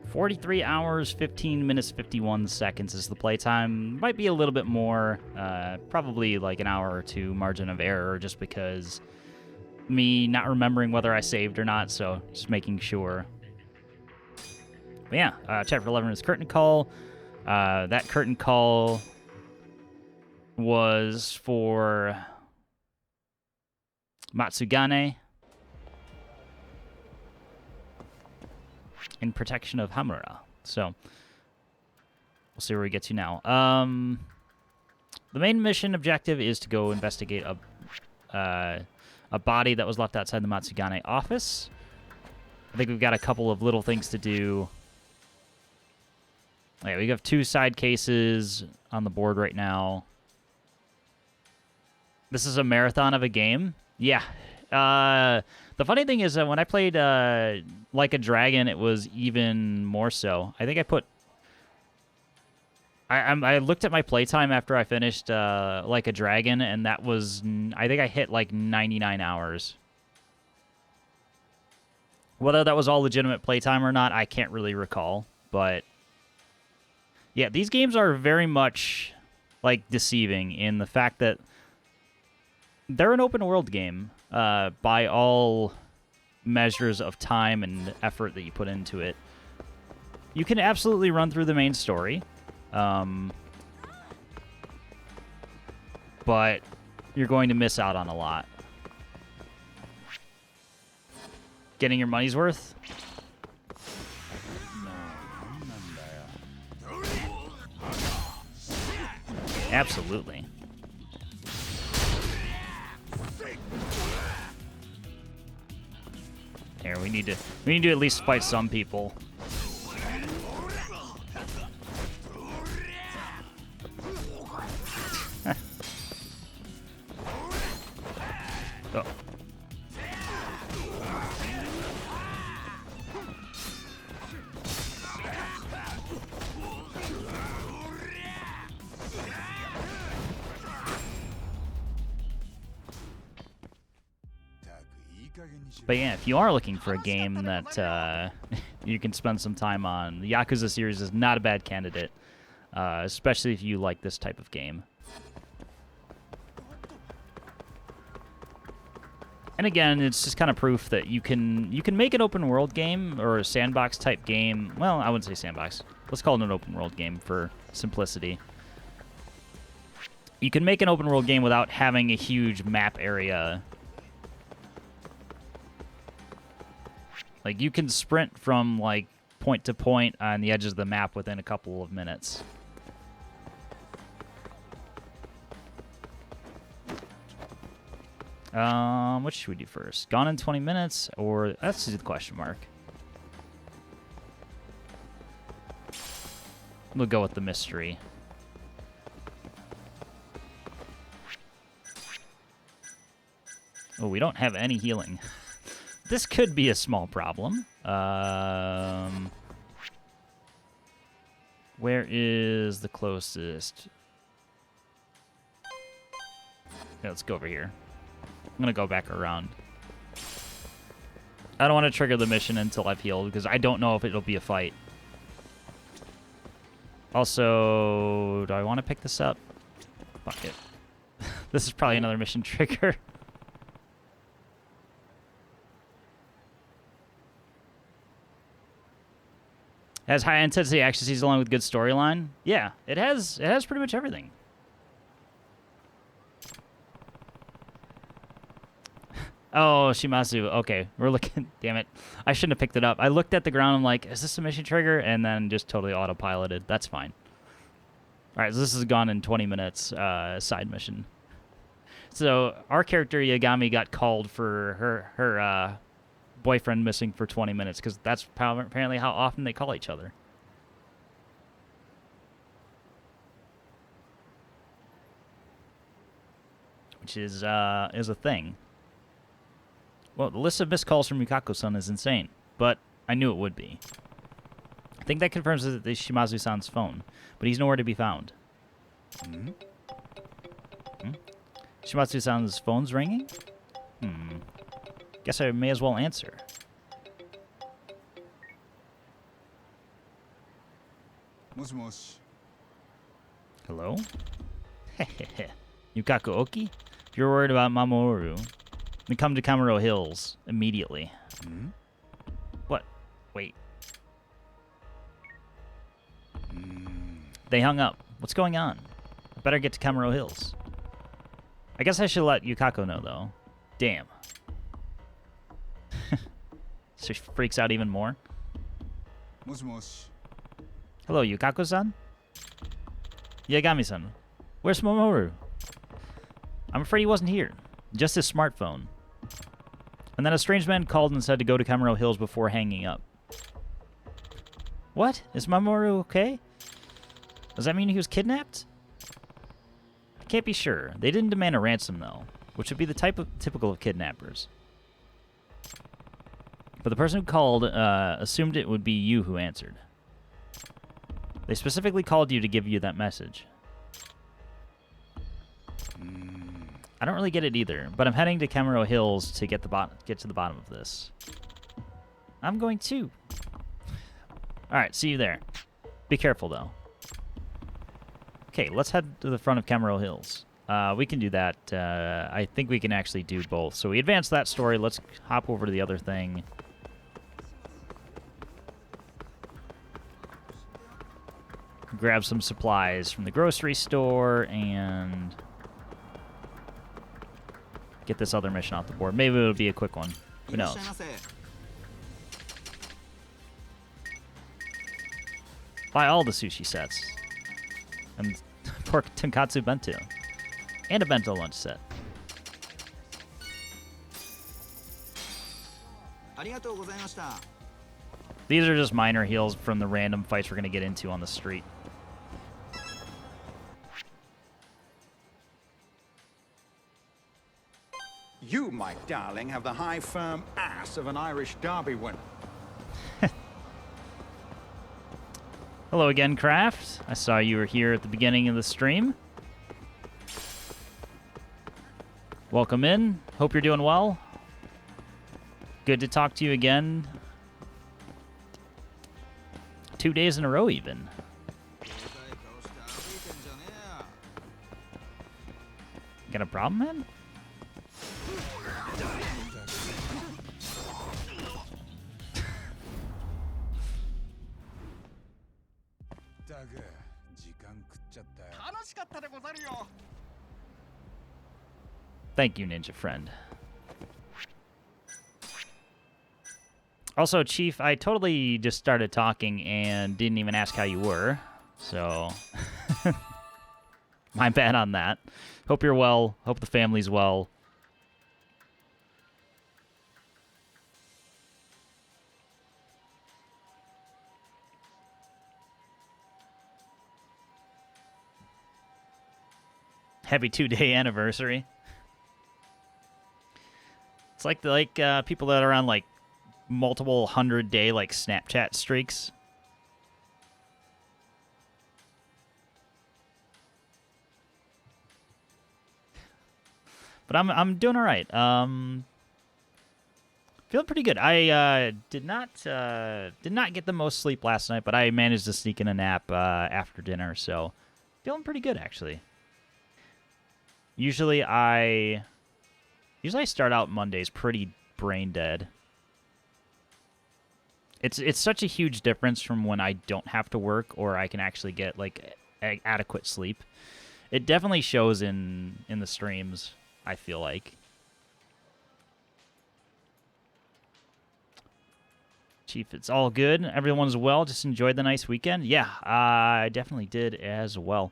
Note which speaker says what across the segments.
Speaker 1: 43 hours, 15 minutes, 51 seconds is the playtime. Might be a little bit more, probably like an hour or two margin of error, just because me not remembering whether I saved or not, so just making sure. But yeah, Chapter 11 is Curtain Call. That Curtain Call was for Matsugane in protection of Hamura. So we'll see where we get to now. The main mission objective is to go investigate a body that was left outside the Matsugane office. I think we've got a couple of little things to do. Yeah, we have 2 side cases on the board right now. This is a marathon of a game. Yeah. The funny thing is that when I played Like a Dragon, it was even more so. I think I put... I looked at my playtime after I finished Like a Dragon, and that was... I think I hit like 99 hours. Whether that was all legitimate playtime or not, I can't really recall. But yeah, these games are very much like deceiving in the fact that they're an open world game by all measures of time and effort that you put into it. You can absolutely run through the main story, but you're going to miss out on a lot. Getting your money's worth? Absolutely. Here, we need to at least fight some people. Oh. But yeah, if you are looking for a game that you can spend some time on, the Yakuza series is not a bad candidate, especially if you like this type of game. And again, it's just kind of proof that you can make an open world game or a sandbox type game. Well, I wouldn't say sandbox. Let's call it an open world game for simplicity. You can make an open world game without having a huge map area. Like, you can sprint from, like, point to point on the edges of the map within a couple of minutes. What should we do first? Gone in 20 minutes, or... Let's do the question mark. We'll go with the mystery. Oh, we don't have any healing. This could be a small problem. Where is the closest? Yeah, let's go over here. I'm going to go back around. I don't want to trigger the mission until I've healed, because I don't know if it'll be a fight. Also, do I want to pick this up? Fuck it. This is probably another mission trigger. Has high intensity action scenes along with good storyline. Yeah, it has pretty much everything. Oh, Shimazu. Okay, we're looking. Damn it, I shouldn't have picked it up. I looked at the ground. I'm like, is this a mission trigger? And then just totally autopiloted. That's fine. All right, so this is gone in 20 minutes. Side mission. So our character Yagami got called for her boyfriend missing for 20 minutes, because that's apparently how often they call each other. Which is a thing. Well, the list of missed calls from Mikako-san is insane, but I knew it would be. I think that confirms that it's Shimazu-san's phone, but he's nowhere to be found. Shimazu-san's phone's ringing? Guess I may as well answer. Hello? Yukaku Oki? If you're worried about Mamoru, then come to Kamuro Hills immediately. What? Wait. They hung up. What's going on? I better get to Kamuro Hills. I guess I should let Yukako know, though. Damn. So she freaks out even more. Hello, Yukako-san? Yagami-san. Where's Mamoru? I'm afraid he wasn't here. Just his smartphone. And then a strange man called and said to go to Kamuro Hills before hanging up. What? Is Mamoru okay? Does that mean he was kidnapped? I can't be sure. They didn't demand a ransom, though, which would be the typical of kidnappers. But the person who called assumed it would be you who answered. They specifically called you to give you that message. I don't really get it either, but I'm heading to Kamuro Hills to get to the bottom of this. I'm going too. All right, see you there. Be careful, though. Okay, let's head to the front of Kamuro Hills. We can do that. I think we can actually do both. So we advance that story. Let's hop over to the other thing. Grab some supplies from the grocery store and get this other mission off the board. Maybe it'll be a quick one. Who knows? Buy all the sushi sets. And pork tonkatsu bento. And a bento lunch set. These are just minor heals from the random fights we're going to get into on the street.
Speaker 2: You, my darling, have the high, firm ass of an Irish Derby winner.
Speaker 1: Hello again, Kraft. I saw you were here at the beginning of the stream. Welcome in. Hope you're doing well. Good to talk to you again. 2 days in a row, even. Got a problem, man? Thank you, Ninja Friend. Also, Chief, I totally just started talking and didn't even ask how you were. So, my bad on that. Hope you're well. Hope the family's well. Happy 2-day anniversary. It's like people that are on like multiple 100-day like Snapchat streaks. But I'm doing all right. Feeling pretty good. I did not get the most sleep last night, but I managed to sneak in a nap after dinner, so feeling pretty good actually. Usually I start out Mondays pretty brain dead. It's such a huge difference from when I don't have to work or I can actually get like adequate sleep. It definitely shows in the streams, I feel like. Chief, it's all good. Everyone's well. Just enjoyed the nice weekend. Yeah, I definitely did as well.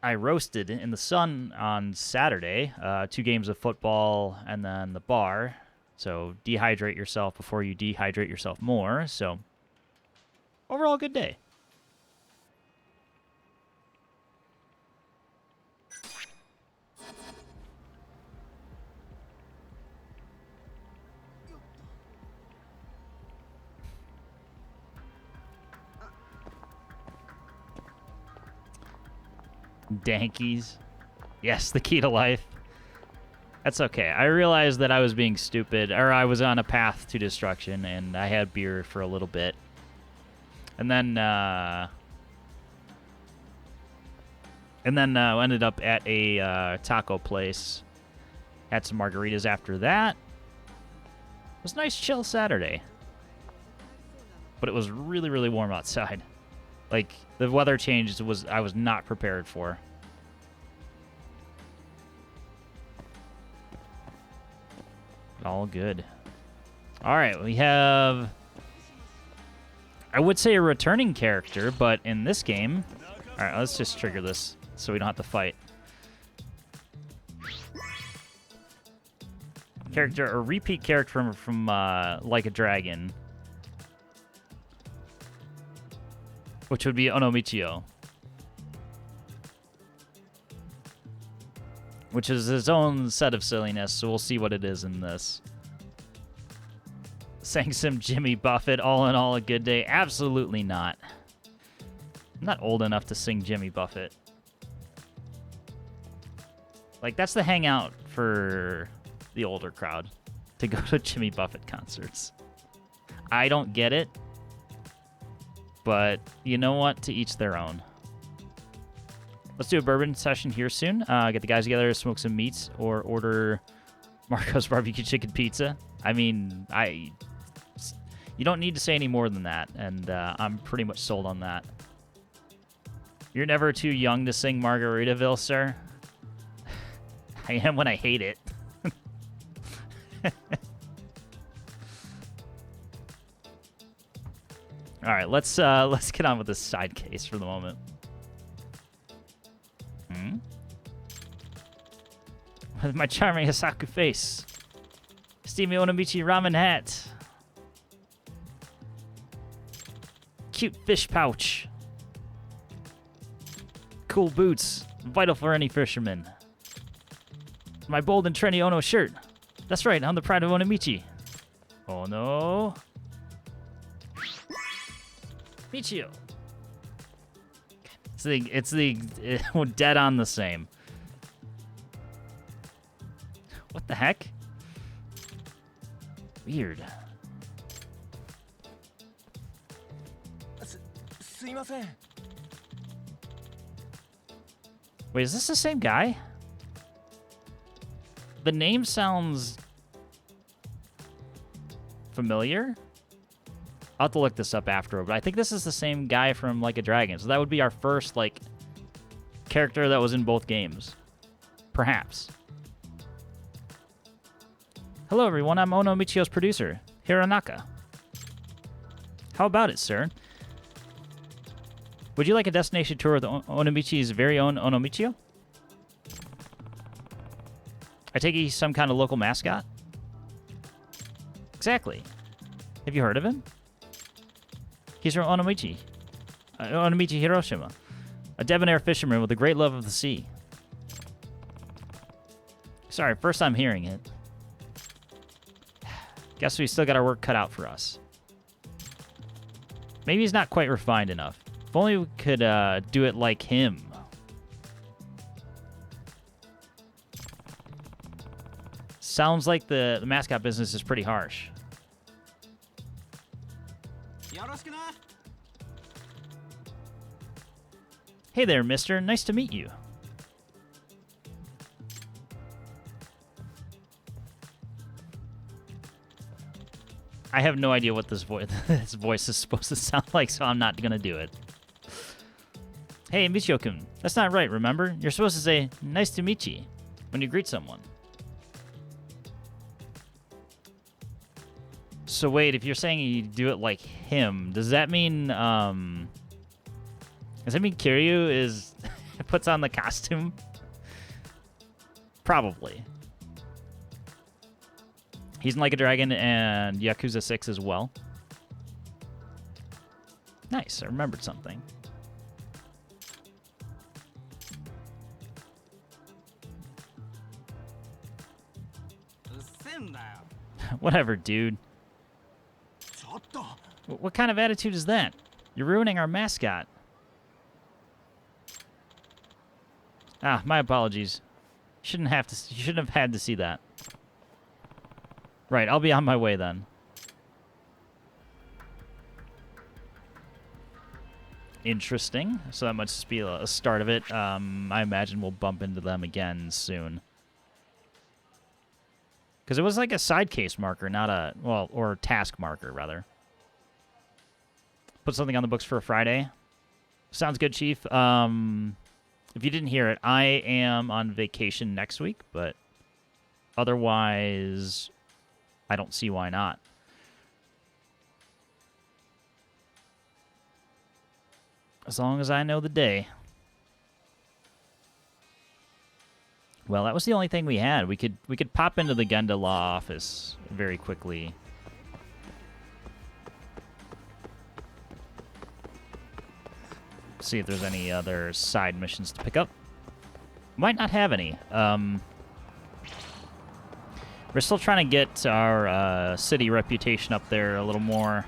Speaker 1: I roasted in the sun on Saturday, 2 games of football and then the bar. So dehydrate yourself before you dehydrate yourself more. So overall, good day. Dankies. Yes, the key to life. That's okay. I realized that I was being stupid, or I was on a path to destruction, and I had beer for a little bit. And then And then ended up at a taco place. Had some margaritas after that. It was a nice, chill Saturday. But it was really, really warm outside. Like, the weather change I was not prepared for. All good. All right, we have... I would say a returning character, but in this game... All right, let's just trigger this so we don't have to fight. A repeat character from Like a Dragon. Which would be Michio. Which is his own set of silliness, so we'll see what it is in this. Sang some Jimmy Buffett, all in all a good day. Absolutely not. I'm not old enough to sing Jimmy Buffett. Like, that's the hangout for the older crowd, to go to Jimmy Buffett concerts. I don't get it, but you know what? To each their own. Let's do a bourbon session here soon. Get the guys together, smoke some meats, or order Marco's barbecue chicken pizza. I mean, you don't need to say any more than that, and I'm pretty much sold on that. You're never too young to sing Margaritaville, sir. I am when I hate it. All right, let's get on with this side case for the moment. With my charming Hisaku face, steamy Onomichi ramen hat, cute fish pouch, cool boots, vital for any fisherman. My bold and trendy Ono shirt. That's right, I'm the pride of Onomichi. Oh no. Michio. It's dead on the same. What the heck? Weird. Wait, is this the same guy? The name sounds familiar. I'll have to look this up after, but I think this is the same guy from Like a Dragon. So that would be our first, like, character that was in both games. Perhaps. Hello, everyone. I'm Ono Michio's producer, Hironaka. How about it, sir? Would you like a destination tour of the Onomichi's very own Ono Michio? I take he's some kind of local mascot? Exactly. Have you heard of him? He's from Onomichi. Onomichi Hiroshima. A debonair fisherman with a great love of the sea. Sorry, first time hearing it. Guess we still got our work cut out for us. Maybe he's not quite refined enough. If only we could do it like him. Sounds like the mascot business is pretty harsh. Hey there, mister. Nice to meet you. I have no idea what this voice is supposed to sound like, so I'm not going to do it. Hey, Michio-kun. That's not right, remember? You're supposed to say, nice to meet you, when you greet someone. So wait, if you're saying you do it like him, does that mean, Kiryu puts on the costume? Probably. He's in Like a Dragon and Yakuza 6 as well. Nice, I remembered something. Whatever, dude. What kind of attitude is that? You're ruining our mascot. Ah, my apologies. You shouldn't have had to see that. Right, I'll be on my way then. interesting. So that must be a start of it. I imagine we'll bump into them again soon. Because it was like a side case marker, not a, well, or task marker, rather. Put something on the books for a Friday. Sounds good, Chief. If you didn't hear it, I am on vacation next week, but otherwise, I don't see why not. As long as I know the day. Well, that was the only thing we had. We could pop into the Genda Law office very quickly. See if there's any other side missions to pick up. Might not have any. We're still trying to get our city reputation up there a little more.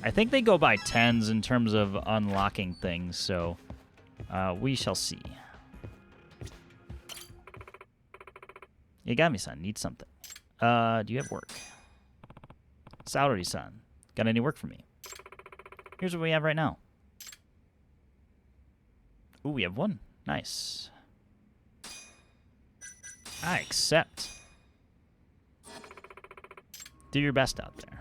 Speaker 1: I think they go by tens in terms of unlocking things, so we shall see. Yagami-san needs something. Do you have work? Saori-san, got any work for me? Here's what we have right now. Ooh, we have one. Nice. I accept. Do your best out there.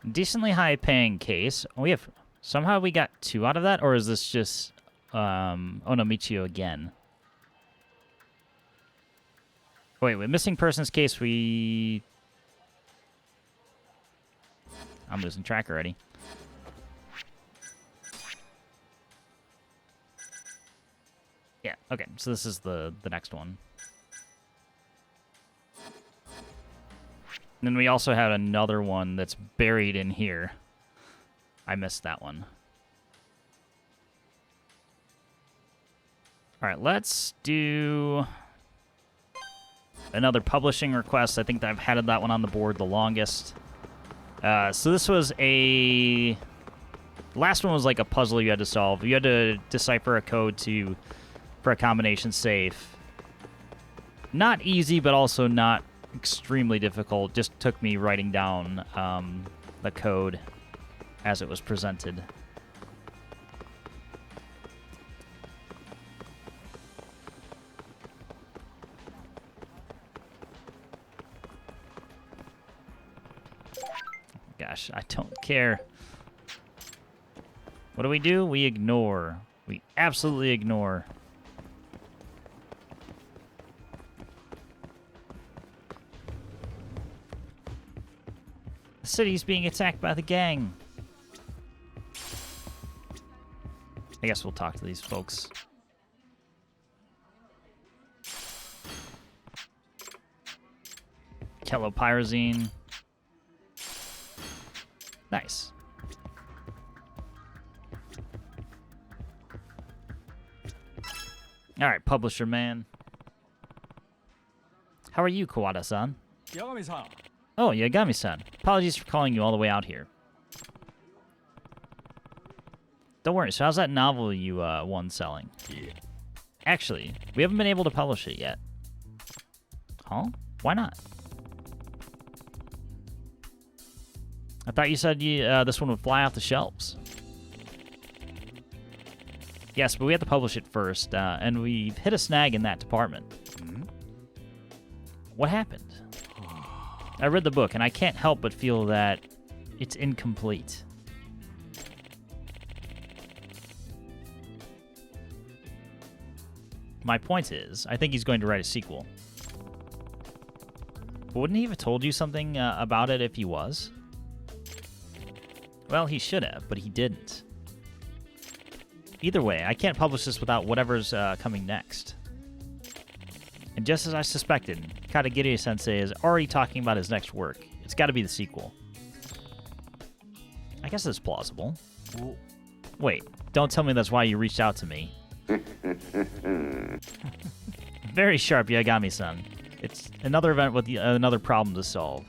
Speaker 1: Decently high paying case. We have somehow we got 2 out of that, or is this just oh no, Michio again. Wait, with missing persons case I'm losing track already. Yeah, okay, so this is the next one. And then we also had another one that's buried in here. I missed that one. All right, let's do another publishing request. I think that I've had that one on the board the longest. So this was a... Last one was like a puzzle you had to solve. You had to decipher a code for a combination safe. Not easy, but also not extremely difficult. Just took me writing down the code as it was presented. Gosh, I don't care. What do? We ignore. We absolutely ignore. The city's being attacked by the gang. I guess we'll talk to these folks. Kelopyrazine. Nice. All right, publisher man. How are you, Kawada-san?
Speaker 3: Yagami-san.
Speaker 1: Oh, Yagami-san. Apologies for calling you all the way out here. Don't worry, so how's that novel you won selling?
Speaker 3: Yeah.
Speaker 1: Actually, we haven't been able to publish it yet. Huh? Why not? I thought you said this one would fly off the shelves. Yes, but we have to publish it first, and we've hit a snag in that department.
Speaker 3: Hmm?
Speaker 1: What happened? I read the book, and I can't help but feel that it's incomplete. My point is, I think he's going to write a sequel. But wouldn't he have told you something about it if he was? Well, he should have, but he didn't. Either way, I can't publish this without whatever's coming next. And just as I suspected, Kajihira-sensei is already talking about his next work. It's got to be the sequel. I guess it's plausible. Wait, don't tell me that's why you reached out to me. Very sharp, Yagami-san. It's another event with another problem to solve.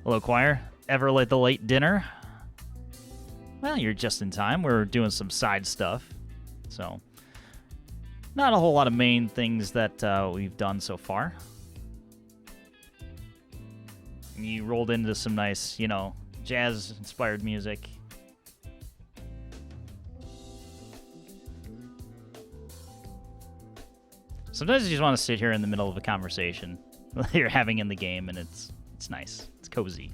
Speaker 1: Hello, choir. Ever late the late dinner? Well, you're just in time. We're doing some side stuff. So, not a whole lot of main things that we've done so far. You rolled into some nice, you know, jazz-inspired music. Sometimes you just want to sit here in the middle of a conversation that you're having in the game, and it's nice. It's cozy.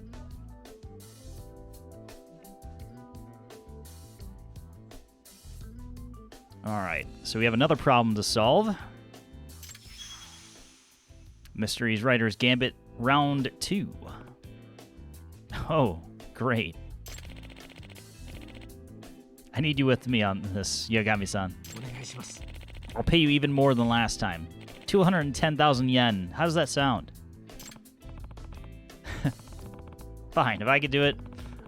Speaker 1: All right, so we have another problem to solve. Mysteries Writers Gambit Round 2. Oh, great. I need you with me on this, Yagami-san. I'll pay you even more than last time. 210,000 yen. How does that sound? Fine, if I could do it.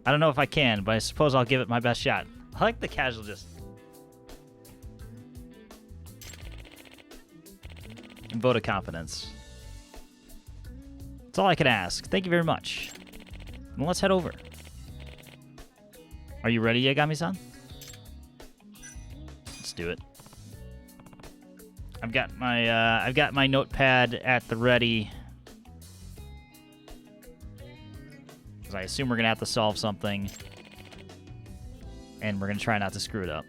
Speaker 1: I don't know if I can, but I suppose I'll give it my best shot. I like the casual just... vote of confidence. That's all I could ask. Thank you very much. And let's head over. Are you ready, Yagami-san? Let's do it. I've got my notepad at the ready. Because I assume we're gonna have to solve something. And we're gonna try not to screw it up.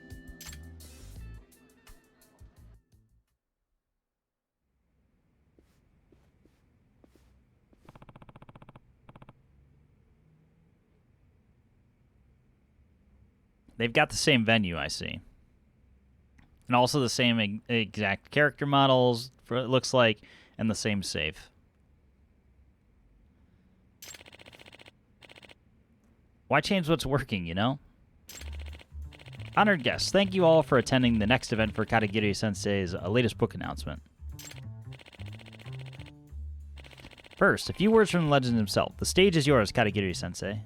Speaker 1: They've got the same venue, I see. And also the same exact character models, for it looks like, and the same safe. Why change what's working, you know? Honored guests, thank you all for attending the next event for Kajihira-sensei's latest book announcement. First, a few words from the legend himself. The stage is yours, Kajihira-sensei.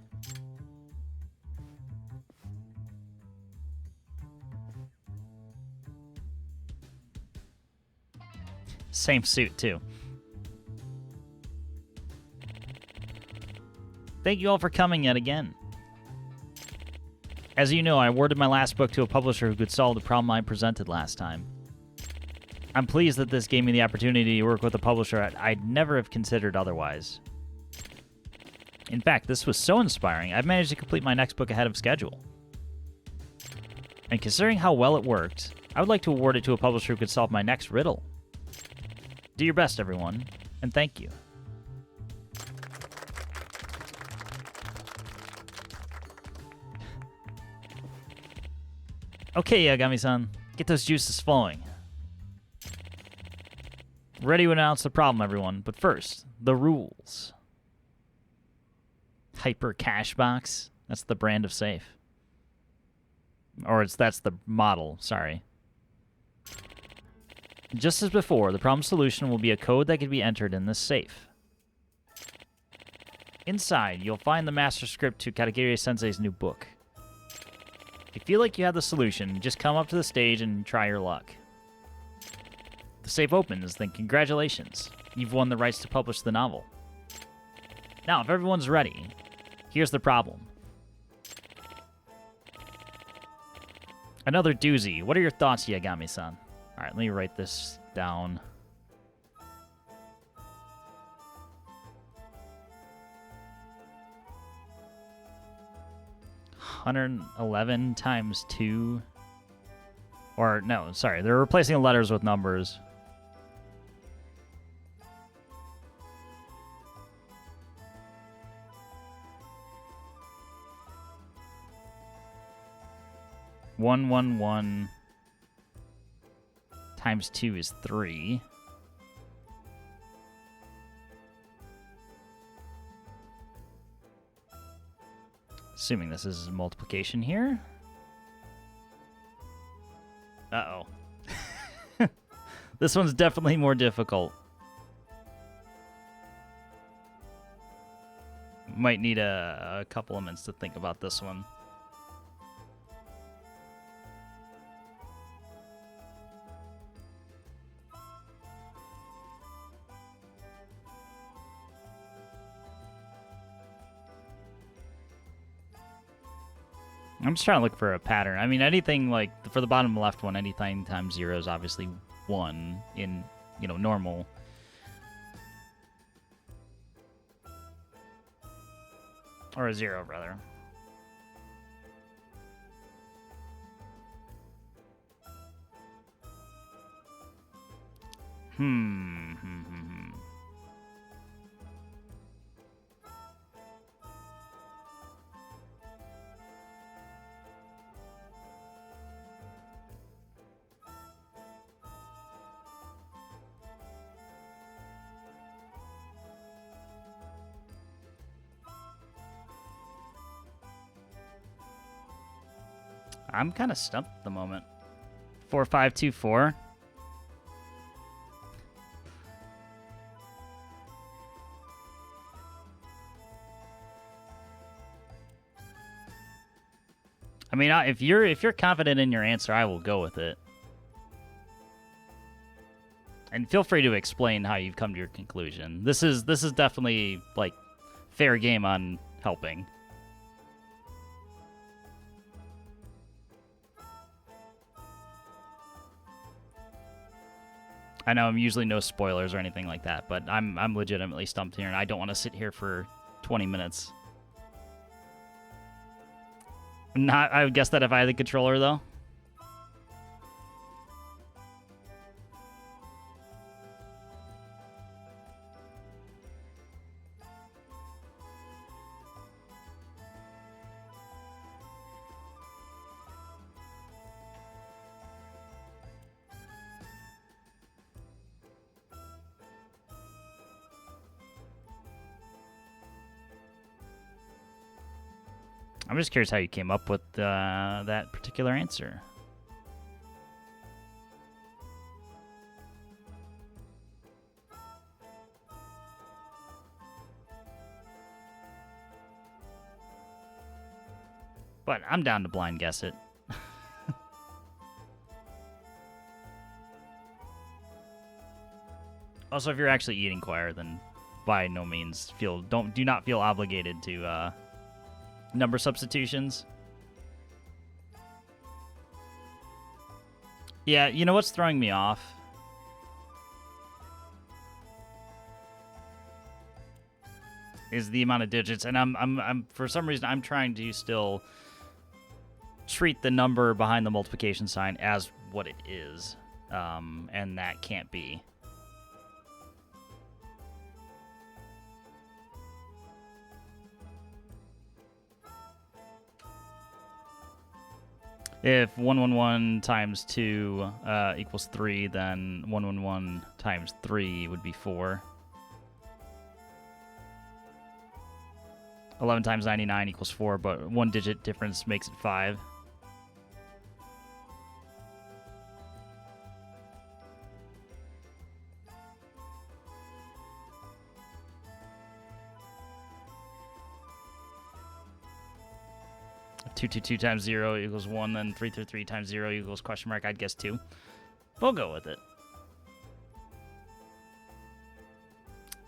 Speaker 1: Same suit, too. Thank you all for coming yet again. As you know, I awarded my last book to a publisher who could solve the problem I presented last time. I'm pleased that this gave me the opportunity to work with a publisher I'd never have considered otherwise. In fact, this was so inspiring, I've managed to complete my next book ahead of schedule. And considering how well it worked, I would like to award it to a publisher who could solve my next riddle. Do your best, everyone, and thank you. Okay, Yagami-san, get those juices flowing. Ready to announce the problem, everyone, but first, the rules. Hyper Cash Box, that's the brand of safe. Or that's the model, sorry. Just as before, the problem solution will be a code that can be entered in this safe. Inside, you'll find the master script to Kajihira-sensei's new book. If you feel like you have the solution, just come up to the stage and try your luck. If the safe opens, then congratulations. You've won the rights to publish the novel. Now, if everyone's ready, here's the problem. Another doozy. What are your thoughts, Yagami-san? All right, let me write this down. $111 times 2. Or, no, sorry. They're replacing letters with numbers. $111 times 2 is 3. Assuming this is multiplication here. Uh-oh. This one's definitely more difficult. Might need a couple of minutes to think about this one. I'm just trying to look for a pattern. I mean, anything like for the bottom left one, anything times 0 is obviously 1 in, you know, normal. Or a 0, rather. I'm kind of stumped at the moment. 4524. I mean, if you're confident in your answer, I will go with it. And feel free to explain how you've come to your conclusion. This is definitely like fair game on helping. I know I'm usually no spoilers or anything like that, but I'm legitimately stumped here, and I don't want to sit here for 20 minutes. I would guess that if I had the controller, though. I'm just curious how you came up with that particular answer. But I'm down to blind guess it. Also, if you're actually eating choir, then by no means do not feel obligated to number substitutions. Yeah, you know what's throwing me off? Is the amount of digits, and I'm for some reason I'm trying to still treat the number behind the multiplication sign as what it is, and that can't be. If 111 times 2 equals 3, then 111 times 3 would be 4. 11 times 99 equals 4, but one digit difference makes it 5. Two times 0 equals 1, then 3 times 0 equals question mark. I'd guess 2. We'll go with it.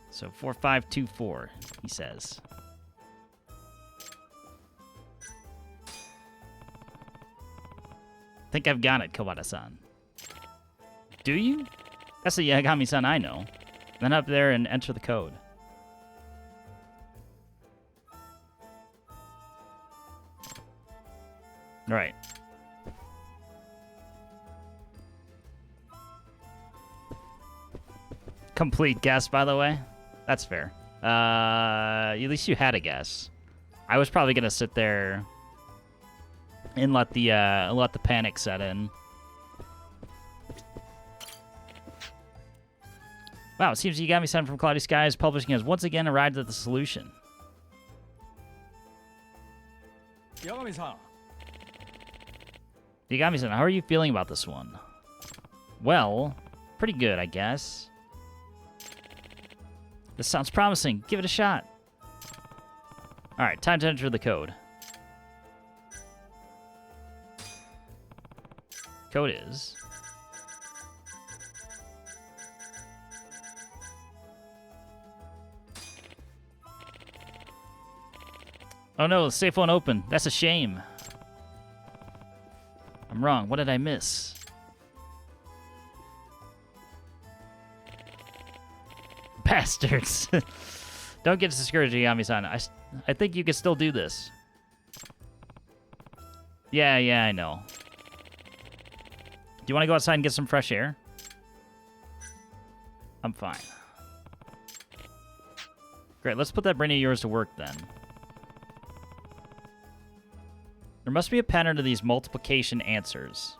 Speaker 1: So 4524, he says. Think I've got it, Kawada-san. Do you? That's the Yagami-san I know. Then up there and enter the code. Right. Complete guess, by the way. That's fair. At least you had a guess. I was probably gonna sit there and let the panic set in. Wow, it seems Yagami-san from Cloudy Skies Publishing has once again arrived at the solution.
Speaker 3: Yagami-san.
Speaker 1: Yagami-san, how are you feeling about this one? Well, pretty good, I guess. This sounds promising. Give it a shot. All right, time to enter the code. Code is... Oh no, the safe won't open. That's a shame. I'm wrong. What did I miss? Bastards. Don't get discouraged, Yami-san. I think you can still do this. Yeah, I know. Do you want to go outside and get some fresh air? I'm fine. Great, let's put that brain of yours to work then. There must be a pattern to these multiplication answers.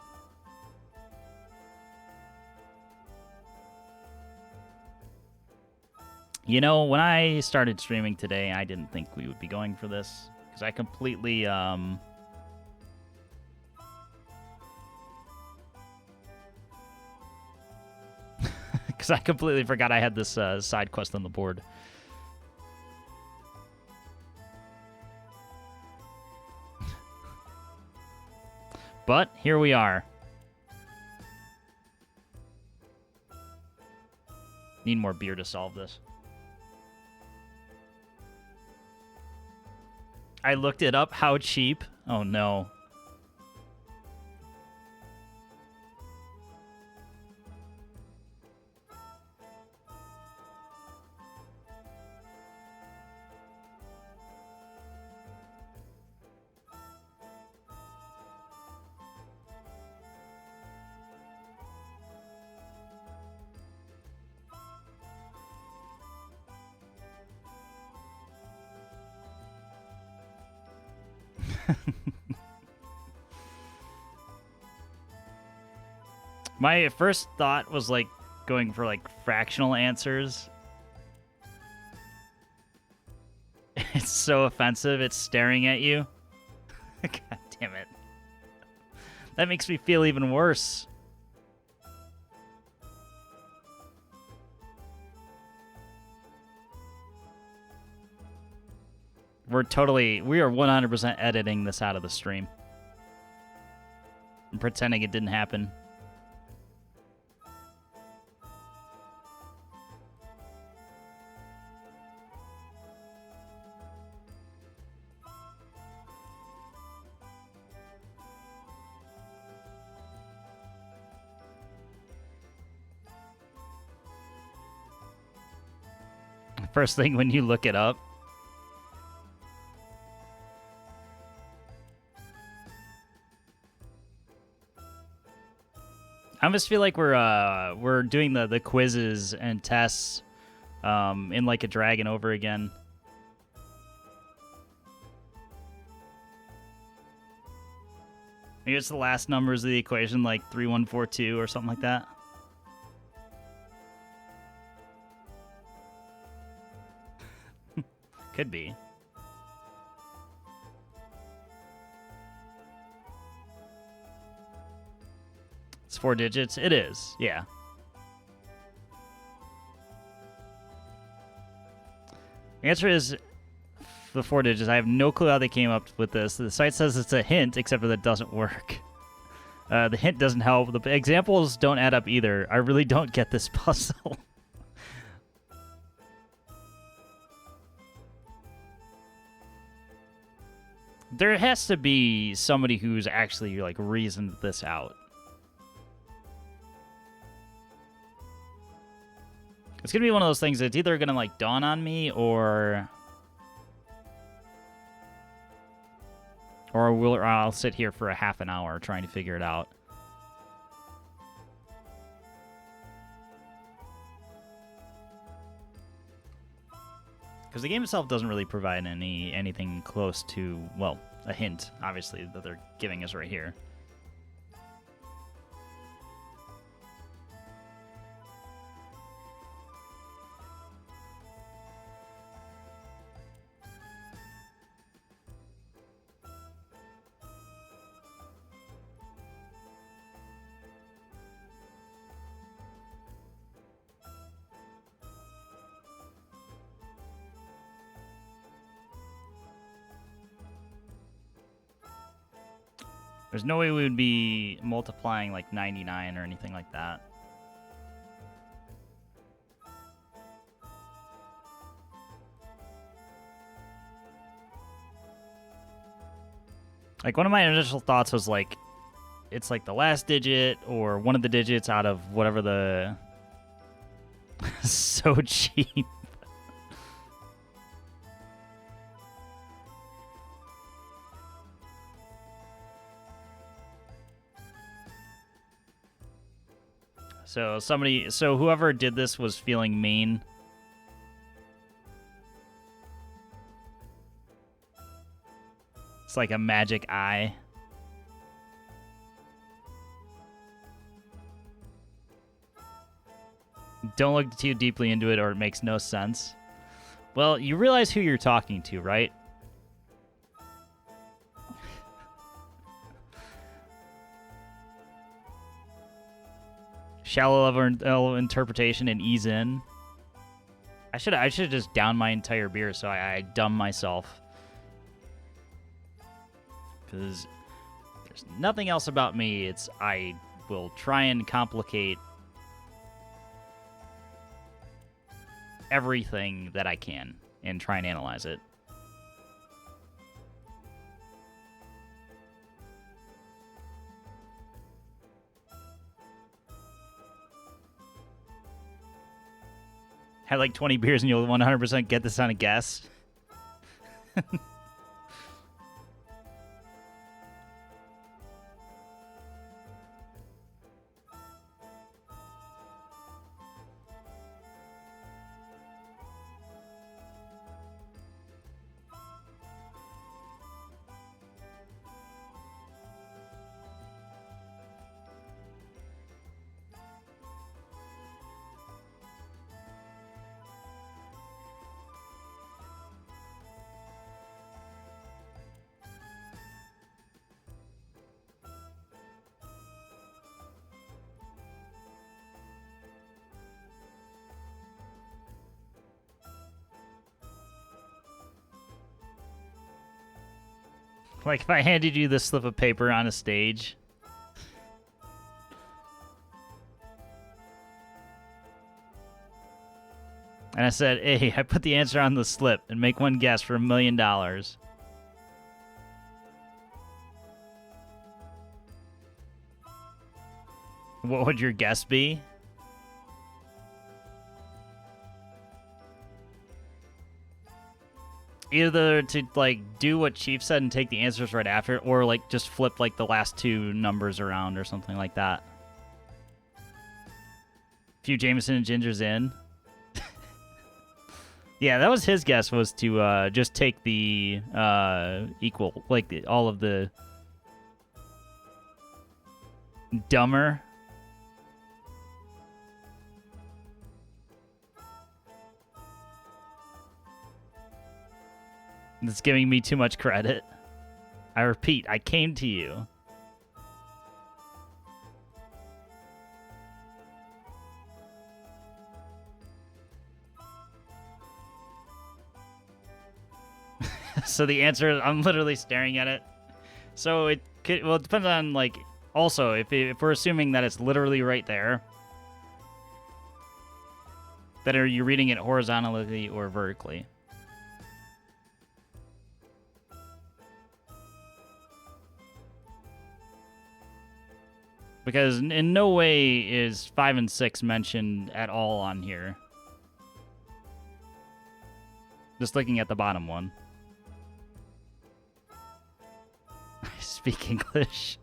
Speaker 1: You know, when I started streaming today, I didn't think we would be going for this. Because I completely, because I completely forgot I had this side quest on the board. But here we are. Need more beer to solve this. I looked it up. How cheap? Oh no. My first thought was like going for like fractional answers. It's so offensive. It's staring at you. God damn it. That makes me feel even worse. We are 100% editing this out of the stream. I'm pretending it didn't happen. First thing when you look it up. I almost feel like we're doing the quizzes and tests in like a dragon over again. Maybe it's the last numbers of the equation, like 3142 or something like that. Could be. It's 4 digits. It is, yeah. The answer is the 4 digits. I have no clue how they came up with this. The site says it's a hint, except for that doesn't work. The hint doesn't help. The examples don't add up either. I really don't get this puzzle. There has to be somebody who's actually like reasoned this out. It's gonna be one of those things that's either gonna like dawn on me or I'll sit here for a half an hour trying to figure it out. Because the game itself doesn't really provide anything close to, well, a hint, obviously, that they're giving us right here. There's no way we would be multiplying like 99 or anything like that. Like, one of my initial thoughts was like, it's like the last digit or one of the digits out of whatever the... So cheap. So whoever did this was feeling mean. It's like a magic eye. Don't look too deeply into it or it makes no sense. Well, you realize who you're talking to, right? Shallow level interpretation and ease in. I should just down my entire beer so I dumb myself. Because there's nothing else about me. I will try and complicate everything that I can and try and analyze it. Had like 20 beers and you'll 100% get this on a guess. Like if I handed you this slip of paper on a stage. And I said, hey, I put the answer on the slip and make one guess for $1 million. What would your guess be? Either to like do what Chief said and take the answers right after, or like just flip like the last two numbers around or something like that. Few Jameson and Gingers in. Yeah, that was his guess, was to just take the equal, like all of the dumber. It's giving me too much credit. I repeat, I came to you. So the answer, I'm literally staring at it. So it could, well, it depends on, like, also, if we're assuming that it's literally right there, then are you reading it horizontally or vertically? Because in no way is 5 and 6 mentioned at all on here. Just looking at the bottom one. I speak English.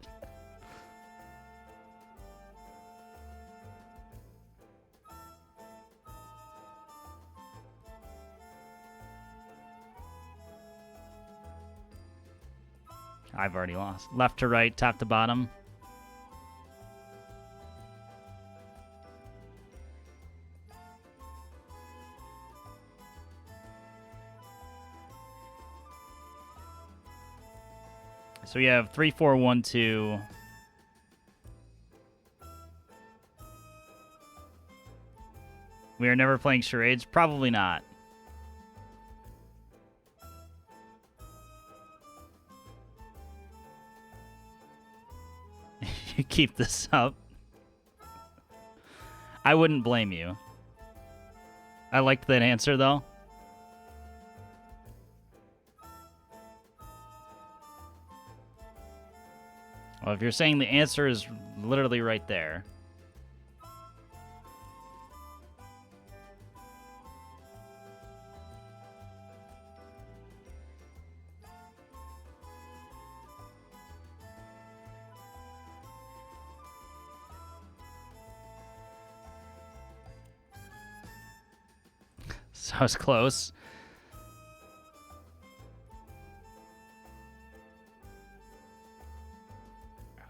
Speaker 1: I've already lost. Left to right, top to bottom. So we have 3, 4, 1, 2. We are never playing charades? Probably not. You keep this up. I wouldn't blame you. I liked that answer, though. But if you're saying the answer is literally right there. So it's close.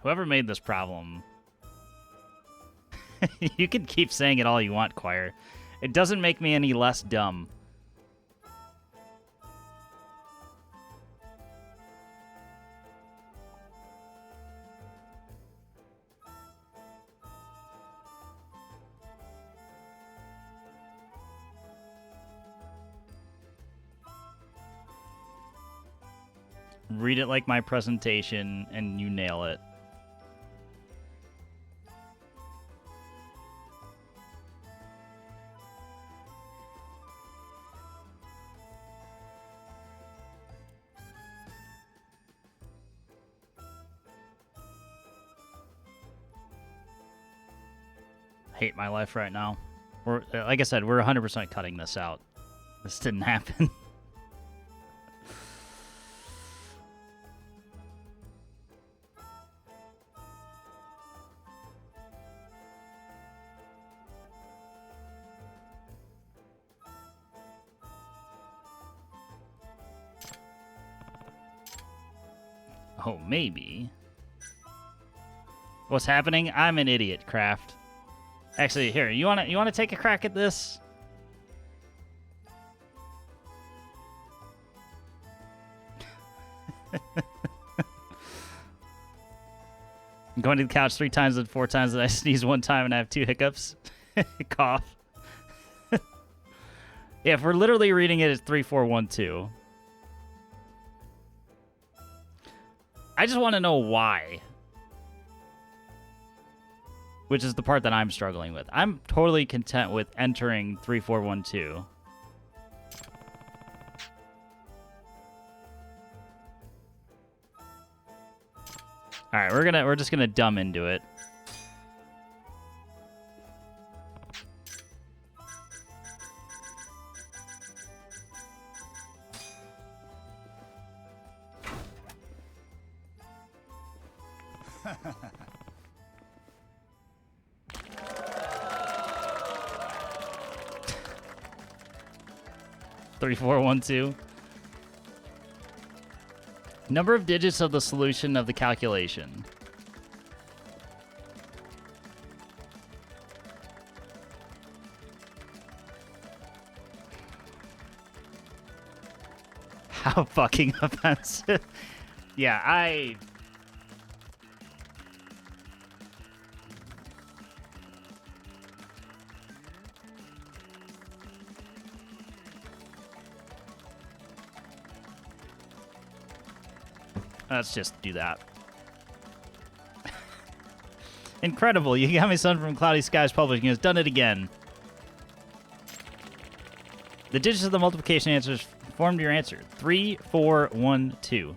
Speaker 1: Whoever made this problem, you can keep saying it all you want, Choir. It doesn't make me any less dumb. Read it like my presentation, and you nail it. Hate my life right now. We're, like I said, we're 100% cutting this out. This didn't happen. Oh, maybe. What's happening? I'm an idiot, Kraft. Actually, here, you wanna take a crack at this? I'm going to the couch 3 times and 4 times, and I sneeze 1 time and I have 2 hiccups. Cough. Yeah, if we're literally reading it as 3, 4, 1, 2. I just want to know why. Which is the part that I'm struggling with. I'm totally content with entering 3, 4, 1, 2. All right, we're just gonna dumb into it. Three, 4, 1, 2. Number of digits of the solution of the calculation. How fucking offensive. Yeah, let's just do that. Incredible. You got me son from Cloudy Skies Publishing has done it again. The digits of the multiplication answers formed your answer. 3, 4, 1, 2.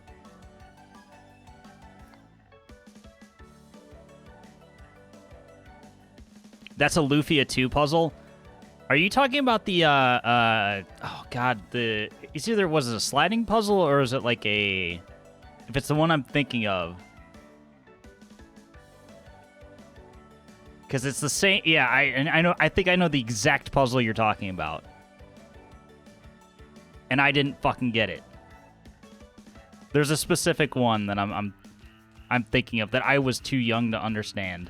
Speaker 1: That's a Lufia 2 puzzle. Are you talking about the, oh god, it's either, was it a sliding puzzle or is it like a... If it's the one I'm thinking of. Because it's the same... Yeah, I think I know the exact puzzle you're talking about. And I didn't fucking get it. There's a specific one that I'm thinking of that I was too young to understand.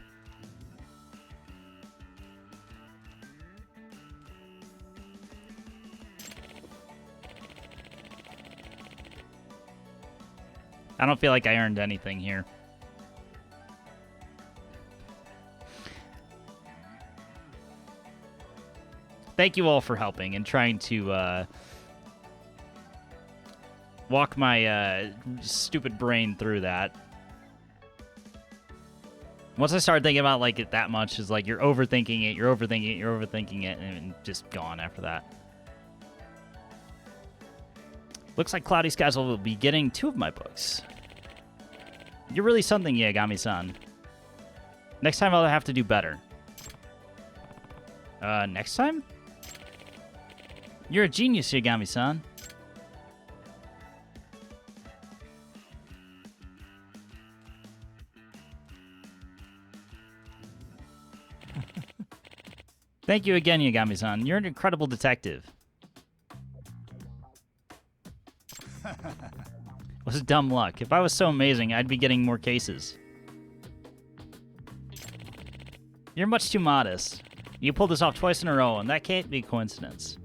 Speaker 1: I don't feel like I earned anything here. Thank you all for helping and trying to walk my stupid brain through that. Once I started thinking about like it that much, is like you're overthinking it, you're overthinking it, and just gone after that. Looks like Cloudy Skies will be getting 2 of my books. You're really something, Yagami-san. Next time I'll have to do better. Next time? You're a genius, Yagami-san. Thank you again, Yagami-san. You're an incredible detective. It was dumb luck. If I was so amazing, I'd be getting more cases. You're much too modest. You pulled this off twice in a row, and that can't be a coincidence.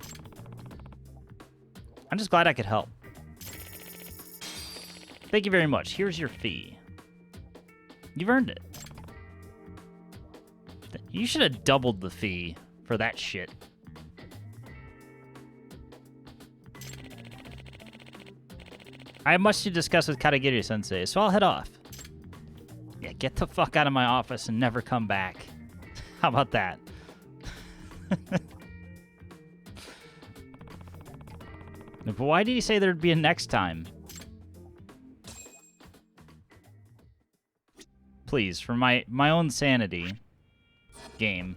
Speaker 1: I'm just glad I could help. Thank you very much. Here's your fee. You've earned it. You should have doubled the fee for that shit. I have much to discuss with Kajihira-sensei, so I'll head off. Yeah, get the fuck out of my office and never come back. How about that? But why did he say there'd be a next time? Please, for my own sanity. Game.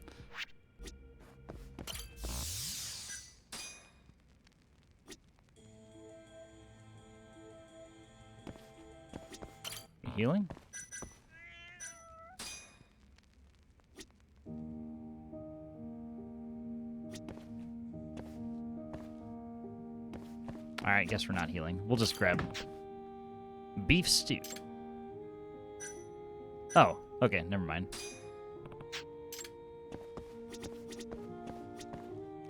Speaker 1: Healing? Alright, guess we're not healing. We'll just grab beef stew. Oh, okay, never mind.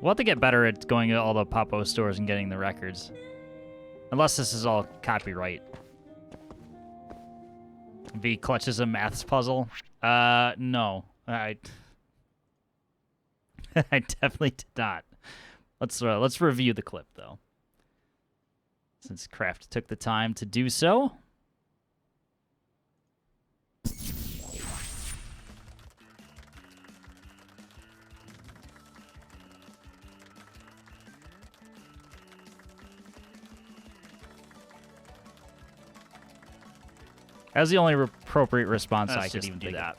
Speaker 1: We'll have to get better at going to all the Papo stores and getting the records. Unless this is all copyright. V clutches a maths puzzle. No. I definitely did not. Let's review the clip though. Since Kraft took the time to do so. That was the only appropriate response I could even do that.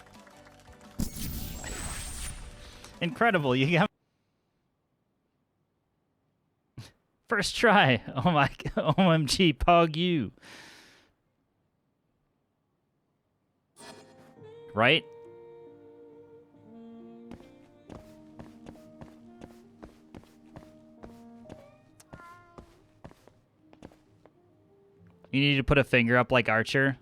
Speaker 1: Incredible, you got first try. Oh my, OMG, Pog you. Right? You need to put a finger up like Archer.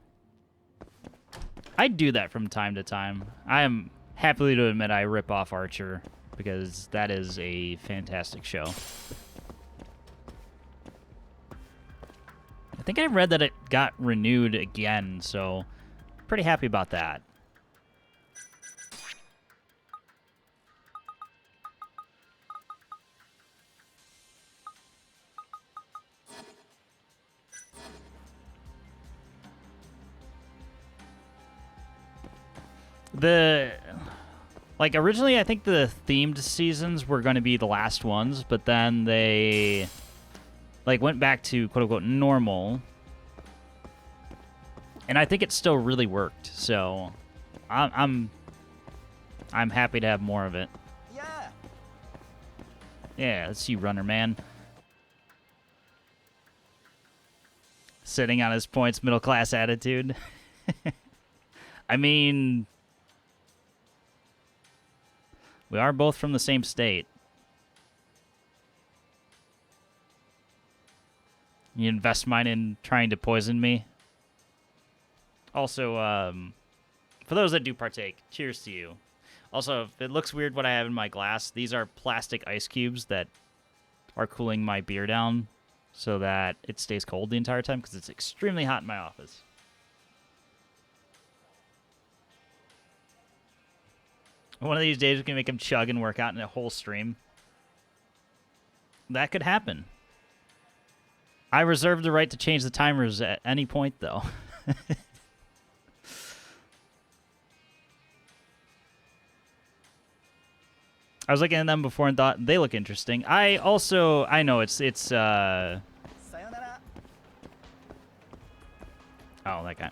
Speaker 1: I do that from time to time. I am happily to admit I rip off Archer because that is a fantastic show. I think I read that it got renewed again, so pretty happy about that. Originally I think the themed seasons were going to be the last ones, but then they went back to quote unquote normal. And I think it still really worked. So I'm happy to have more of it.
Speaker 4: Yeah.
Speaker 1: Yeah, let's see Runner Man. Sitting on his points, middle class attitude. I mean, we are both from the same state. You invest mine in trying to poison me. Also, for those that do partake, cheers to you. Also, if it looks weird what I have in my glass, these are plastic ice cubes that are cooling my beer down so that it stays cold the entire time because it's extremely hot in my office. One of these days we can make him chug and work out in a whole stream. That could happen. I reserve the right to change the timers at any point, though. I was looking at them before and thought they look interesting. I know it's
Speaker 4: Sayonara.
Speaker 1: oh, that guy.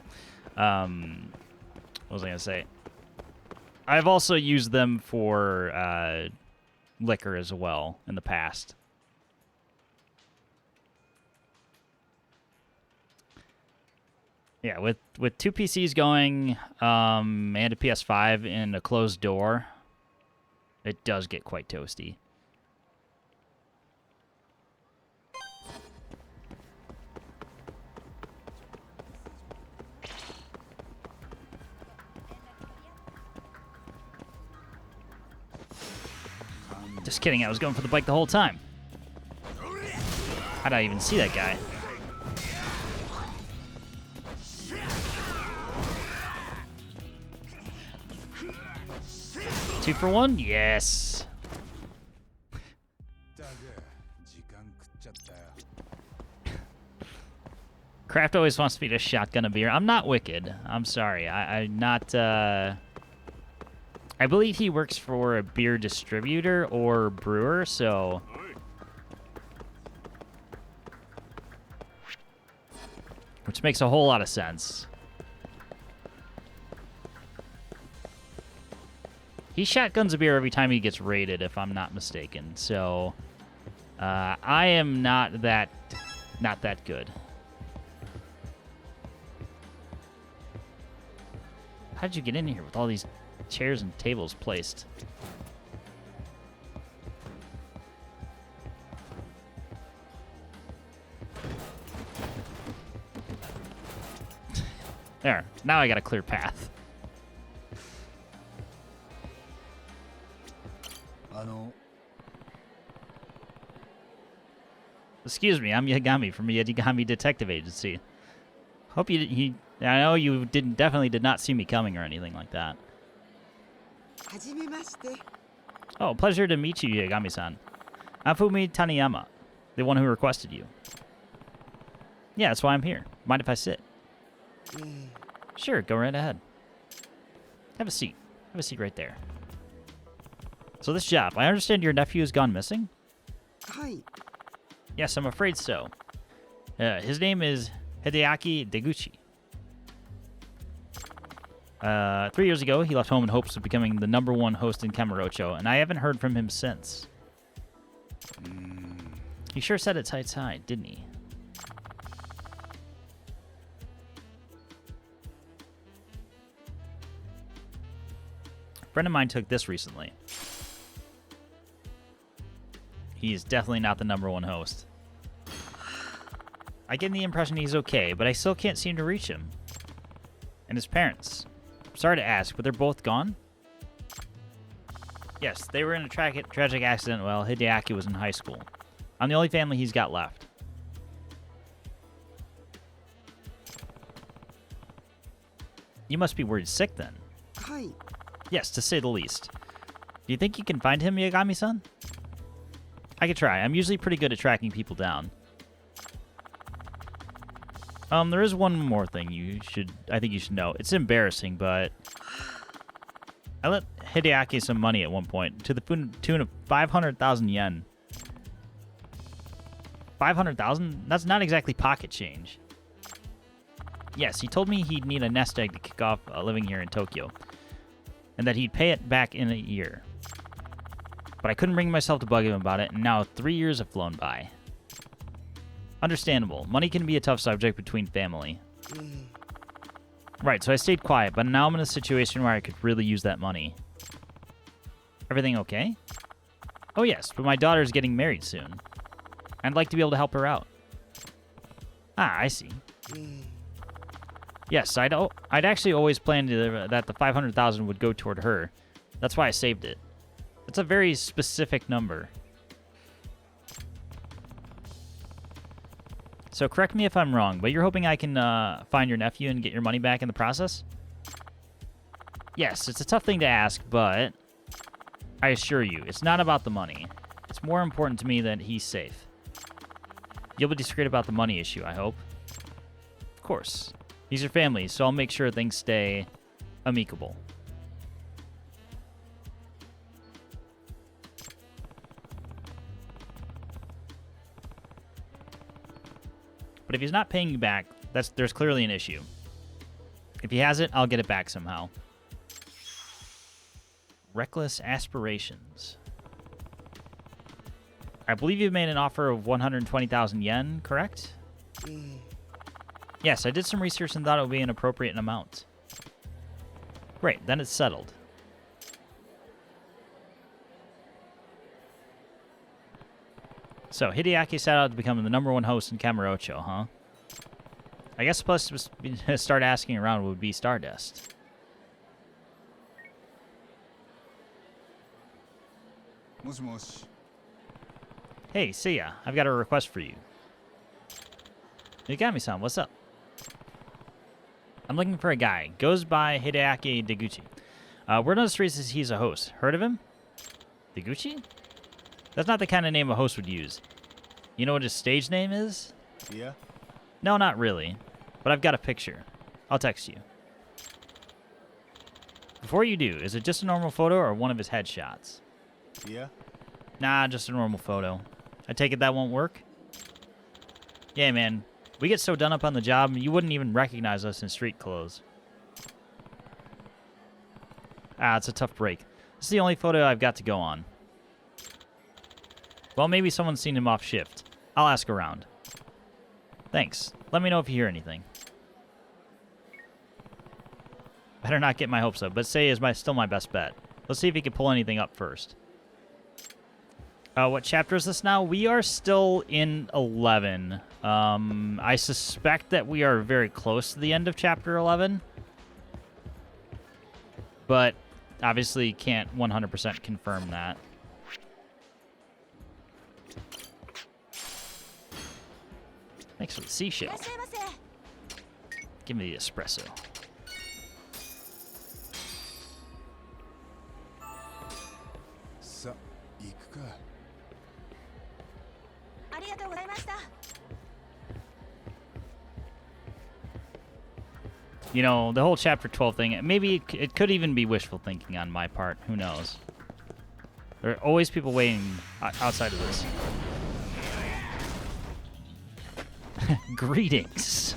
Speaker 1: What was I gonna say? I've also used them for liquor as well in the past. Yeah, with two PCs going and a PS5 in a closed door, it does get quite toasty. Just kidding, I was going for the bike the whole time. How did I even see that guy? Two for one? Yes. Kraft always wants me to shotgun a beer. I'm not wicked. I'm sorry. I'm not... I believe he works for a beer distributor or brewer, so... Which makes a whole lot of sense. He shotguns a beer every time he gets raided, if I'm not mistaken. So, I am not that good. How did you get in here with all these chairs and tables placed? There. Now I got a clear path. Excuse me, I'm Yagami from the Yagami Detective Agency. Hope I know you definitely did not see me coming or anything like that. Oh, pleasure to meet you, Yagami-san. I'm Fumi Taniyama, the one who requested you. Yeah, that's why I'm here. Mind if I sit? Sure, go right ahead. Have a seat. Have a seat right there. So this job, I understand your nephew has gone missing? Yes, I'm afraid so. His name is Hideaki Deguchi. 3 years ago, he left home in hopes of becoming the #1 host in Kamurocho, and I haven't heard from him since. He sure set it tight, didn't he? A friend of mine took this recently. He's definitely not the #1 host. I get the impression he's okay, but I still can't seem to reach him. And his parents. Sorry to ask, but they're both gone? Yes, they were in a tragic accident while Hideaki was in high school. I'm the only family he's got left. You must be worried sick then. Yes, to say the least. Do you think you can find him, Yagami-san? I could try. I'm usually pretty good at tracking people down. There is one more thing I think you should know. It's embarrassing, but I let Hideaki some money at one point to the tune of 500,000 yen. 500,000? That's not exactly pocket change. Yes, he told me he'd need a nest egg to kick off living here in Tokyo, and that he'd pay it back in a year. But I couldn't bring myself to bug him about it, and now 3 years have flown by. Understandable. Money can be a tough subject between family. Right, so I stayed quiet, but now I'm in a situation where I could really use that money. Everything okay? Oh yes, but my daughter's getting married soon. I'd like to be able to help her out. Ah, I see. Yes, I'd actually always planned that the 500,000 would go toward her. That's why I saved it. It's a very specific number. So correct me if I'm wrong, but you're hoping I can find your nephew and get your money back in the process? Yes, it's a tough thing to ask, but I assure you, it's not about the money. It's more important to me that he's safe. You'll be discreet about the money issue, I hope. Of course. He's your family, so I'll make sure things stay amicable. But if he's not paying you back, there's clearly an issue. If he has it, I'll get it back somehow. Reckless Aspirations. I believe you've made an offer of 120,000 yen, correct? Yes, I did some research and thought it would be an appropriate amount. Great, then it's settled. So, Hideaki set out to become the #1 host in Kamurocho, huh? I guess plus to start asking around would be Stardust. Hey, Seiya, I've got a request for you. Yagami-san, what's up? I'm looking for a guy. Goes by Hideaki Deguchi. Word on the streets is he's a host. Heard of him? Deguchi? That's not the kind of name a host would use. You know what his stage name is?
Speaker 4: Yeah?
Speaker 1: No, not really. But I've got a picture. I'll text you. Before you do, is it just a normal photo or one of his headshots?
Speaker 4: Yeah?
Speaker 1: Nah, just a normal photo. I take it that won't work? Yeah, man. We get so done up on the job, you wouldn't even recognize us in street clothes. Ah, it's a tough break. This is the only photo I've got to go on. Well, maybe someone's seen him off shift. I'll ask around. Thanks. Let me know if you hear anything. Better not get my hopes up, but Sei is still my best bet. Let's see if he can pull anything up first. What chapter is this now? We are still in 11. I suspect that we are very close to the end of chapter 11. But obviously can't 100% confirm that. Thanks for the seashell. Give me the espresso. You know, the whole chapter 12 thing, maybe it could even be wishful thinking on my part. Who knows? There are always people waiting outside of this. Greetings.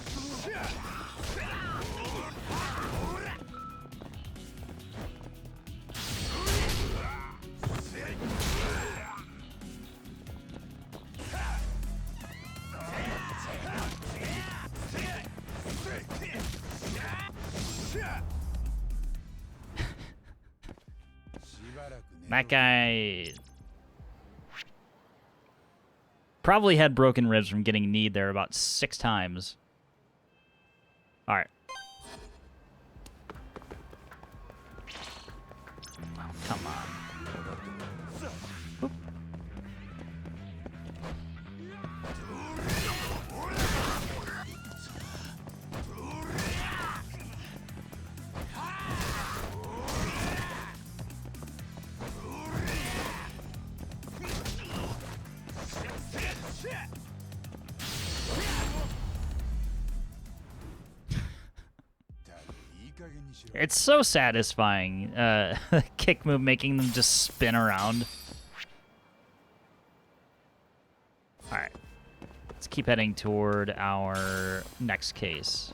Speaker 1: That guy probably had broken ribs from getting kneed there about 6 times. All right. Oh, come on. Oop. It's so satisfying, kick move making them just spin around. Alright. Let's keep heading toward our next case.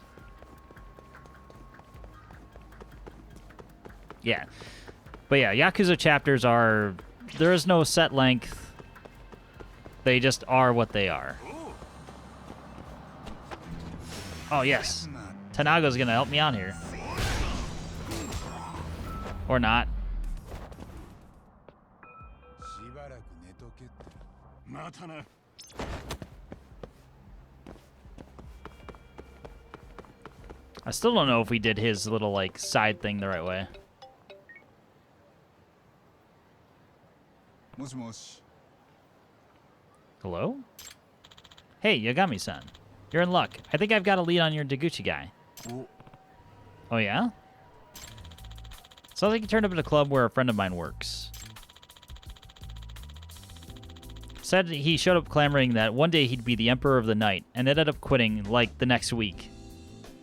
Speaker 1: Yeah. But yeah, Yakuza chapters are... There is no set length. They just are what they are. Oh, yes. Tanaga's gonna help me out here. Or not. I still don't know if we did his little, like, side thing the right way. Hello? Hey, Yagami-san. You're in luck. I think I've got a lead on your Deguchi guy. Oh, yeah? Sounds like he turned up at a club where a friend of mine works. Said he showed up clamoring that one day he'd be the emperor of the night, and ended up quitting, like, the next week.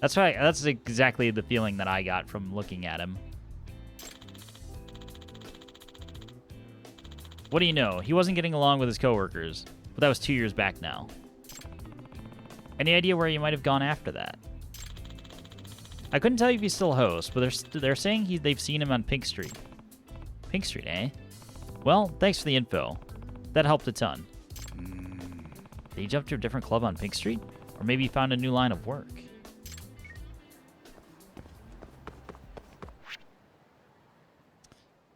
Speaker 1: That's exactly the feeling that I got from looking at him. What do you know? He wasn't getting along with his coworkers, but that was 2 years back now. Any idea where you might have gone after that? I couldn't tell you if he's still a host, but they're saying they've seen him on Pink Street. Pink Street, eh? Well, thanks for the info. That helped a ton. Did he jump to a different club on Pink Street? Or maybe he found a new line of work?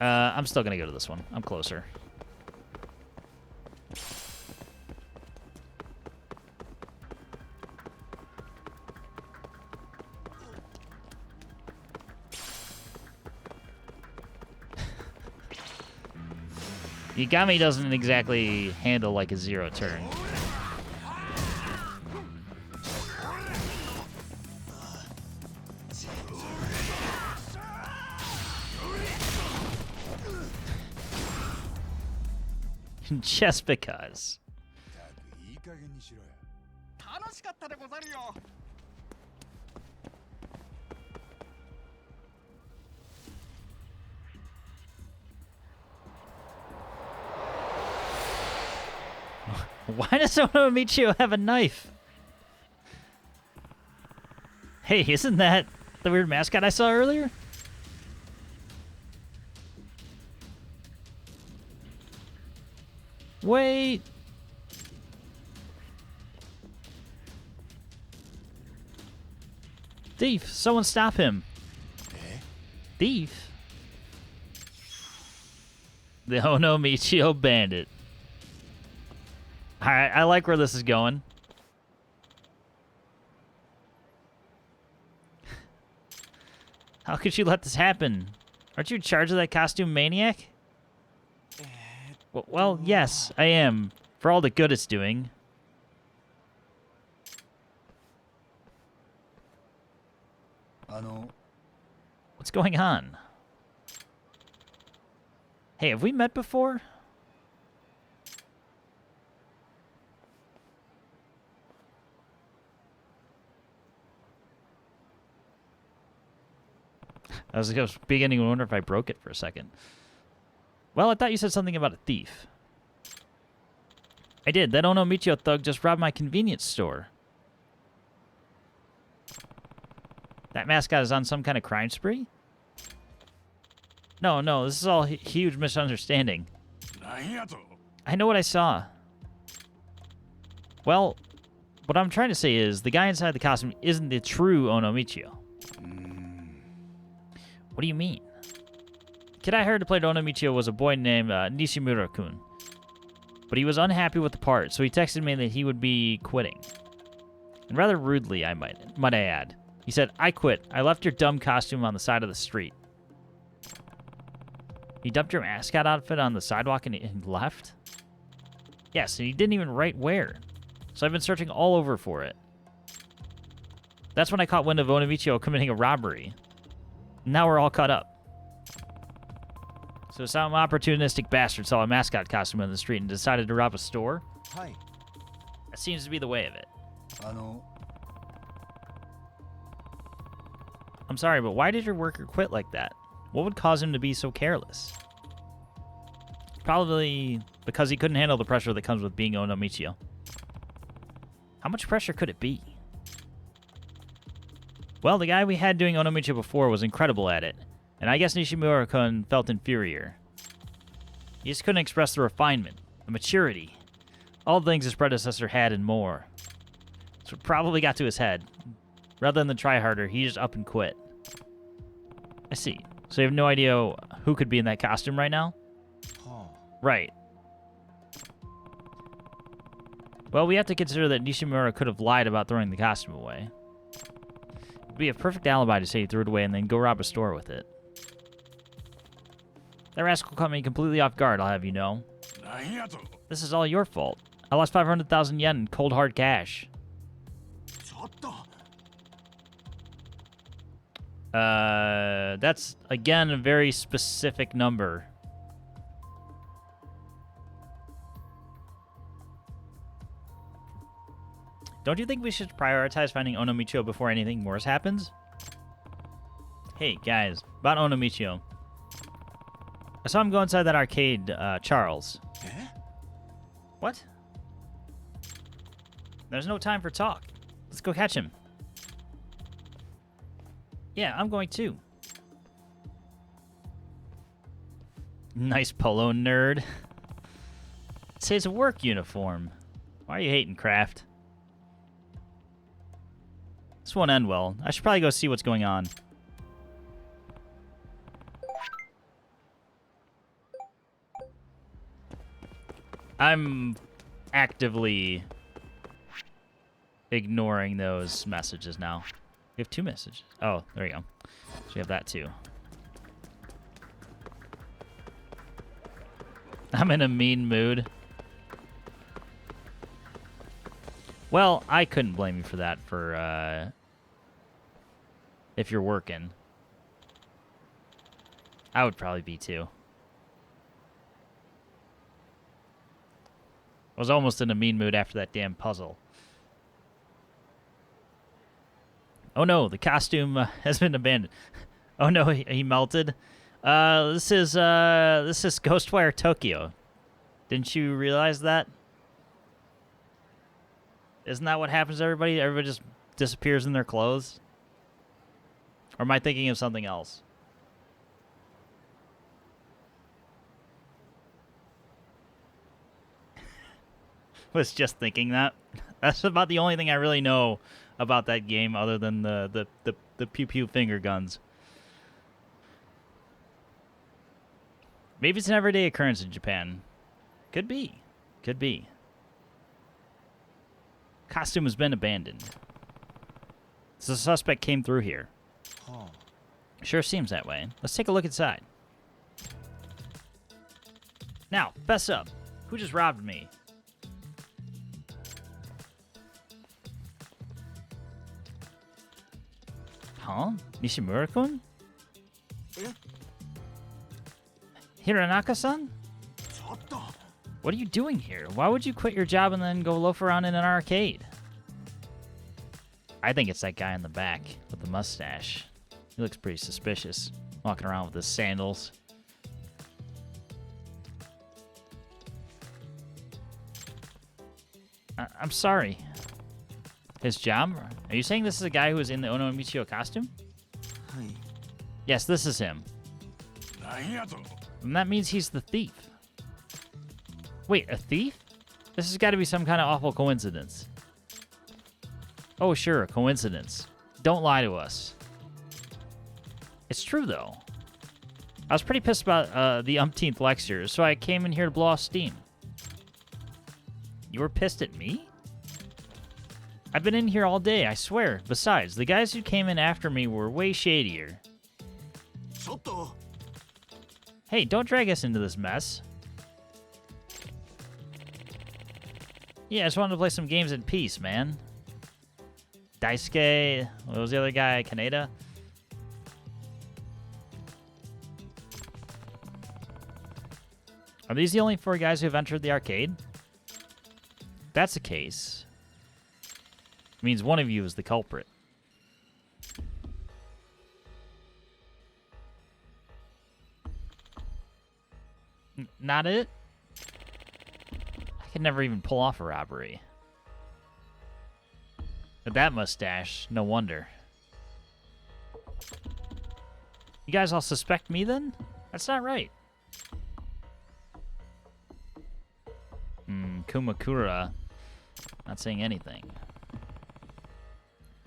Speaker 1: I'm still gonna go to this one. I'm closer. Yagami doesn't exactly handle like a zero turn. Just because. Why does Shono Michio have a knife? Hey, isn't that the weird mascot I saw earlier? Wait. Thief, someone stop him. Thief? The Shono Michio Bandit. Alright, I like where this is going. How could you let this happen? Aren't you in charge of that costume maniac? Well, yes, I am. For all the good it's doing. What's going on? Hey, have we met before? I was beginning to wonder if I broke it for a second. Well, I thought you said something about a thief. I did. That Ono Michio thug just robbed my convenience store. That mascot is on some kind of crime spree? No, this is all a huge misunderstanding. I know what I saw. Well, what I'm trying to say is the guy inside the costume isn't the true Ono Michio. What do you mean? The kid I heard to play Ono Michio was a boy named Nishimura-kun. But he was unhappy with the part, so he texted me that he would be quitting. And rather rudely, I might I add. He said, I quit. I left your dumb costume on the side of the street. He dumped your mascot outfit on the sidewalk and left? Yes, and he didn't even write where. So I've been searching all over for it. That's when I caught wind of Ono Michio committing a robbery. Now we're all caught up. So some opportunistic bastard saw a mascot costume on the street and decided to rob a store?
Speaker 4: Hi.
Speaker 1: That seems to be the way of it. I'm sorry, but why did your worker quit like that? What would cause him to be so careless? Probably because he couldn't handle the pressure that comes with being Ono Michio. How much pressure could it be? Well, the guy we had doing Ono Michio before was incredible at it, and I guess Nishimura-kun felt inferior. He just couldn't express the refinement, the maturity, all the things his predecessor had and more. So it probably got to his head. Rather than try harder, he just up and quit. I see. So you have no idea who could be in that costume right now? Right. Well, we have to consider that Nishimura could have lied about throwing the costume away. It'd be a perfect alibi to say he threw it away and then go rob a store with it. That rascal caught me completely off guard, I'll have you know. This is all your fault. I lost 500,000 yen in cold hard cash. That's, again, a very specific number. Don't you think we should prioritize finding Ono Michio before anything worse happens? Hey, guys, about Ono Michio. I saw him go inside that arcade, Charles. What? There's no time for talk. Let's go catch him. Yeah, I'm going too. Nice polo, nerd. It says a work uniform. Why are you hating, Kraft? This won't end well. I should probably go see what's going on. I'm actively ignoring those messages now. We have 2 messages. Oh, there you go. So we have that too. I'm in a mean mood. Well, I couldn't blame you for that for, if you're working. I would probably be too. I was almost in a mean mood after that damn puzzle. Oh no, the costume has been abandoned. Oh no, he melted. This is Ghostwire Tokyo. Didn't you realize that? Isn't that what happens to everybody? Everybody just disappears in their clothes? Or am I thinking of something else? Was just thinking that. That's about the only thing I really know about that game other than the pew-pew finger guns. Maybe it's an everyday occurrence in Japan. Could be. Could be. Costume has been abandoned. So the suspect came through here. Sure seems that way. Let's take a look inside. Now, fess up. Who just robbed me? Huh? Nishimura-kun? Hiranaka-san? What are you doing here? Why would you quit your job and then go loaf around in an arcade? I think it's that guy in the back with the mustache. He looks pretty suspicious, walking around with his sandals. I'm sorry. His job? Are you saying this is a guy who was in the Ono and Michio costume? Yes, this is him. And that means he's the thief. Wait, a thief? This has got to be some kind of awful coincidence. Oh, sure, coincidence. Don't lie to us. It's true, though. I was pretty pissed about the umpteenth lecture, so I came in here to blow off steam. You were pissed at me? I've been in here all day, I swear. Besides, the guys who came in after me were way shadier. Hey, don't drag us into this mess. Yeah, I just wanted to play some games in peace, man. Daisuke, what was the other guy? Kaneda? Are these the only 4 guys who have entered the arcade? If that's the case, it means one of you is the culprit. Not it? I could never even pull off a robbery. With that mustache, no wonder. You guys all suspect me then? That's not right. Kumakura. Not saying anything.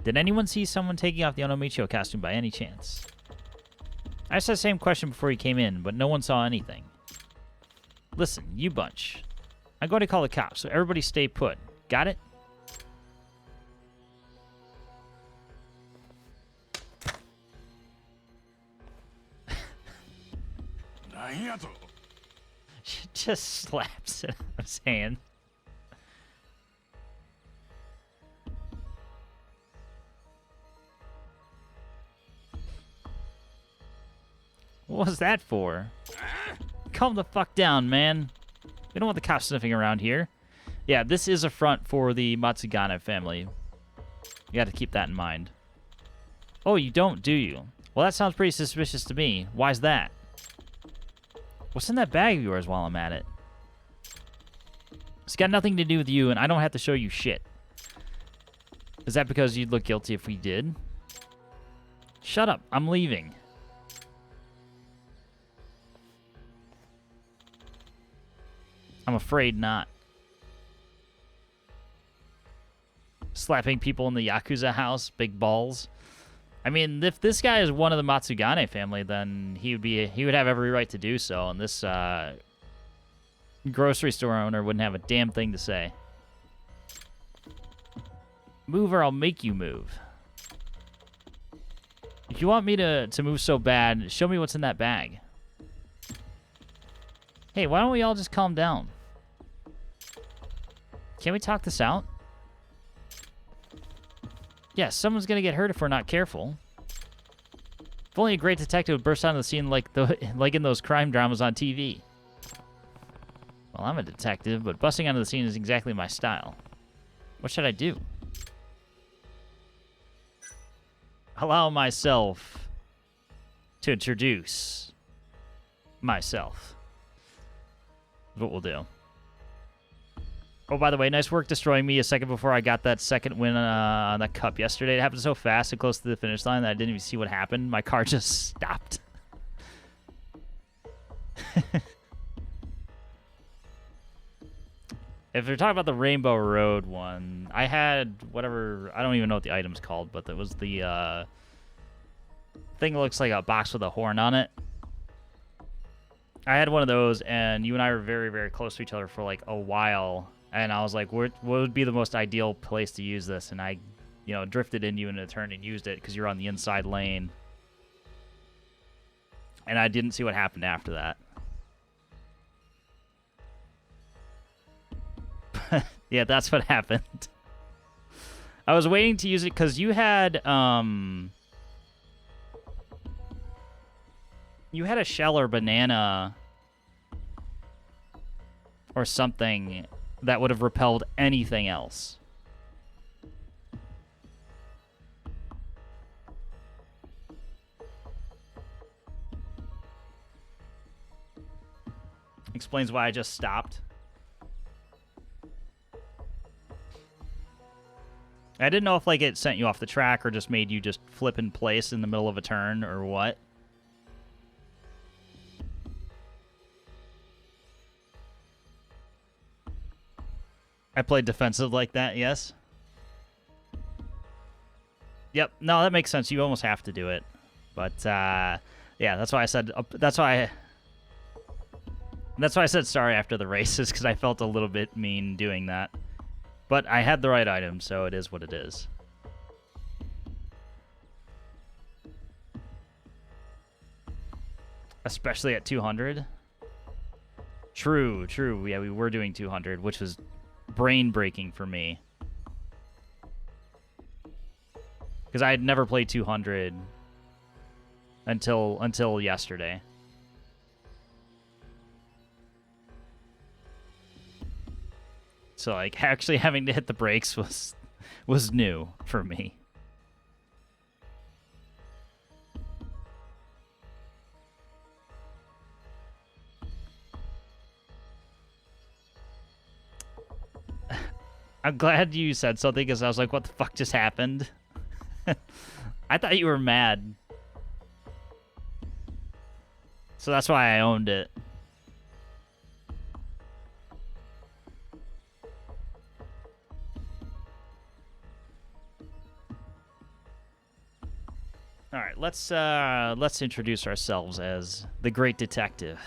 Speaker 1: Did anyone see someone taking off the Ono Michio costume by any chance? I asked that same question before he came in, but no one saw anything. Listen, you bunch. I'm going to call the cops, so everybody stay put. Got it? She just slaps it out of his hand. What was that for? Calm the fuck down, man. We don't want the cops sniffing around here. Yeah, this is a front for the Matsugane family. You got to keep that in mind. Oh, you don't, do you? Well, that sounds pretty suspicious to me. Why's that? What's in that bag of yours while I'm at it? It's got nothing to do with you, and I don't have to show you shit. Is that because you'd look guilty if we did? Shut up. I'm leaving. I'm afraid not. Slapping people in the Yakuza house, big balls. I mean, if this guy is one of the Matsugane family, then he would have every right to do so, and this grocery store owner wouldn't have a damn thing to say. Move or I'll make you move. If you want me to move so bad, show me what's in that bag. Hey, why don't we all just calm down? Can we talk this out? Yeah, someone's gonna get hurt if we're not careful. If only a great detective would burst onto the scene like in those crime dramas on TV. Well, I'm a detective, but busting onto the scene is exactly my style. What should I do? Allow myself to introduce myself. Is what we'll do. Oh, by the way, nice work destroying me a second before I got that second win on the cup yesterday. It happened so fast and close to the finish line that I didn't even see what happened. My car just stopped. If you're talking about the Rainbow Road one, I had whatever, I don't even know what the item's called, but it was the thing that looks like a box with a horn on it. I had one of those, and you and I were very, very close to each other for like a while, and I was like, what would be the most ideal place to use this? And I, drifted into you in a turn and used it because you're on the inside lane. And I didn't see what happened after that. Yeah, that's what happened. I was waiting to use it because you had a shell or banana or something that would have repelled anything else. Explains why I just stopped. I didn't know if it sent you off the track or just made you just flip in place in the middle of a turn or what. I played defensive like that, yes. Yep, no, that makes sense. You almost have to do it. But yeah, that's why I said that's why I said sorry after the races, because I felt a little bit mean doing that. But I had the right item, so it is what it is. Especially at 200. True. Yeah, we were doing 200, which was brain-breaking for me. Because I had never played 200 until yesterday. So, actually having to hit the brakes was new for me. I'm glad you said something, because I was like, what the fuck just happened? I thought you were mad. So that's why I owned it. All right, let's introduce ourselves as the Great Detective.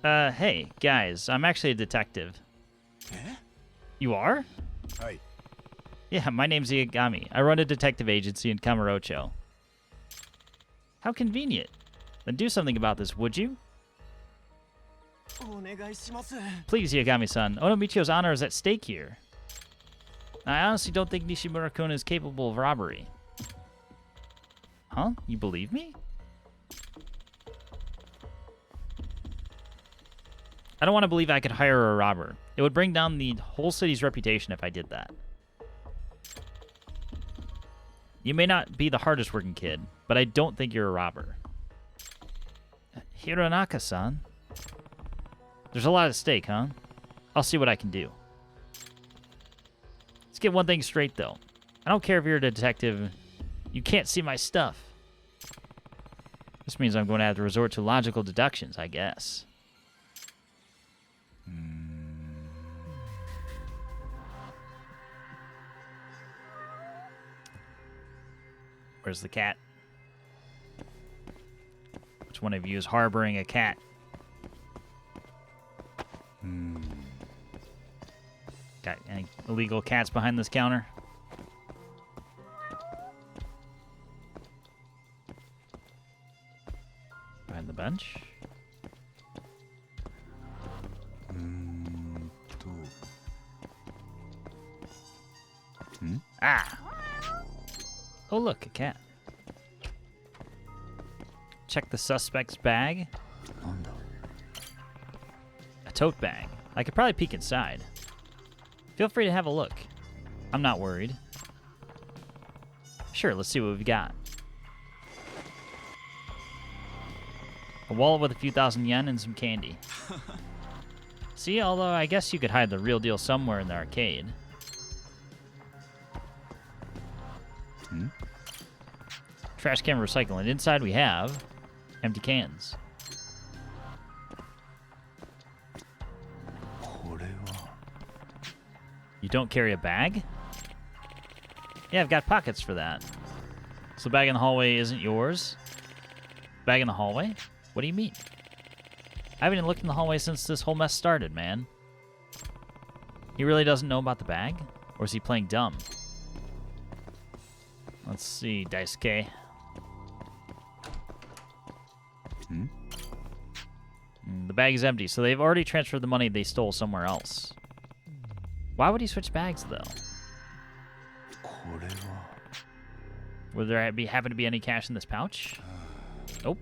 Speaker 1: Hey, guys, I'm actually a detective.
Speaker 3: Eh?
Speaker 1: You are?
Speaker 3: Hi.
Speaker 1: Yeah, my name's Yagami. I run a detective agency in Kamurocho. How convenient. Then do something about this, would you? Please, Yagami-san. Ono Michio's honor is at stake here. I honestly don't think Nishimura-kun is capable of robbery. Huh? You believe me? I don't want to believe I could hire a robber. It would bring down the whole city's reputation if I did that. You may not be the hardest working kid, but I don't think you're a robber. Hironaka-san? There's a lot at stake, huh? I'll see what I can do. Let's get one thing straight, though. I don't care if you're a detective You can't see my stuff. This means I'm going to have to resort to logical deductions, I guess. Where's the cat? Which one of you is harboring a cat? Got any illegal cats behind this counter? Behind the bench? Ah! Oh, look, a cat. Check the suspect's bag. A tote bag. I could probably peek inside. Feel free to have a look. I'm not worried. Sure, let's see what we've got. A wallet with a few thousand yen and some candy. See, although I guess you could hide the real deal somewhere in the arcade. Trash can recycling. Inside we have empty cans. You don't carry a bag? Yeah, I've got pockets for that. So the bag in the hallway isn't yours? Bag in the hallway? What do you mean? I haven't even looked in the hallway since this whole mess started, man. He really doesn't know about the bag? Or is he playing dumb? Let's see, Daisuke. The bag is empty, so they've already transferred the money they stole somewhere else. Why would he switch bags, though? Would there happen to be any cash in this pouch? Nope.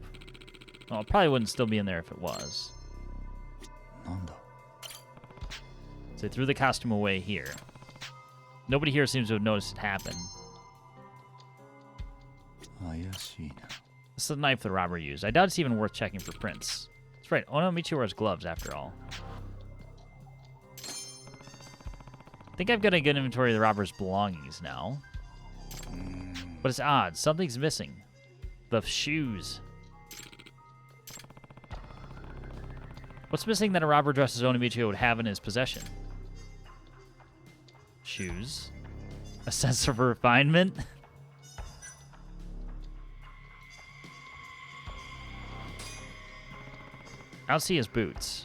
Speaker 1: Well, it probably wouldn't still be in there if it was. So they threw the costume away here. Nobody here seems to have noticed it happen. This is the knife the robber used. I doubt it's even worth checking for prints. That's right, Ono Michio wears gloves after all. I think I've got a good inventory of the robber's belongings now. But it's odd. Something's missing. The shoes. What's missing that a robber dressed as Ono Michio would have in his possession? Shoes. A sense of refinement? I don't see his boots.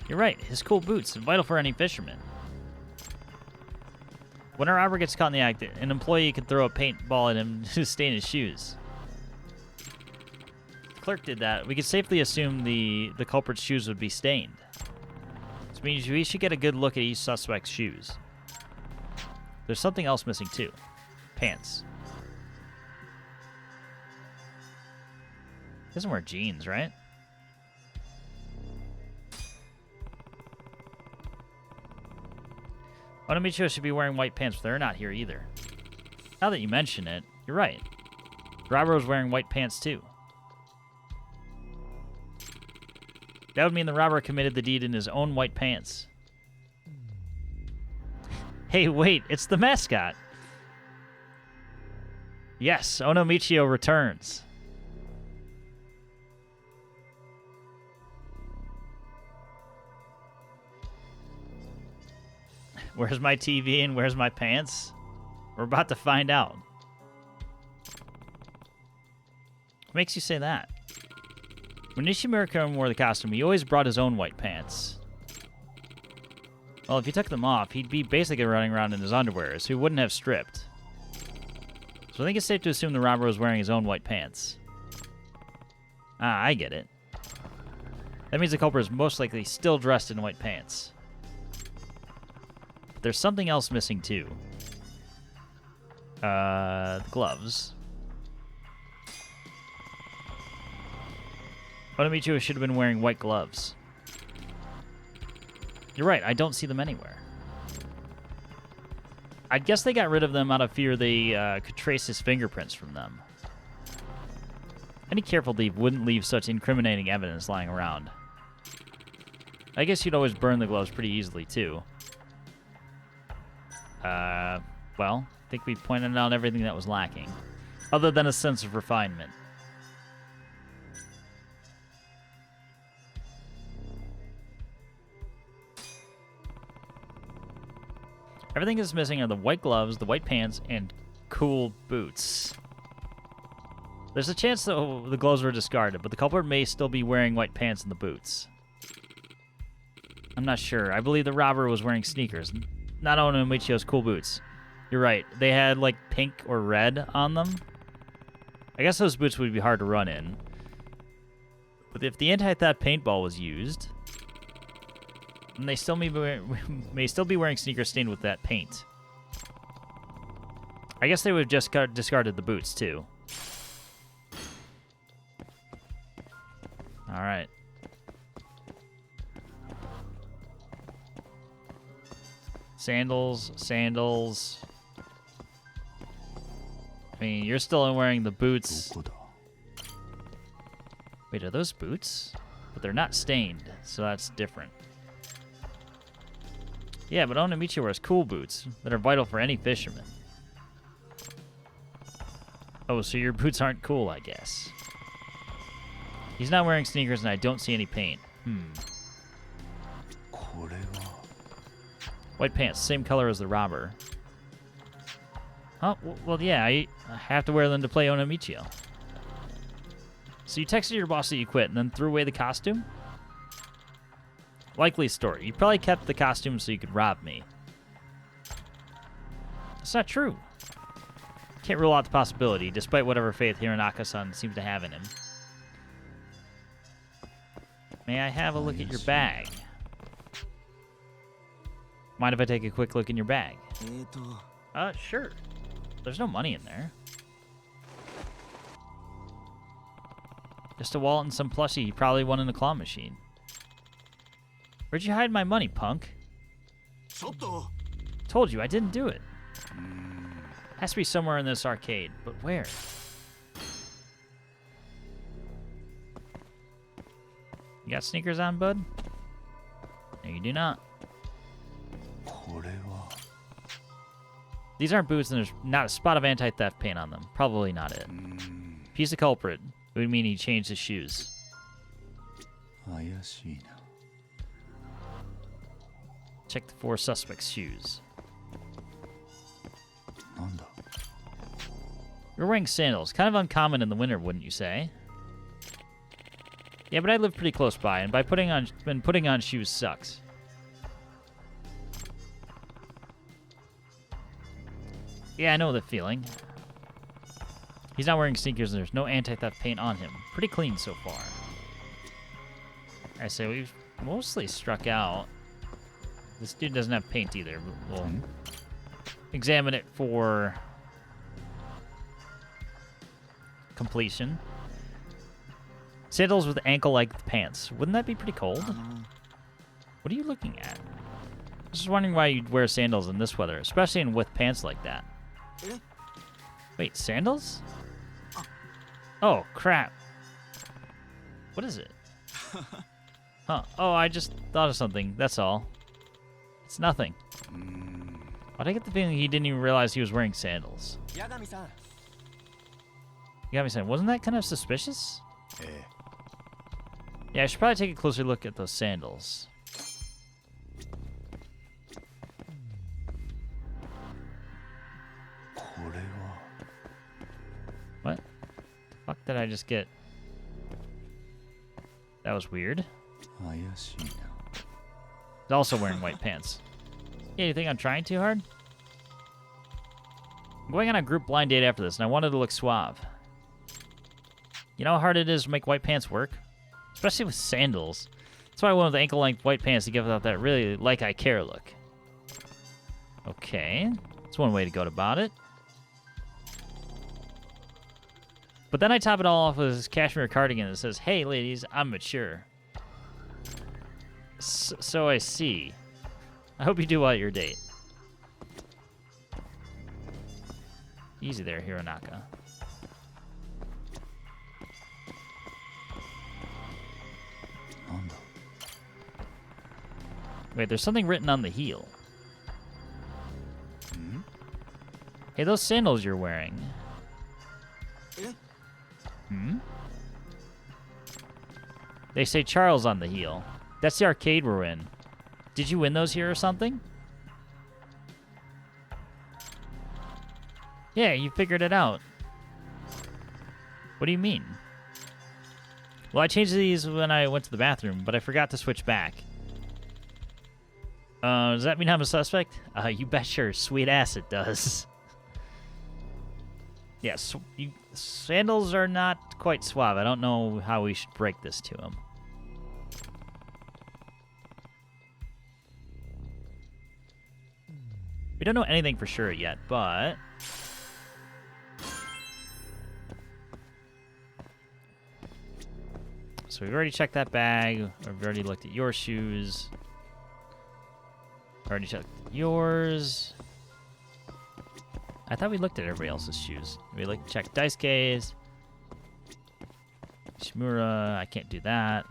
Speaker 1: You're right, his cool boots are vital for any fisherman. When a robber gets caught in the act, an employee could throw a paintball at him to stain his shoes. If the clerk did that, we could safely assume the culprit's shoes would be stained. This means we should get a good look at each suspect's shoes. There's something else missing too. Pants. He doesn't wear jeans, right? Ono Michio should be wearing white pants, but they're not here either. Now that you mention it, you're right. The robber was wearing white pants too. That would mean the robber committed the deed in his own white pants. Hey, wait, it's the mascot. Yes, Ono Michio returns. Where's my TV and where's my pants? We're about to find out. What makes you say that? When Nishimura wore the costume, he always brought his own white pants. Well, if he took them off, he'd be basically running around in his underwear, so he wouldn't have stripped. So I think it's safe to assume the robber was wearing his own white pants. Ah, I get it. That means the culprit is most likely still dressed in white pants. But there's something else missing too. The gloves. Ono Michio should have been wearing white gloves. You're right, I don't see them anywhere. I guess they got rid of them out of fear they could trace his fingerprints from them. Any careful thief wouldn't leave such incriminating evidence lying around. I guess you'd always burn the gloves pretty easily, too. Well, think we pointed out everything that was lacking, other than a sense of refinement. Everything is missing are the white gloves, the white pants, and cool boots. There's a chance that the gloves were discarded, but the culprit may still be wearing white pants and the boots. I'm not sure. I believe the robber was wearing sneakers, not Ono and Michio's cool boots. You're right. They had, like, pink or red on them. I guess those boots would be hard to run in. But if the anti-theft paintball was used, then they still may still be wearing sneakers stained with that paint. I guess they would have just discarded the boots, too. All right. Sandals, sandals. I mean, you're still wearing the boots. Wait, are those boots? But they're not stained, so that's different. Yeah, but Ono Michio wears cool boots that are vital for any fisherman. Oh, so your boots aren't cool, I guess. He's not wearing sneakers, and I don't see any paint. White pants, same color as the robber. Oh, well, yeah, I have to wear them to play Ono Michio. So you texted your boss that you quit and then threw away the costume? Likely story. You probably kept the costume so you could rob me. That's not true. Can't rule out the possibility, despite whatever faith Hironaka-san seems to have in him. May I have a look at your bag? Mind if I take a quick look in your bag? Sure. There's no money in there. Just a wallet and some plushie you probably won in a claw machine. Where'd you hide my money, punk? Told you, I didn't do it. Has to be somewhere in this arcade, but where? You got sneakers on, bud? No, you do not. These aren't boots, and there's not a spot of anti-theft paint on them. Probably not it. He's the culprit. It would mean he changed his shoes. Check the 4 suspects' shoes. You're wearing sandals. Kind of uncommon in the winter, wouldn't you say? Yeah, but I live pretty close by, and putting on shoes sucks. Yeah, I know the feeling. He's not wearing sneakers, and there's no anti-theft paint on him. Pretty clean so far. I say we've mostly struck out. This dude doesn't have paint either. We'll examine it for completion. Sandals with ankle-length pants. Wouldn't that be pretty cold? What are you looking at? I was just wondering why you'd wear sandals in this weather, especially with pants like that. Wait, sandals? Oh, crap. What is it? Huh. Oh, I just thought of something. That's all. It's nothing. Why'd I get the feeling he didn't even realize he was wearing sandals? Yagami-san, wasn't that kind of suspicious? Yeah, I should probably take a closer look at those sandals. What the fuck did I just get? That was weird. He's also wearing white pants. Yeah, you think I'm trying too hard? I'm going on a group blind date after this, and I wanted to look suave. You know how hard it is to make white pants work? Especially with sandals. That's why I went with ankle-length white pants to give out that really like I care look. Okay, that's one way to go about it. But then I top it all off with this cashmere cardigan that says, "Hey ladies, I'm mature." So I see. I hope you do well at your date. Easy there, Hironaka. Wait, there's something written on the heel. Hey, those sandals you're wearing. Hmm? They say Charles on the heel. That's the arcade we're in. Did you win those here or something? Yeah, you figured it out. What do you mean? Well, I changed these when I went to the bathroom, but I forgot to switch back. Does that mean I'm a suspect? You bet your sweet ass it does. Yes, sandals are not quite suave. I don't know how we should break this to him. We don't know anything for sure yet, but... So we've already checked that bag. We've already looked at your shoes. Already checked yours. I thought we looked at everybody else's shoes. We checked Daisuke's. Shimura, I can't do that.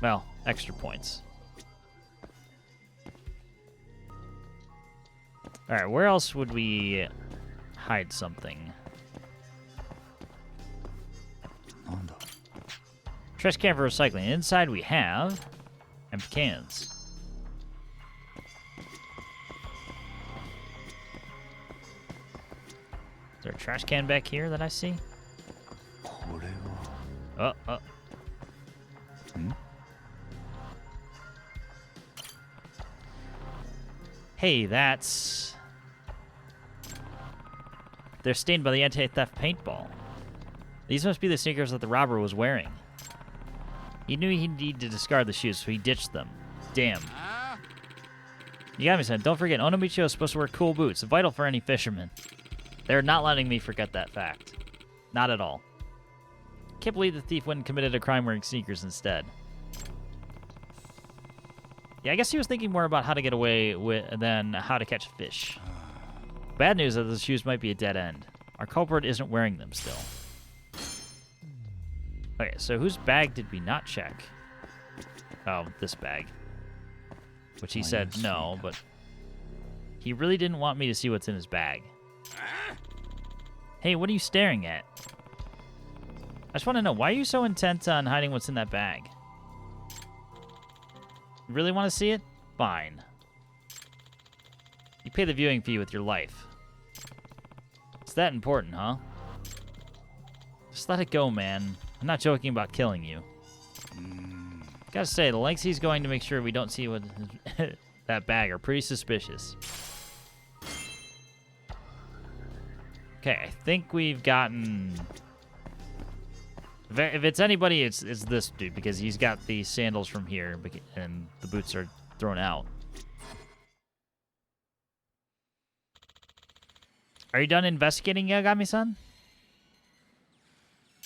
Speaker 1: Well, extra points. Alright, where else would we hide something? Trash can for recycling. Inside we have empty cans. Is there a trash can back here that I see? Oh. Hey, that's... They're stained by the anti-theft paintball. These must be the sneakers that the robber was wearing. He knew he'd need to discard the shoes, so he ditched them. Damn. You got me, son. Don't forget, Michio is supposed to wear cool boots. Vital for any fisherman. They're not letting me forget that fact. Not at all. Can't believe the thief went and committed a crime wearing sneakers instead. Yeah, I guess he was thinking more about how to get away than how to catch fish. Bad news is that the shoes might be a dead end. Our culprit isn't wearing them still. Okay, so whose bag did we not check? Oh, this bag. Which he said no, but he really didn't want me to see what's in his bag. Hey, what are you staring at? I just want to know, why are you so intent on hiding what's in that bag? You really want to see it? Fine. You pay the viewing fee with your life. It's that important, huh? Just let it go, man. I'm not joking about killing you. Gotta say, the lengths he's going to make sure we don't see what that bag are pretty suspicious. Okay, I think we've gotten... If it's anybody, it's this dude, because he's got the sandals from here, and the boots are thrown out. Are you done investigating, Yagami-san?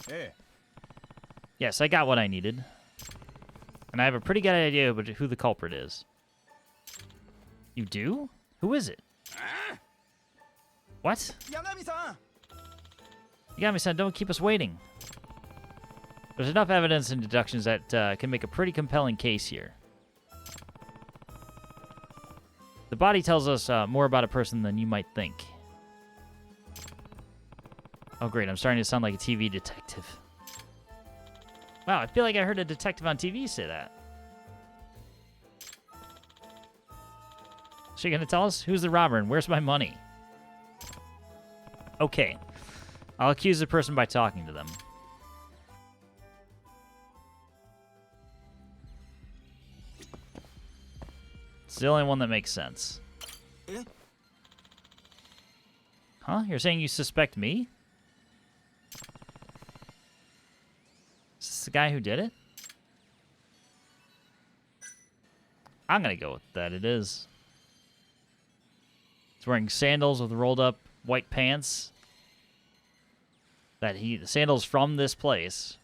Speaker 3: Hey.
Speaker 1: Yes, I got what I needed. And I have a pretty good idea about who the culprit is. You do? Who is it? What?
Speaker 3: Yagami-san!
Speaker 1: Yagami-san, don't keep us waiting. There's enough evidence and deductions that can make a pretty compelling case here. The body tells us more about a person than you might think. Oh, great. I'm starting to sound like a TV detective. Wow, I feel like I heard a detective on TV say that. Is she going to tell us? Who's the robber and where's my money? Okay. I'll accuse the person by talking to them. It's the only one that makes sense. Huh? You're saying you suspect me? Is this the guy who did it? I'm gonna go with that. It is. He's wearing sandals with rolled up white pants. The sandals from this place.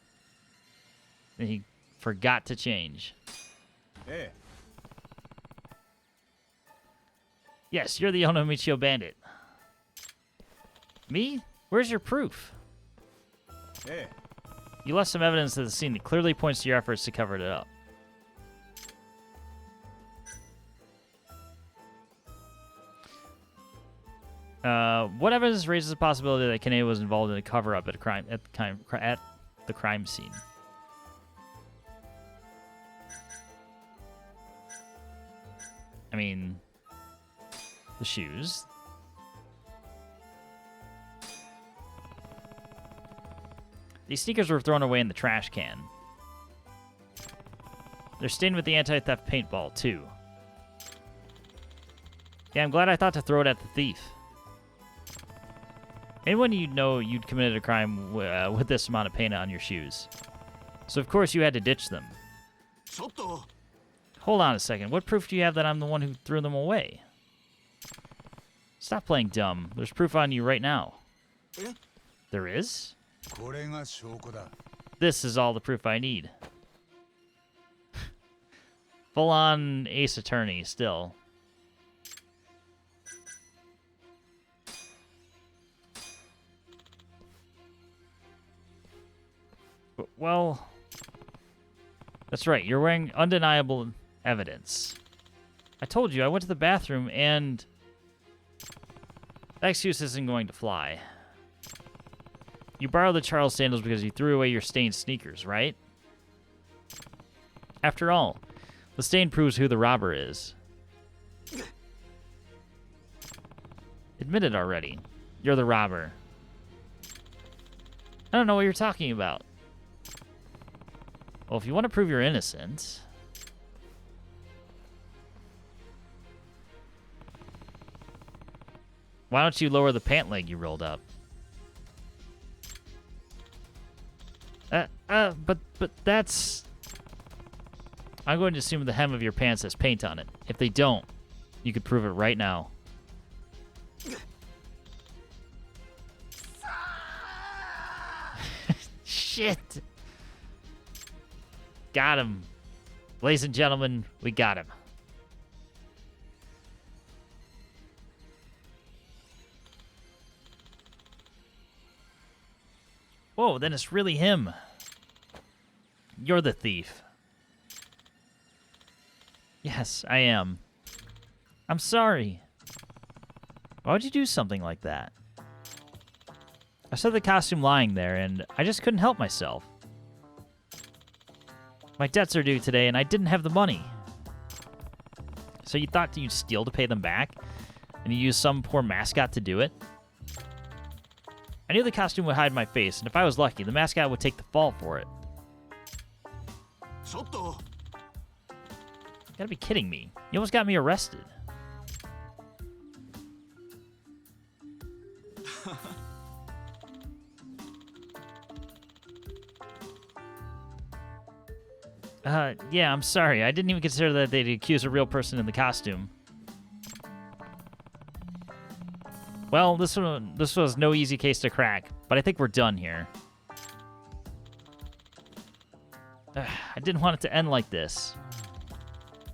Speaker 1: And he forgot to change.
Speaker 3: Hey.
Speaker 1: Yes, you're the Michio bandit. Me? Where's your proof?
Speaker 3: Hey.
Speaker 1: You left some evidence at the scene that clearly points to your efforts to cover it up. What evidence raises the possibility that Kaneda was involved in a cover-up at the crime scene? I mean, the shoes. These sneakers were thrown away in the trash can. They're stained with the anti-theft paintball, too. Yeah, I'm glad I thought to throw it at the thief. Anyone you'd know you'd committed a crime with this amount of paint on your shoes. So, of course, you had to ditch them. Hold on a second. What proof do you have that I'm the one who threw them away? Stop playing dumb. There's proof on you right now. There is? This is all the proof I need. Full-on Ace Attorney, still. Well, that's right. You're wearing undeniable evidence. I told you, I went to the bathroom and... That excuse isn't going to fly. You borrowed the Charles sandals because you threw away your stained sneakers, right? After all, the stain proves who the robber is. Admit it already. You're the robber. I don't know what you're talking about. Well, if you want to prove you're innocent... Why don't you lower the pant leg you rolled up? But that's... I'm going to assume the hem of your pants has paint on it. If they don't, you could prove it right now. Shit! Got him. Ladies and gentlemen, we got him. Whoa, then it's really him. You're the thief. Yes, I am. I'm sorry. Why would you do something like that? I saw the costume lying there, and I just couldn't help myself. My debts are due today, and I didn't have the money. So you thought you'd steal to pay them back? And you used some poor mascot to do it? I knew the costume would hide my face, and if I was lucky, the mascot would take the fall for it. You gotta be kidding me. You almost got me arrested. Yeah, I'm sorry. I didn't even consider that they'd accuse a real person in the costume. Well, this was no easy case to crack, but I think we're done here. I didn't want it to end like this.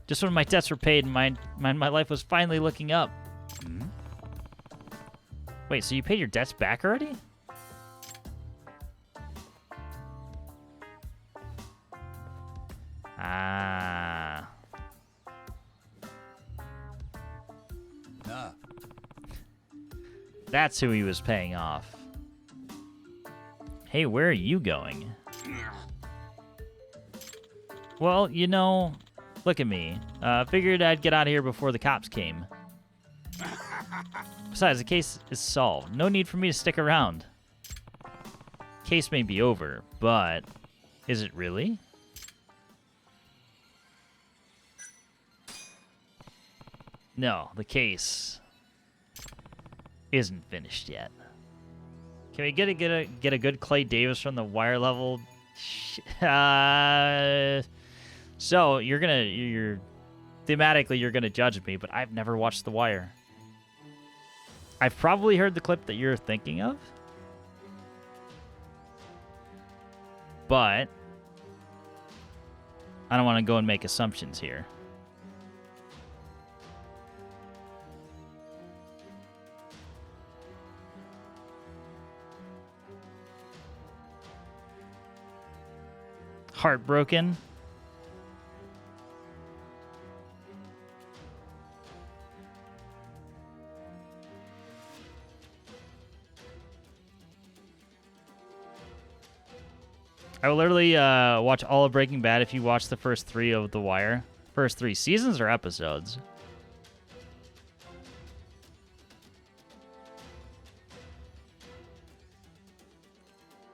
Speaker 1: Just when my debts were paid, my life was finally looking up. Hmm? Wait, so you paid your debts back already? Ah. That's who he was paying off. Hey, where are you going? Well, you know, look at me. Figured I'd get out of here before the cops came. Besides, the case is solved. No need for me to stick around. Case may be over, but is it really? No, the case isn't finished yet. Can we get a good Clay Davis from the wire level? So you're thematically you're gonna judge me, but I've never watched The Wire. I've probably heard the clip that you're thinking of, but I don't want to go and make assumptions here. heartbroken. I will literally watch all of Breaking Bad if you watch the first 3 of The Wire. First 3 seasons or episodes?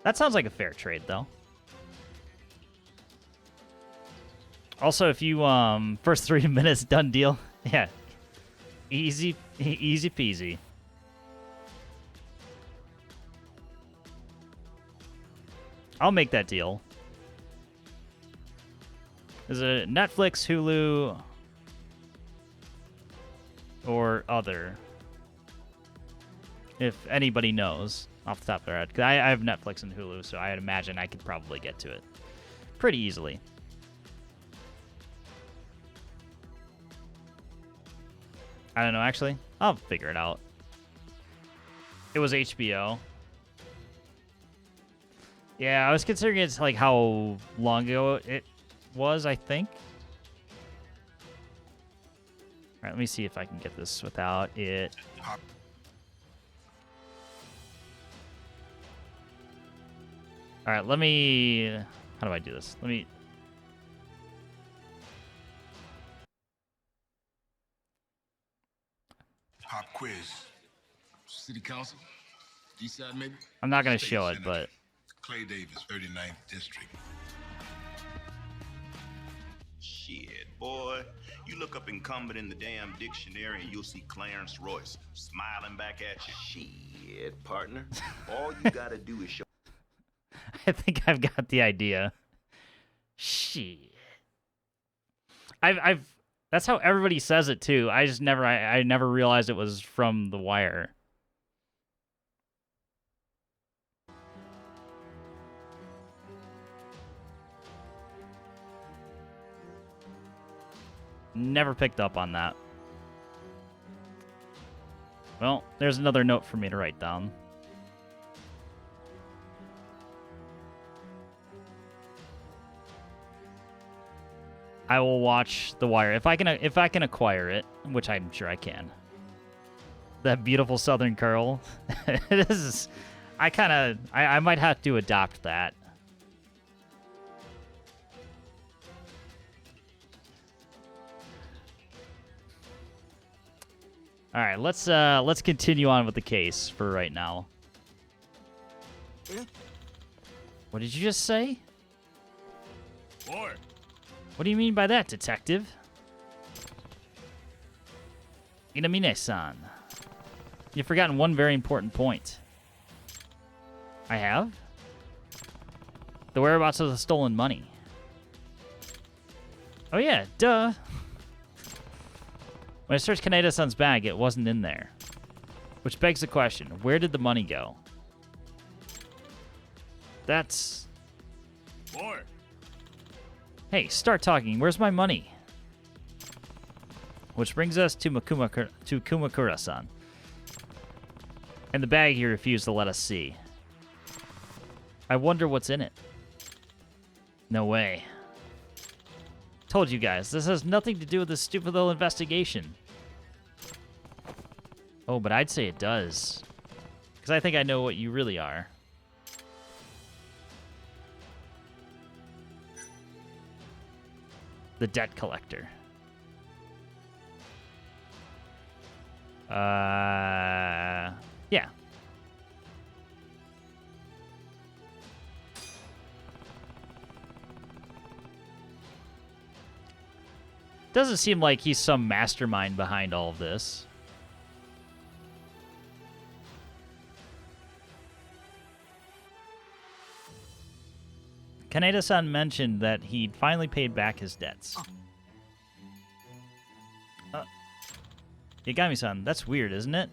Speaker 1: That sounds like a fair trade, though. Also, if you, first 3 minutes, done deal. Yeah. Easy peasy. I'll make that deal. Is it Netflix, Hulu, or other? If anybody knows off the top of their head. Because I have Netflix and Hulu, so I'd imagine I could probably get to it pretty easily. I don't know, actually. I'll figure it out. It was HBO. Yeah, I was considering it's like how long ago it was, I think. All right, let me see if I can get this without it. All right, let me... How do I do this? Let me...
Speaker 4: Pop quiz. City Council? Eastside, maybe?
Speaker 1: I'm not going to
Speaker 4: State
Speaker 1: show it,
Speaker 4: Senator.
Speaker 1: but...
Speaker 4: Clay Davis, 39th District.
Speaker 5: Shit, boy. You look up incumbent in the damn dictionary and you'll see Clarence Royce smiling back at you. Shit, partner. All you gotta do is show.
Speaker 1: I think I've got the idea. Shit. I've that's how everybody says it too. I just never I never realized it was from The Wire. Never picked up on that. Well, there's another note for me to write down. I will watch The Wire if I can acquire it, which I'm sure I can. That beautiful Southern curl. This is, I might have to adopt that. All right, let's continue on with the case for right now. What did you just say?
Speaker 3: Boy.
Speaker 1: What do you mean by that, detective? Inamine-san. You've forgotten one very important point. I have? The whereabouts of the stolen money. Oh yeah, duh. When I searched Kaneda-san's bag, it wasn't in there. Which begs the question, where did the money go? That's...
Speaker 3: Boy.
Speaker 1: Hey, start talking. Where's my money? Which brings us to Kumakura-san. And the bag he refused to let us see. I wonder what's in it. No way. Told you guys, this has nothing to do with this stupid little investigation. Oh, but I'd say it does. Because I think I know what you really are. The debt collector. Yeah. Doesn't seem like he's some mastermind behind all of this. Kaneda-san mentioned that he'd finally paid back his debts. Yagami-san, that's weird, isn't it?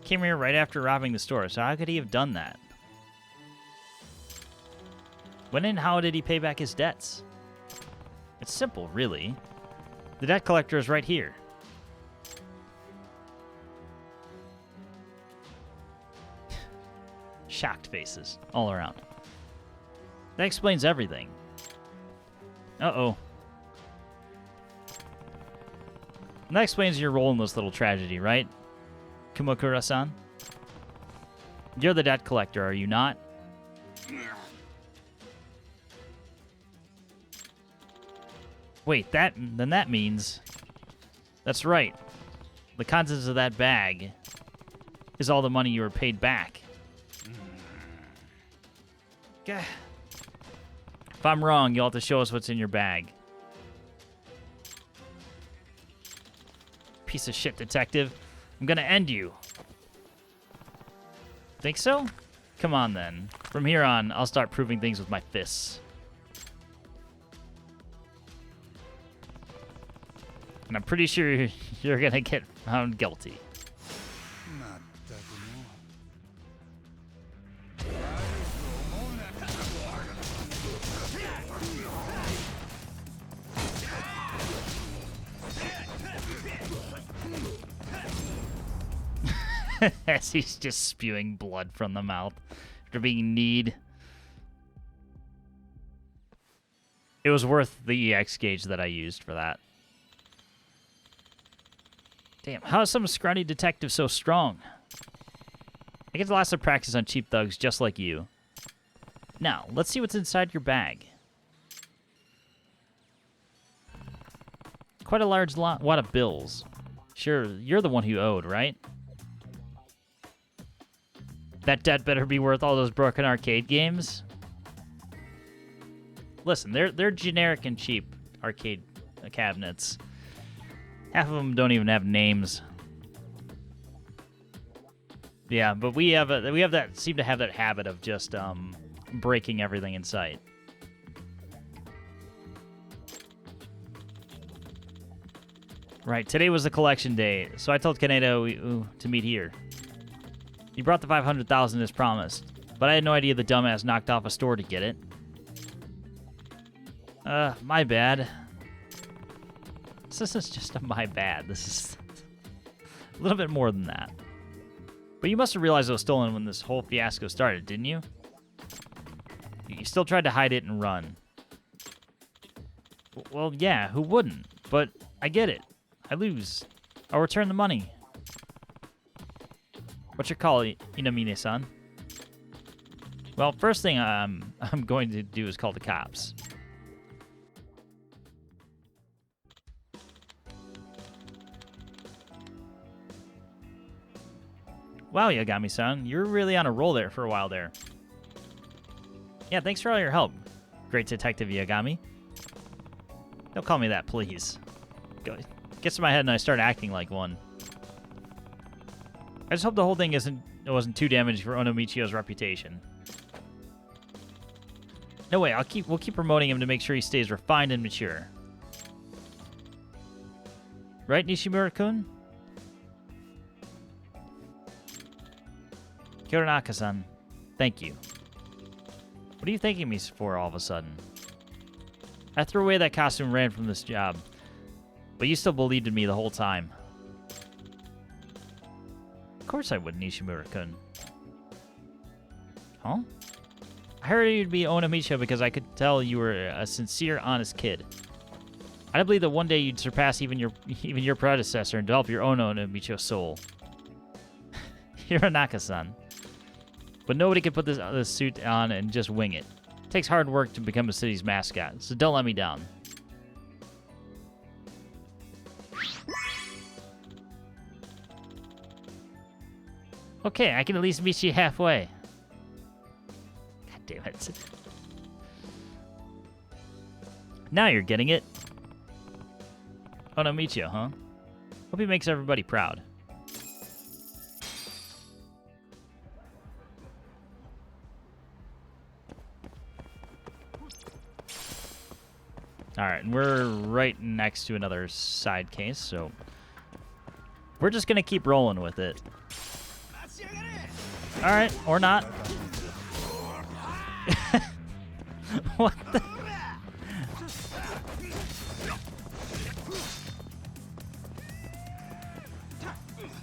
Speaker 1: Came here right after robbing the store, so how could he have done that? When and how did he pay back his debts? It's simple, really. The debt collector is right here. Shocked faces all around. That explains everything. Uh-oh. And that explains your role in this little tragedy, right? Kumokura-san? You're the debt collector, are you not? Wait, then that means... That's right. The contents of that bag is all the money you were paid back. Gah. If I'm wrong, you'll have to show us what's in your bag. Piece of shit, detective. I'm gonna end you. Think so? Come on, then. From here on, I'll start proving things with my fists. And I'm pretty sure you're gonna get found guilty. As he's just spewing blood from the mouth after being kneed. It was worth the EX gauge that I used for that. Damn, how is some scrawny detective so strong? I get lots of practice on cheap thugs just like you. Now, let's see what's inside your bag. Quite a large lot of bills. Sure, you're the one who owed, right? That debt better be worth all those broken arcade games. Listen, they're generic and cheap arcade cabinets. Half of them don't even have names. Yeah, but we seem to have that habit of just breaking everything in sight. Right, today was the collection day, so I told Kaneto to meet here. He brought the 500,000 as promised, but I had no idea the dumbass knocked off a store to get it. My bad. This isn't just a my bad. This is a little bit more than that. But you must have realized it was stolen when this whole fiasco started, didn't you? You still tried to hide it and run. Well, yeah, who wouldn't? But I get it. I lose. I'll return the money. What's your call, Inamine-san? Well, first thing I'm going to do is call the cops. Wow, Yagami-san, you're really on a roll there for a while there. Yeah, thanks for all your help, great detective Yagami. Don't call me that, please. Gets to my head and I start acting like one. I just hope the whole thing wasn't too damaged for Ono Michio's reputation. No way, we'll keep promoting him to make sure he stays refined and mature. Right, Nishimura-kun? Kiranaka-san, thank you. What are you thanking me for all of a sudden? I threw away that costume and ran from this job, but you still believed in me the whole time. Of course I would, Nishimura-kun. Huh? I heard you'd be Ono Michio because I could tell you were a sincere, honest kid. I believe that one day you'd surpass even your predecessor and develop your own Ono Michio soul. Hiranaka-san. But nobody can put this suit on and just wing it. It takes hard work to become a city's mascot, so don't let me down. Okay, I can at least meet you halfway. God damn it. Now you're getting it. Ono Michio, huh? Hope he makes everybody proud. Alright, and we're right next to another side case, so we're just gonna keep rolling with it. Alright, or not. What the?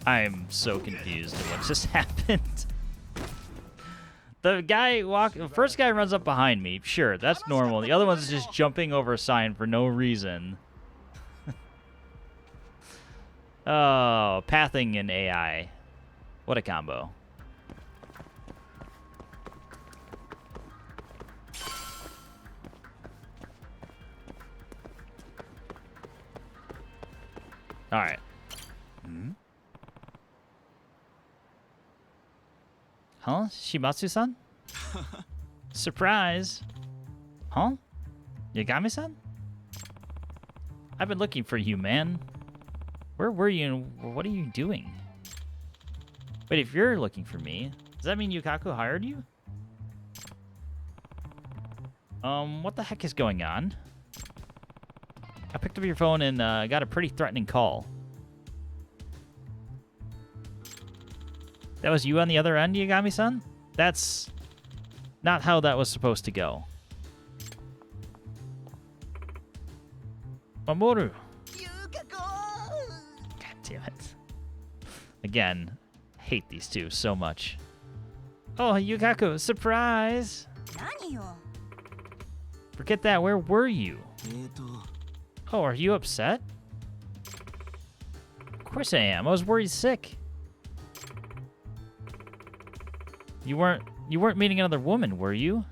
Speaker 1: I'm so confused at what just happened. The first guy runs up behind me. Sure, that's normal. The other one's just jumping over a sign for no reason. Oh, pathing and AI. What a combo. All right. Huh? Shimatsu-san? Surprise. Huh? Yagami-san? I've been looking for you, man. Where were you and what are you doing? Wait, if you're looking for me, does that mean Yukaku hired you? What the heck is going on? I picked up your phone and got a pretty threatening call. That was you on the other end, Yagami-san? That's not how that was supposed to go. Mamoru. God damn it. Again, hate these two so much. Oh, Yukaku, surprise! Forget that, where were you? Oh, are you upset? Of course I am. I was worried sick. You weren't meeting another woman, were you?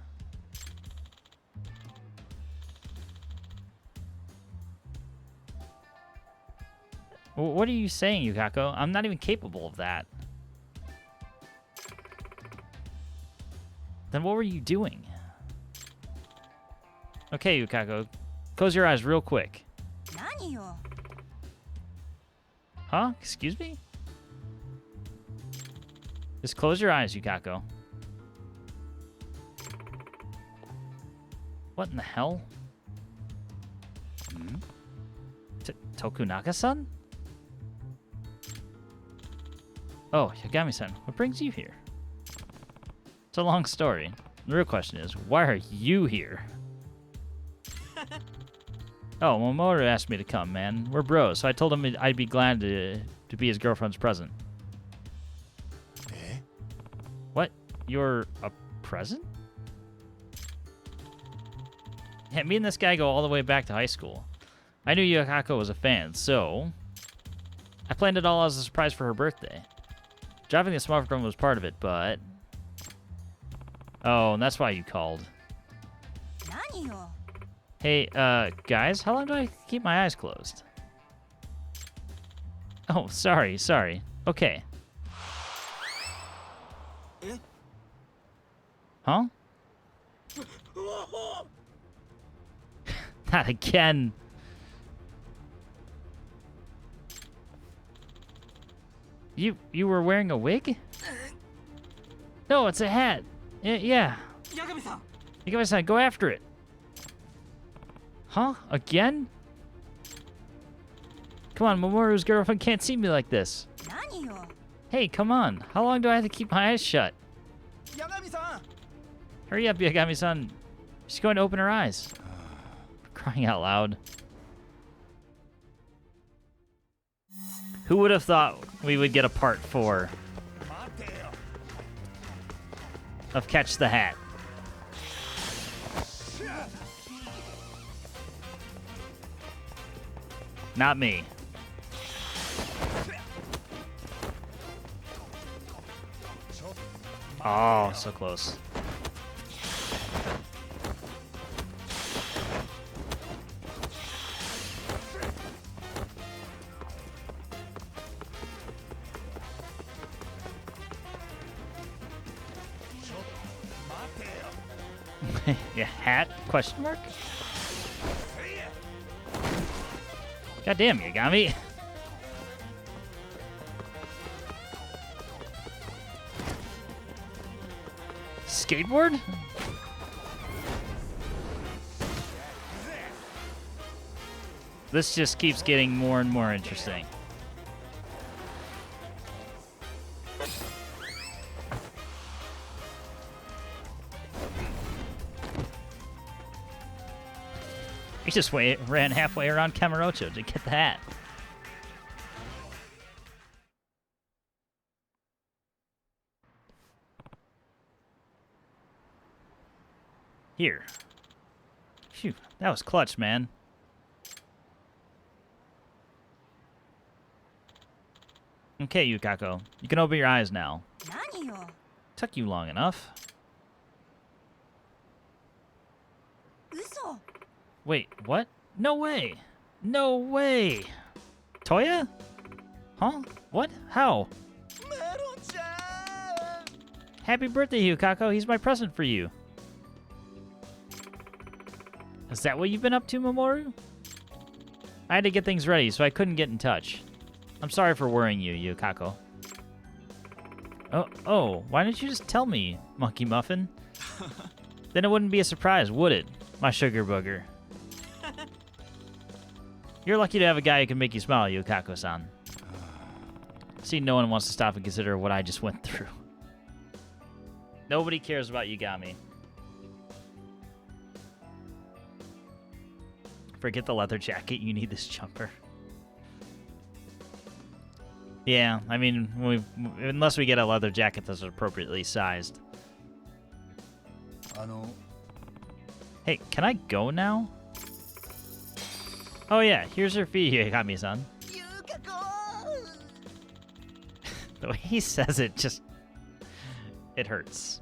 Speaker 1: What are you saying, Yukaku? I'm not even capable of that. Then what were you doing? Okay, Yukaku. Close your eyes real quick. Huh? Excuse me? Just close your eyes, Yukaku. What in the hell? Tokunaga-san? Oh, Yagami-san, what brings you here? It's a long story. The real question is, why are you here? Oh, Mamoru asked me to come, man. We're bros, so I told him I'd be glad to be his girlfriend's present.
Speaker 4: Eh?
Speaker 1: What? You're a present? Yeah, me and this guy go all the way back to high school. I knew Yukaku was a fan, so I planned it all as a surprise for her birthday. Driving the smartphone was part of it, but... Oh, and that's why you called. Hey, guys, how long do I keep my eyes closed? Oh, sorry. Okay. Huh? Not again. You were wearing a wig? No, it's a hat. Yeah. Yagami-san, go after it. Huh? Again? Come on, Mamoru's girlfriend can't see me like this. Hey, come on. How long do I have to keep my eyes shut? Hurry up, Yagami-san. She's going to open her eyes. Crying out loud. Who would have thought we would get a part 4 of Catch the Hat? Not me. Oh, so close. Yeah, hat? Question mark? God damn, Yagami. Skateboard? This just keeps getting more and more interesting. He just ran halfway around Kamurocho to get the hat. Here. Phew, that was clutch, man. Okay, Yukako. You can open your eyes now. Took you long enough. Wait, what? No way! No way! Toya? Huh? What? How? Happy birthday, Yukako. He's my present for you. Is that what you've been up to, Mamoru? I had to get things ready, so I couldn't get in touch. I'm sorry for worrying you, Yukako. Oh, why didn't you just tell me, Monkey Muffin? Then it wouldn't be a surprise, would it, my sugar booger? You're lucky to have a guy who can make you smile, Yukako-san. See, no one wants to stop and consider what I just went through. Nobody cares about Yugami. Forget the leather jacket, you need this jumper. Yeah, I mean, unless we get a leather jacket that's appropriately sized. Hey, can I go now? Oh yeah, here's your fee, Yukami-san. The way he says it just... it hurts.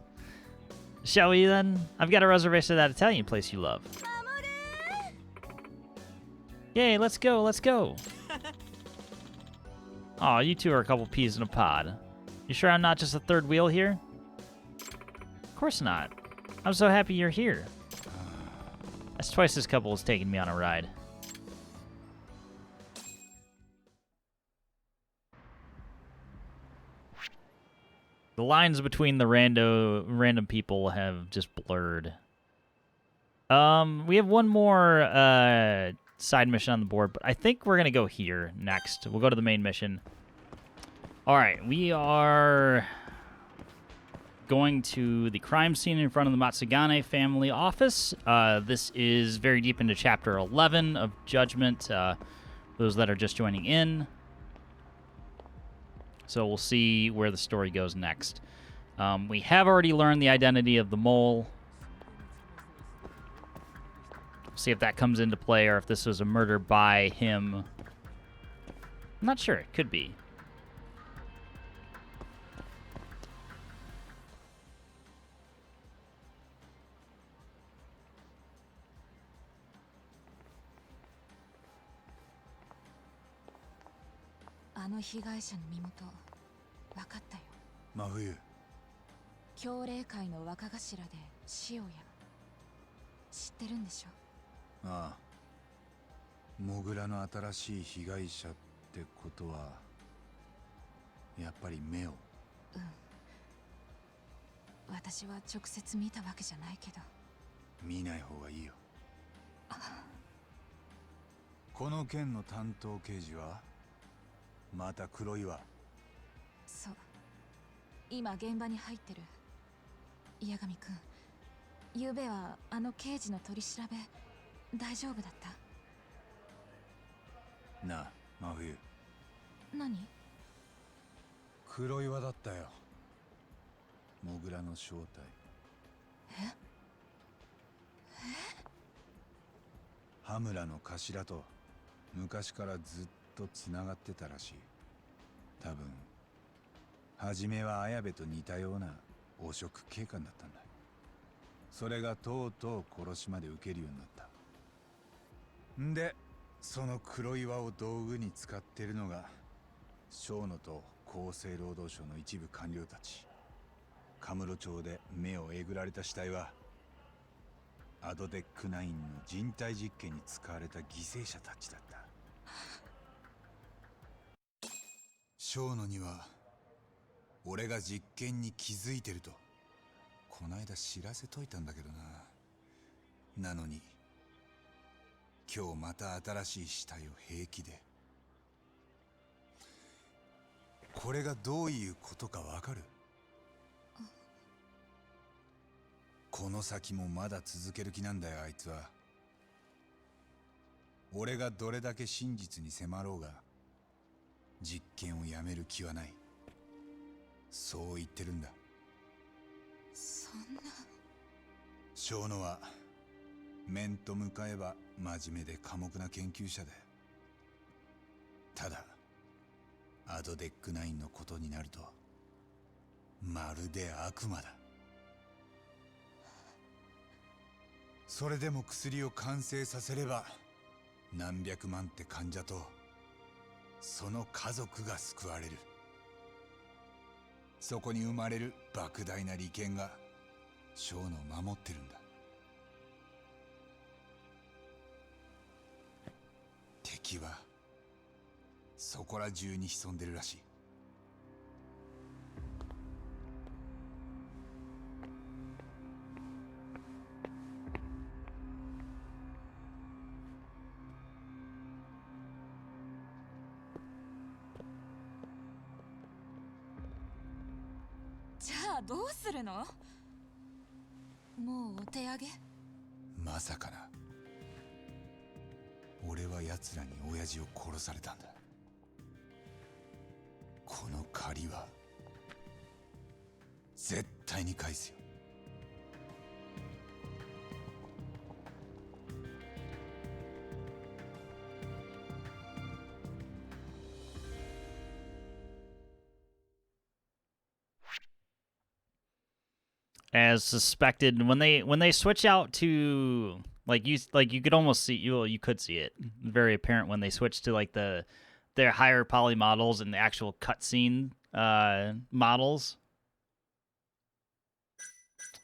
Speaker 1: Shall we then? I've got a reservation at that Italian place you love. Yay, let's go, let's go. Aw, you two are a couple peas in a pod. You sure I'm not just a third wheel here? Of course not. I'm so happy you're here. That's twice this couple has taken me on a ride. The lines between the random people have just blurred. We have one more side mission on the board, but I think we're gonna go here next. We'll go to the main mission. All right, we are going to the crime scene in front of the Matsugane family office. This is very deep into Chapter 11 of Judgment, those that are just joining in. So we'll see where the story goes next. We have already learned the identity of the mole. See if that comes into play or if this was a murder by him. I'm not sure. It could be.
Speaker 6: Shono と厚生労働省の一部官僚たち、カムロ町で目をえぐられた死体はアドデック9の人体実験に使われた犠牲者たちだった。ショーノには俺が実験に気づいてるとこないだ知らせといたんだけどな。なのに今日また新しい死体を平気で。これがどういうことかわかる？この先もまだ続ける気なんだよ、あいつは。俺がどれだけ真実に迫ろうが実験をやめる気はない。そう言ってるんだ。そんな。小野は面と向かえば真面目で寡黙な研究者で、ただアドデック9のことになるとまるで悪魔だ。それでも薬を完成させれば何百万って患者とその家族が救われる。そこに生まれる莫大な利権が小野を守ってるんだ。敵はそこら中に潜んでるらしい。
Speaker 7: じゃあどうするの？もうお手上げ？
Speaker 6: まさかな。俺は奴らに親父を殺されたんだ。この借りは絶対に返すよ。
Speaker 1: As suspected, when they switch out to you could almost see you could see it very apparent when they switch to like their higher poly models and the actual cutscene models.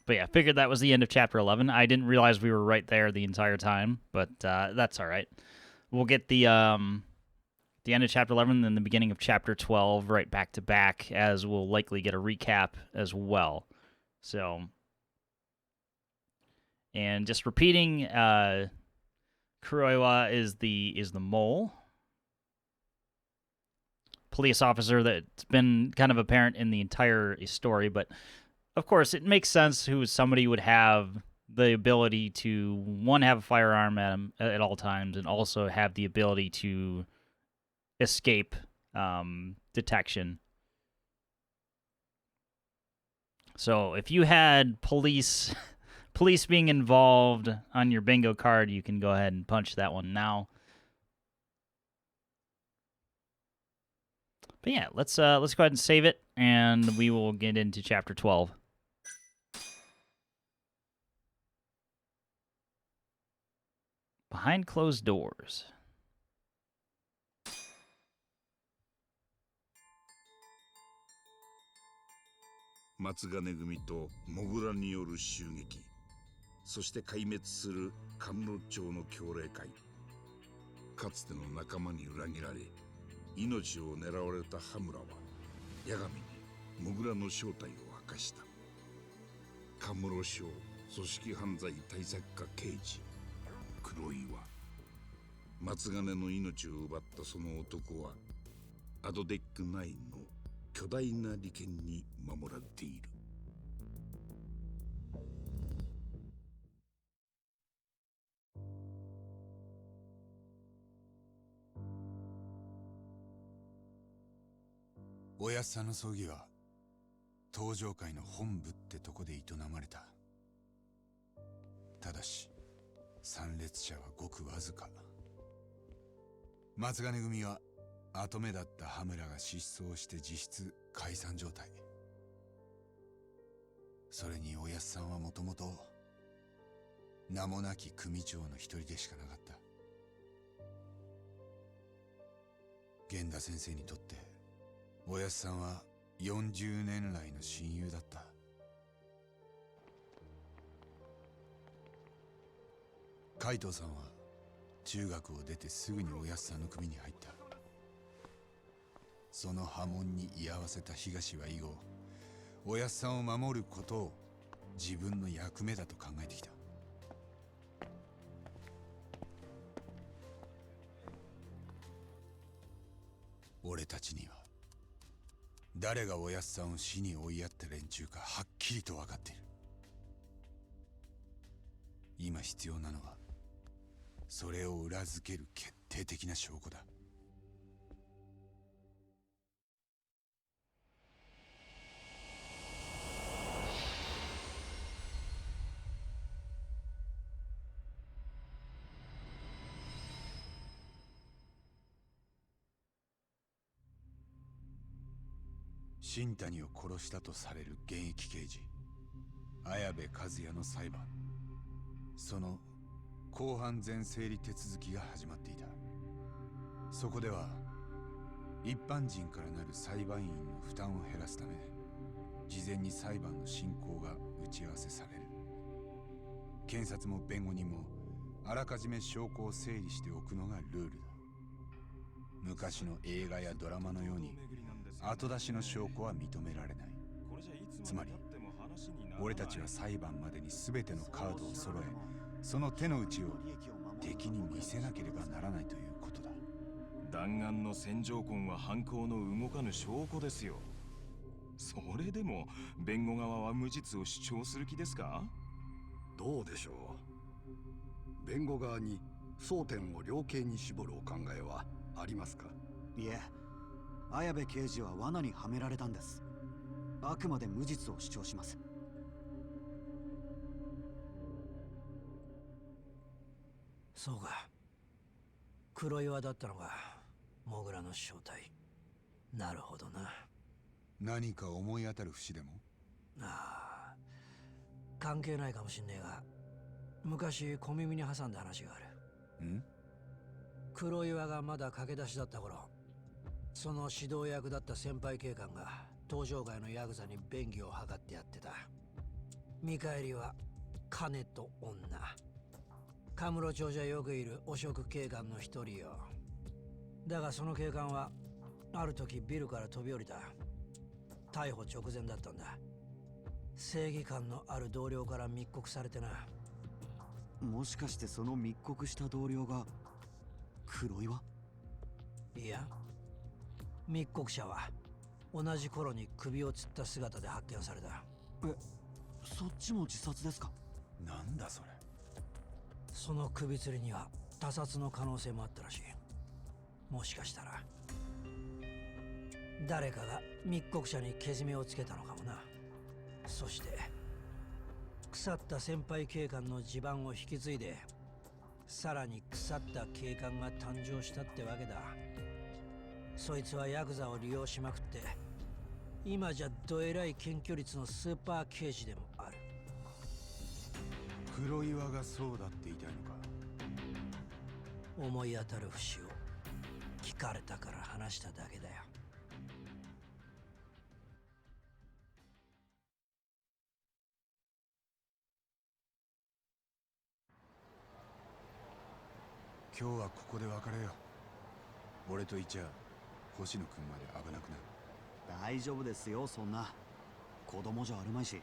Speaker 1: But yeah, I figured that was the end of chapter 11. I didn't realize we were right there the entire time, but that's all right. We'll get the end of chapter 11 and then the beginning of chapter 12 right back to back, as we'll likely get a recap as well. So, and just repeating, Kuroiwa is the mole, police officer that's been kind of apparent in the entire story. But of course, it makes sense who somebody would have the ability to one, have a firearm at all times, and also have the ability to escape detection. So if you had police being involved on your bingo card, you can go ahead and punch that one now. But yeah, let's go ahead and save it, and we will get into chapter 12. Behind closed doors.
Speaker 8: 松金組とモグラによる襲撃、そして壊滅する甘露町の強霊会。かつての仲間に裏切られ命を狙われた羽村は八神にモグラの正体を明かした。甘露省組織犯罪対策課刑事黒岩。松金の命を奪ったその男はアドデック9の巨大な利権に守られている。
Speaker 6: おやっさんの葬儀は東上会の本部ってとこで営まれた。ただし参列者はごくわずか。松金組は跡目だった羽村が失踪して実質解散状態。それにおやっさんはもともと名もなき組長の一人でしかなかった。源田先生にとっておやっさんは40年来の親友だった。海藤さんは中学を出てすぐにおやっさんの組に入った。その波紋に居合わせた東は以後、おやっさんを守ることを自分の役目だと考えてきた。俺たちには誰がおやっさんを死に追いやった連中かはっきりと分かっている。今必要なのはそれを裏付ける決定的な証拠だ。新谷を殺したとされる現役刑事綾部和也の裁判、その公判前整理手続きが始まっていた。そこでは一般人からなる裁判員の負担を減らすため、事前に裁判の進行が打ち合わせされる。検察も弁護人もあらかじめ証拠を整理しておくのがルールだ。昔の映画やドラマのように後出しの証拠は認められない。つまり俺たちは裁判までに全てのカードを揃え、その手の内を敵に見せなければならないということだ。
Speaker 3: 弾丸の戦場痕は犯行の動かぬ証拠ですよ。それでも弁護側は無実を主張する気ですか？
Speaker 9: どうでしょう。弁護側に争点を量刑に絞るお考えはありますか？
Speaker 10: いえ、綾部刑事は罠にはめられたんです。あくまで無実を主張します。
Speaker 11: そうか、黒岩だったのがモグラの正体。なるほどな。
Speaker 6: 何か思い当たる節でも？
Speaker 11: ああ、関係ないかもしんねえが、昔小耳に挟んだ話がある。
Speaker 6: ん？
Speaker 11: 黒岩がまだ駆け出しだった頃、その指導役だった先輩警官が東上街のヤクザに便宜を図ってやってた。見返りは金と女。カムロ町じゃよくいる汚職警官の一人よ。だがその警官はある時ビルから飛び降りた。逮捕直前だったんだ。正義感のある同僚から密告されてな。
Speaker 10: もしかしてその密告した同僚が黒岩？
Speaker 11: いや、密告者は同じ頃に首を吊った姿で発見された。
Speaker 10: え、そっちも自殺ですか？
Speaker 6: なんだそれ。
Speaker 11: その首吊りには他殺の可能性もあったらしい。もしかしたら誰かが密告者にけじめをつけたのかもな。そして腐った先輩警官の地盤を引き継いで、さらに腐った警官が誕生したってわけだ。そいつはヤクザを利用しまくって、今じゃどえらい検挙率のスーパー刑事でもある。
Speaker 6: 黒岩がそうだって言いたいのか？
Speaker 11: 思い当たる節を聞かれたから話しただけだよ。
Speaker 6: 今日はここで別れよう。俺といちゃ星野くんまで危なくなる。
Speaker 10: 大丈夫ですよ、そんな。子供じゃあるまいし。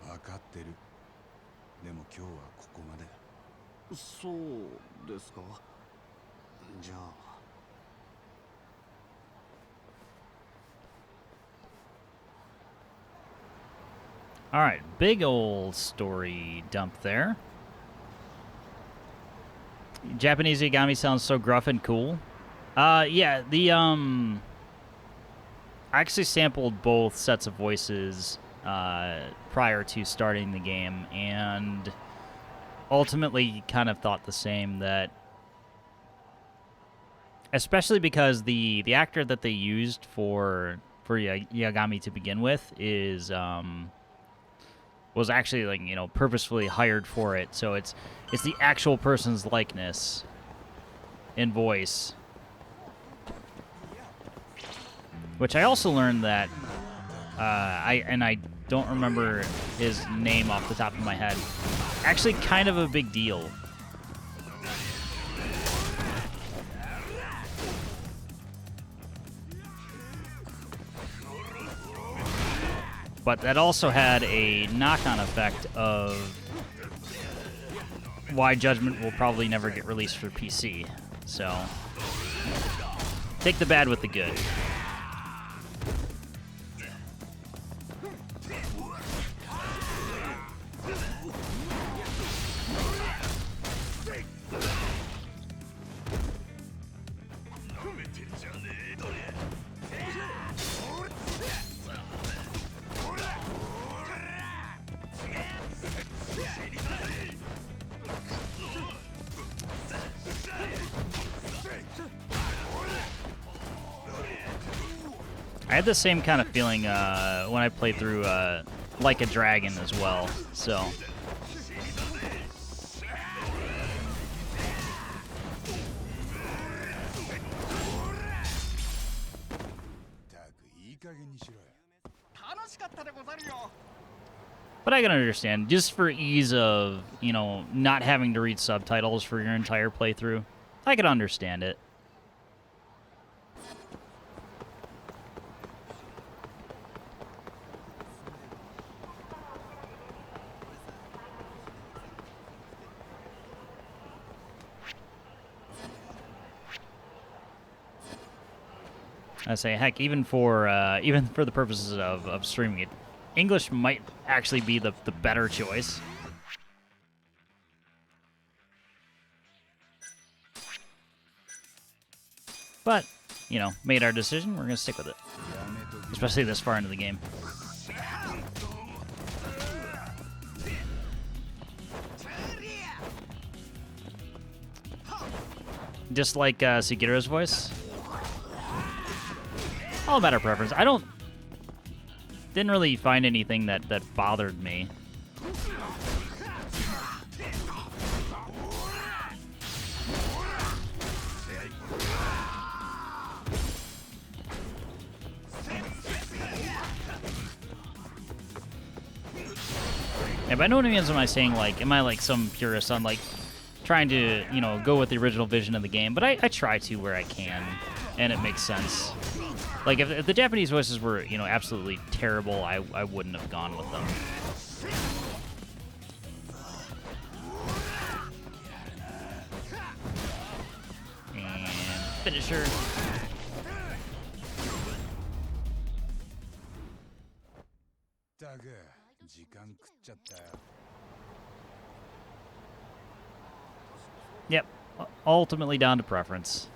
Speaker 6: 分かってる。でも今日はここまでだ。
Speaker 10: そうですか。じゃあ。
Speaker 1: All right, big old story dump there. Japanese Agami sounds so gruff and cool. Yeah, I actually sampled both sets of voices prior to starting the game, and ultimately kind of thought the same, that especially because the actor that they used for Yagami to begin with is was actually, like, you know, purposefully hired for it, so it's the actual person's likeness in voice. Which I also learned that I don't remember his name off the top of my head. Actually, kind of a big deal. But that also had a knock-on effect of why Judgment will probably never get released for PC. So, take the bad with the good. I had the same kind of feeling when I played through Like a Dragon as well, so... But I can understand, just for ease of, you know, not having to read subtitles for your entire playthrough, I can understand it. I say, heck, even for the purposes of streaming it, English might actually be the better choice. But, you know, made our decision, we're gonna stick with it. Especially this far into the game. Just like Sugiura's voice. All a matter of preference. Didn't really find anything that bothered me. Yeah, by no means am I saying, like, am I like some purist on, like, trying to, you know, go with the original vision of the game, but I try to where I can, and it makes sense. Like, if the Japanese voices were, you know, absolutely terrible, I wouldn't have gone with them. And finisher. Yep, ultimately down to preference.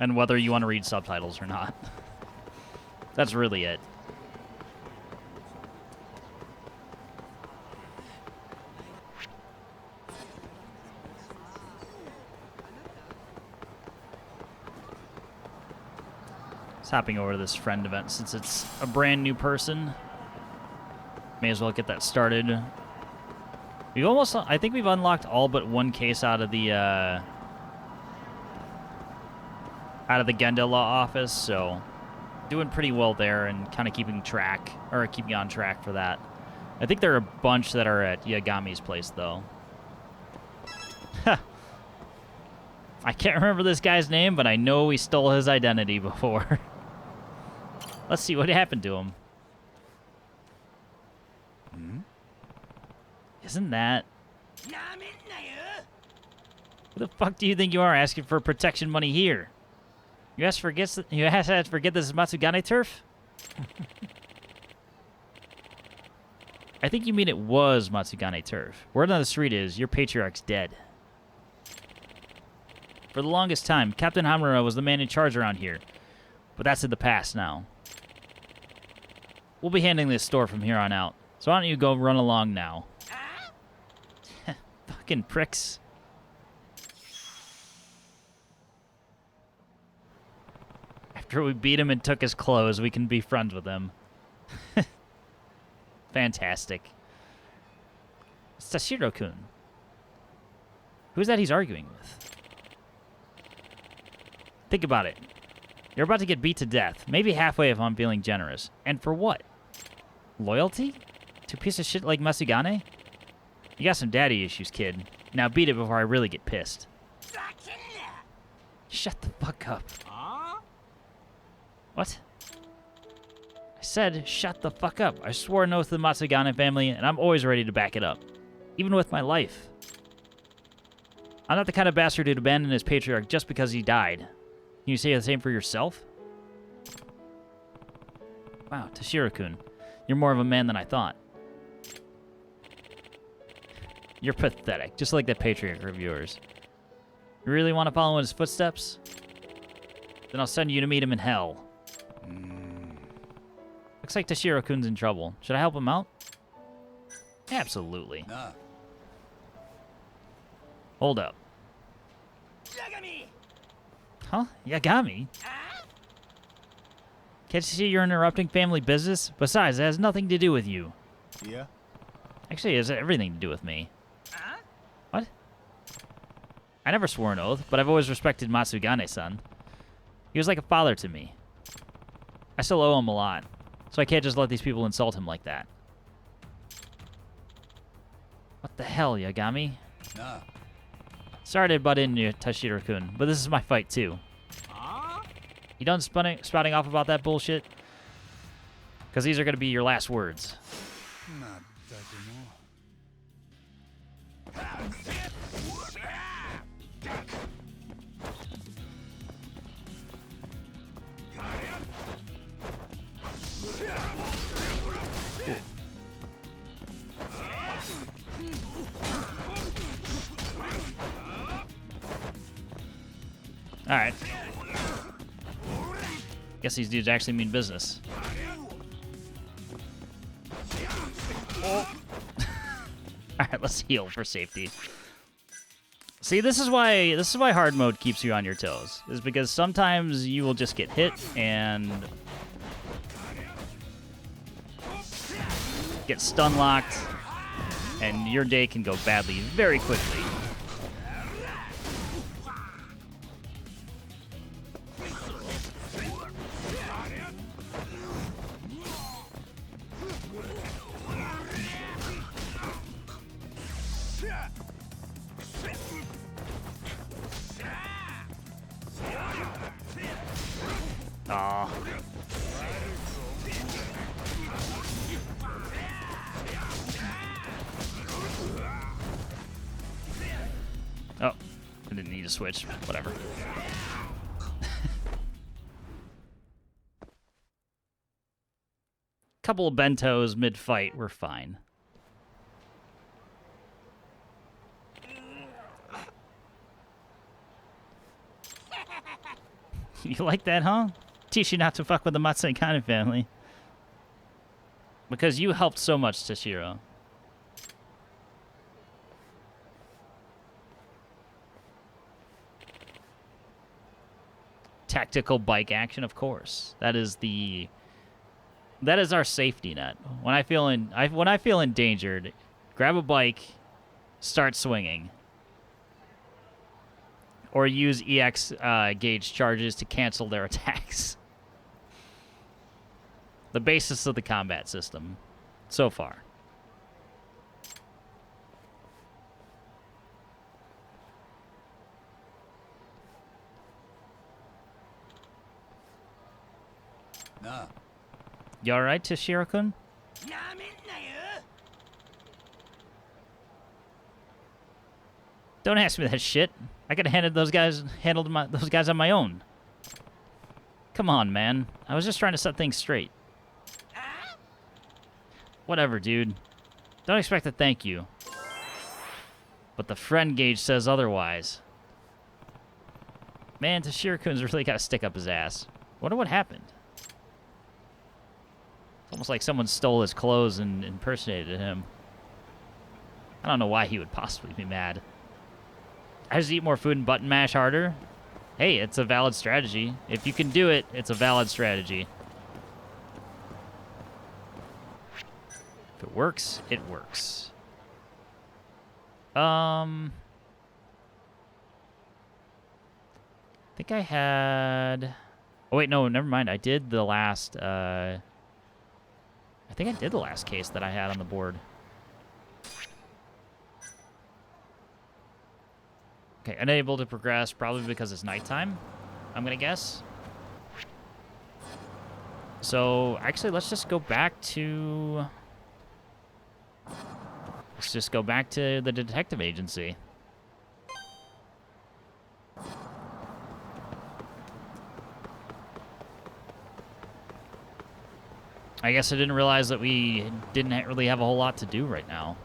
Speaker 1: And whether you want to read subtitles or not. That's really it. Just hopping over to this friend event since it's a brand new person. May as well get that started. We've almost, I think we've unlocked all but one case out of the Genda Law office, so doing pretty well there and kind of keeping on track for that. I think there are a bunch that are at Yagami's place, though. I can't remember this guy's name, but I know we stole his identity before. Let's see what happened to him. Isn't that... Who the fuck do you think you are asking for protection money here? You asked to forget this is Matsugane turf? I think you mean it was Matsugane turf. Word on the street is your patriarch's dead. For the longest time, Captain Hamura was the man in charge around here. But that's in the past now. We'll be handling this store from here on out. So why don't you go run along now? Fucking pricks. After we beat him and took his clothes, we can be friends with him. Fantastic. It's Tashiro-kun. Who's that he's arguing with? Think about it. You're about to get beat to death. Maybe halfway if I'm feeling generous. And for what? Loyalty? To a piece of shit like Matsugane? You got some daddy issues, kid. Now beat it before I really get pissed. Shut the fuck up. What? I said, shut the fuck up. I swore an oath to the Matsugane family, and I'm always ready to back it up. Even with my life. I'm not the kind of bastard who'd abandon his patriarch just because he died. Can you say the same for yourself? Wow, Tashiro-kun. You're more of a man than I thought. You're pathetic, just like that patriarch of yours. You really want to follow in his footsteps? Then I'll send you to meet him in hell. Looks like Tashiro-kun's in trouble. Should I help him out? Absolutely.
Speaker 6: Nah.
Speaker 1: Hold up. Huh? Yagami? Can't you see you're interrupting family business? Besides, it has nothing to do with you.
Speaker 3: Yeah?
Speaker 1: Actually, it has everything to do with me. What? I never swore an oath, but I've always respected Matsugane-san. He was like a father to me. I still owe him a lot, so I can't just let these people insult him like that. What the hell, Yagami?
Speaker 6: Nah.
Speaker 1: Sorry to butt in, Tashiro-kun, but this is my fight, too. You done spouting off about that bullshit? Because these are going to be your last words. Alright. Guess these dudes actually mean business. Oh. Alright, let's heal for safety. See, this is why hard mode keeps you on your toes. Is because sometimes you will just get hit and get stun locked, and your day can go badly very quickly. Aw. Oh, I didn't need to switch. Whatever. Couple of bentos mid-fight, we're fine. You like that, huh? Teach you not to fuck with the Matsugane family. Because you helped so much, Tashiro. Tactical bike action, of course. That is our safety net. When I feel endangered, grab a bike, start swinging. Or use EX gauge charges to cancel their attacks. The basis of the combat system, so far.
Speaker 6: Nah.
Speaker 1: You alright, Tashiro-kun? Don't ask me that shit. I could have handled those guys on my own. Come on, man. I was just trying to set things straight. Whatever, dude. Don't expect a thank you. But the friend gauge says otherwise. Man, Tashiro-kun's really got to stick up his ass. Wonder what happened. It's almost like someone stole his clothes and impersonated him. I don't know why he would possibly be mad. I just eat more food and button mash harder. Hey, it's a valid strategy. If you can do it, it's a valid strategy. If it works, it works. I think I had... Oh, wait, no, never mind. I did the last... I think I did the last case that I had on the board. Okay, unable to progress, probably because it's nighttime, I'm gonna guess. So, actually, let's just go back to... Let's just go back to the detective agency. I guess I didn't realize that we didn't really have a whole lot to do right now.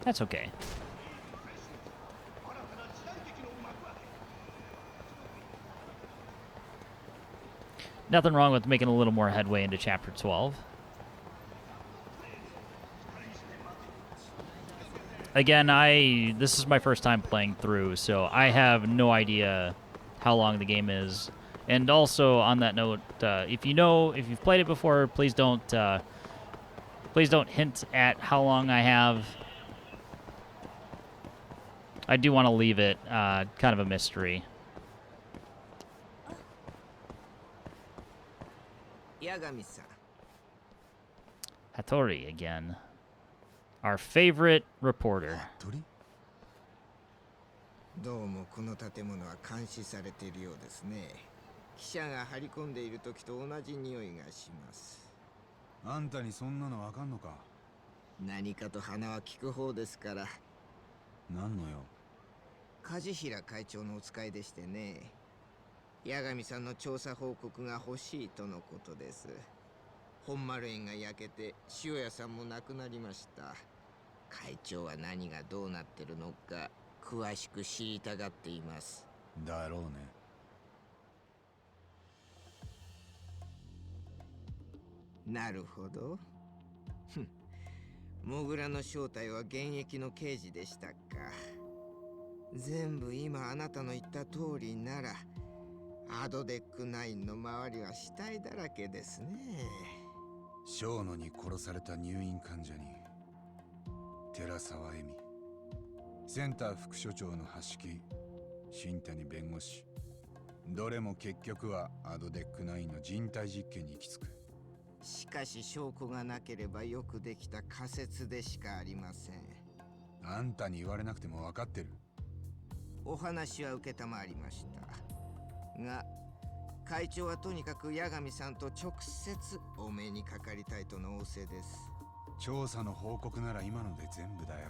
Speaker 1: That's okay. Nothing wrong with making a little more headway into Chapter 12. Again, this is my first time playing through, so I have no idea how long the game is. And also, on that note, if you've played it before, please don't hint at how long I have. I do want to leave it kind of a mystery. Hattori again. Our favorite reporter.
Speaker 12: どうもこの建物は監視されているようですね。記者が張り込んでいる時と同じ匂いがします。
Speaker 6: あんたにそんなのわかんのか？
Speaker 12: 何かと鼻は利く方ですから。
Speaker 6: 何のよ？
Speaker 12: 梶平会長のお使いでしてね。八神さんの調査報告が欲しいとのことです。本丸園が焼けて塩屋さんも亡くなりました。会長は何がどうなってるのか詳しく知りたがっています。
Speaker 6: だろうね。
Speaker 12: なるほど。モグラの正体は現役の刑事でしたか。全部今あなたの言った通りならアドデック9の周りは死体だらけですね。
Speaker 6: 小野に殺された入院患者に寺沢恵美、センター副所長の橋木、新谷弁護士、どれも結局はアドデック9の人体実験に行き着く。
Speaker 12: しかし証拠がなければよくできた仮説でしかありません。
Speaker 6: あんたに言われなくても分かってる。
Speaker 12: お話は承りましたが、会長はとにかく八神さんと直接お目にかかりたいとの仰せです。
Speaker 6: 調査の報告なら今ので全部だよ。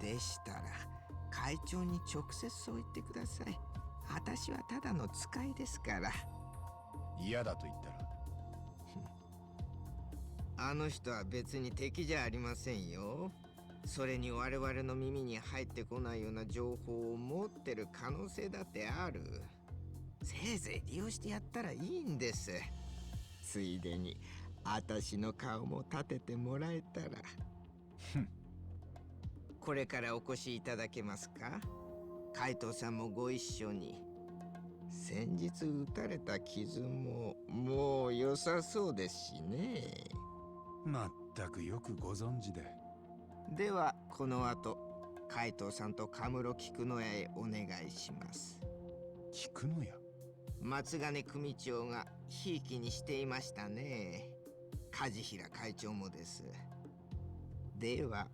Speaker 12: でしたら会長に直接そう言ってください。私はただの使いですから。
Speaker 6: 嫌だと言ったら
Speaker 12: あの人は別に敵じゃありませんよ。それに我々の耳に入ってこないような情報を持ってる可能性だってある。せいぜい利用してやったらいいんです。ついでに私の顔も立ててもらえたら。これからお越しいただけますか？海藤さんもご一緒に。先日撃たれた傷ももう良さそうですしね。
Speaker 6: まったくよくご存知で。
Speaker 12: ではこの後海藤さんとカムロ菊野屋へお願いします。
Speaker 6: 菊野屋？
Speaker 12: 松金組長がひいきにしていましたね。梶平会長もです。では。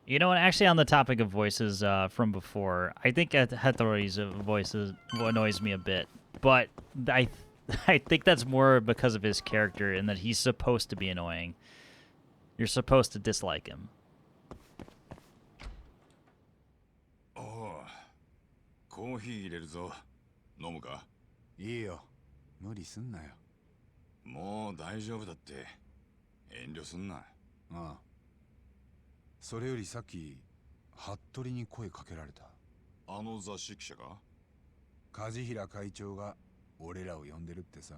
Speaker 1: You know what? Actually, on the topic of voices from before, I think Hattori's voices annoys me a bit, but I think that's more because of his character and that he's supposed to be annoying. You're supposed to dislike him.
Speaker 3: おう、コーヒー入れるぞ。飲むか？
Speaker 6: いいよ。無理すんなよ。
Speaker 3: もう大丈夫だって。遠慮すんな。
Speaker 6: ああ。それよりさっき服部に声かけられた。
Speaker 3: あの雑誌記者が？
Speaker 6: 梶平会長が俺らを呼んでるってさ。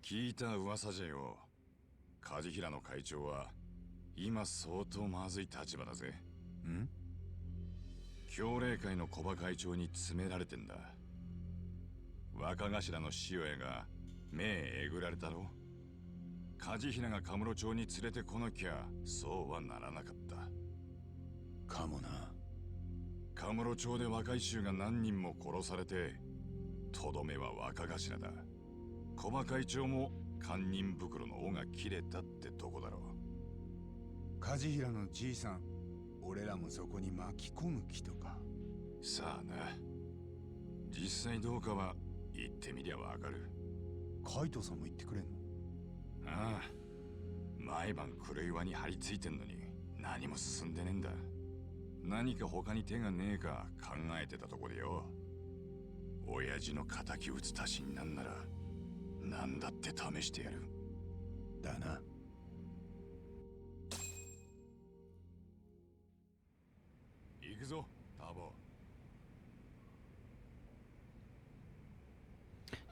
Speaker 3: 聞いた噂じゃよ。梶平の会長は今相当まずい立場だぜ。
Speaker 6: ん？
Speaker 3: 協励会の小葉会長に詰められてんだ。若頭の塩屋が目えぐられたろ。梶平がカムロ町に連れてこなきゃそうはならなかった。
Speaker 6: かもな。
Speaker 3: カムロ町で若い衆が何人も殺されて、とどめは若頭だ。小葉会長も堪忍袋の尾が切れたってとこだろ
Speaker 6: う。梶平のじいさん、俺らもそこに巻き込む気とか。
Speaker 3: さあな。実際どうかは言ってみりゃわかる。
Speaker 6: 海藤さんも言ってくれんの？
Speaker 3: ああ、毎晩黒岩に張り付いてんのに何も進んでねえんだ。何か他に手がねえか考えてたとこでよ。親父の仇討つ足しになんなら何だって試してやる。
Speaker 6: だな。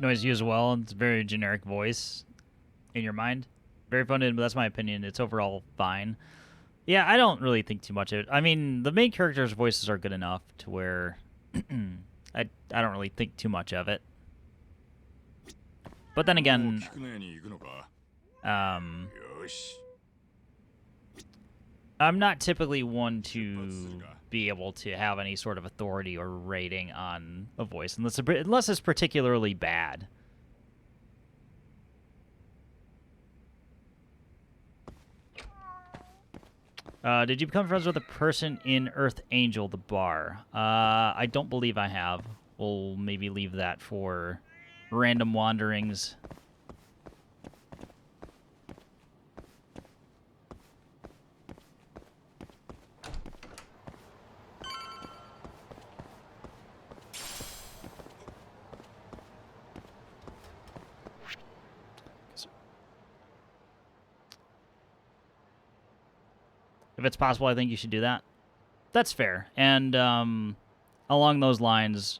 Speaker 1: Noise you as well. It's a very generic voice in your mind. Very fun, but that's my opinion. It's overall fine. Yeah, I don't really think too much of it. I mean, the main characters' voices are good enough to where I don't really think too much of it. But then again, I'm not typically one to be able to have any sort of authority or rating on a voice unless it's particularly bad. Did you become friends with a person in Earth Angel, the bar? I don't believe I have. We'll maybe leave that for random wanderings. If it's possible, I think you should do that. That's fair. And along those lines,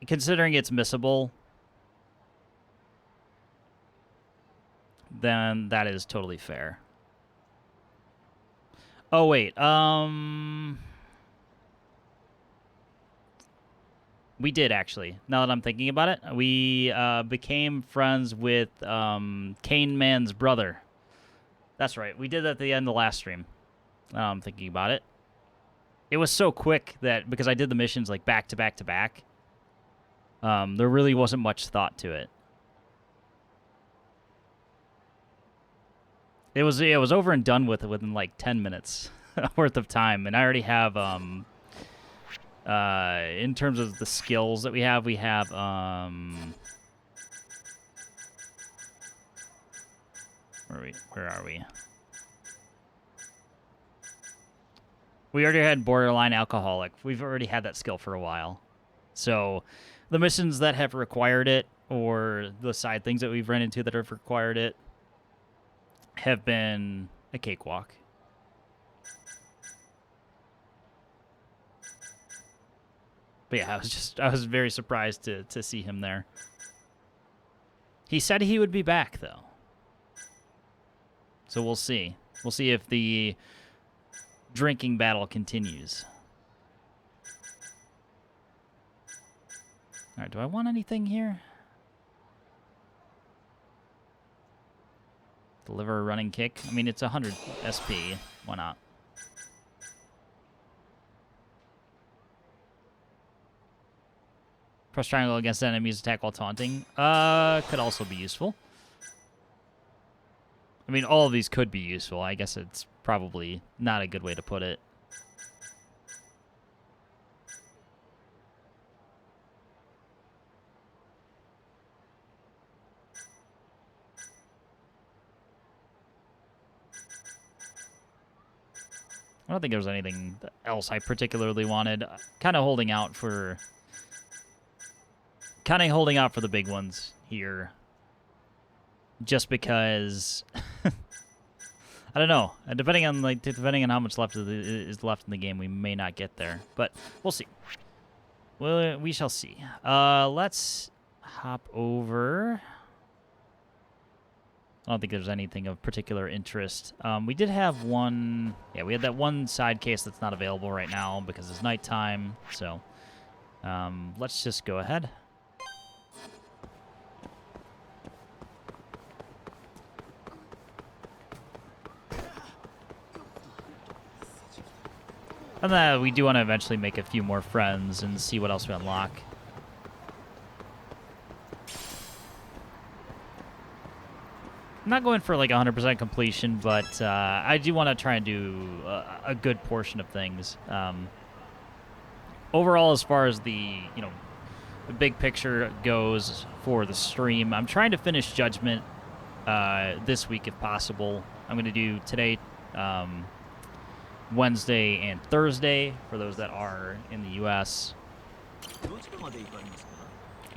Speaker 1: considering it's missable, then that is totally fair. Oh, wait. We did, actually. Now that I'm thinking about it, we became friends with Cane Man's brother. That's right. We did that at the end of the last stream. Now I'm thinking about it. It was so quick that because I did the missions like back to back to back, there really wasn't much thought to it. It was over and done with within like 10 minutes worth of time, and I already have in terms of the skills that we have where are we? We already had borderline alcoholic. We've already had that skill for a while. So the missions that have required it, or the side things that we've run into that have required it, have been a cakewalk. But yeah, I was very surprised to see him there. He said he would be back though. So we'll see. We'll see if the drinking battle continues. All right, do I want anything here? Deliver a running kick. I mean, it's 100 SP. Why not? Press triangle against enemies, attack while taunting. Could also be useful. I mean, all of these could be useful. I guess it's probably not a good way to put it. I don't think there was anything else I particularly wanted. Kind of holding out for the big ones here. Just because I don't know. Depending on how much is left in the game, we may not get there. But we'll see. Well, we shall see. Let's hop over. I don't think there's anything of particular interest. We did have one. Yeah, we had that one side case that's not available right now because it's nighttime. So let's just go ahead. And then we do want to eventually make a few more friends and see what else we unlock. I'm not going for like 100% completion, but I do want to try and do a good portion of things. Overall, as far as the big picture goes for the stream, I'm trying to finish Judgment this week if possible. I'm going to do today, Wednesday, and Thursday for those that are in the U.S.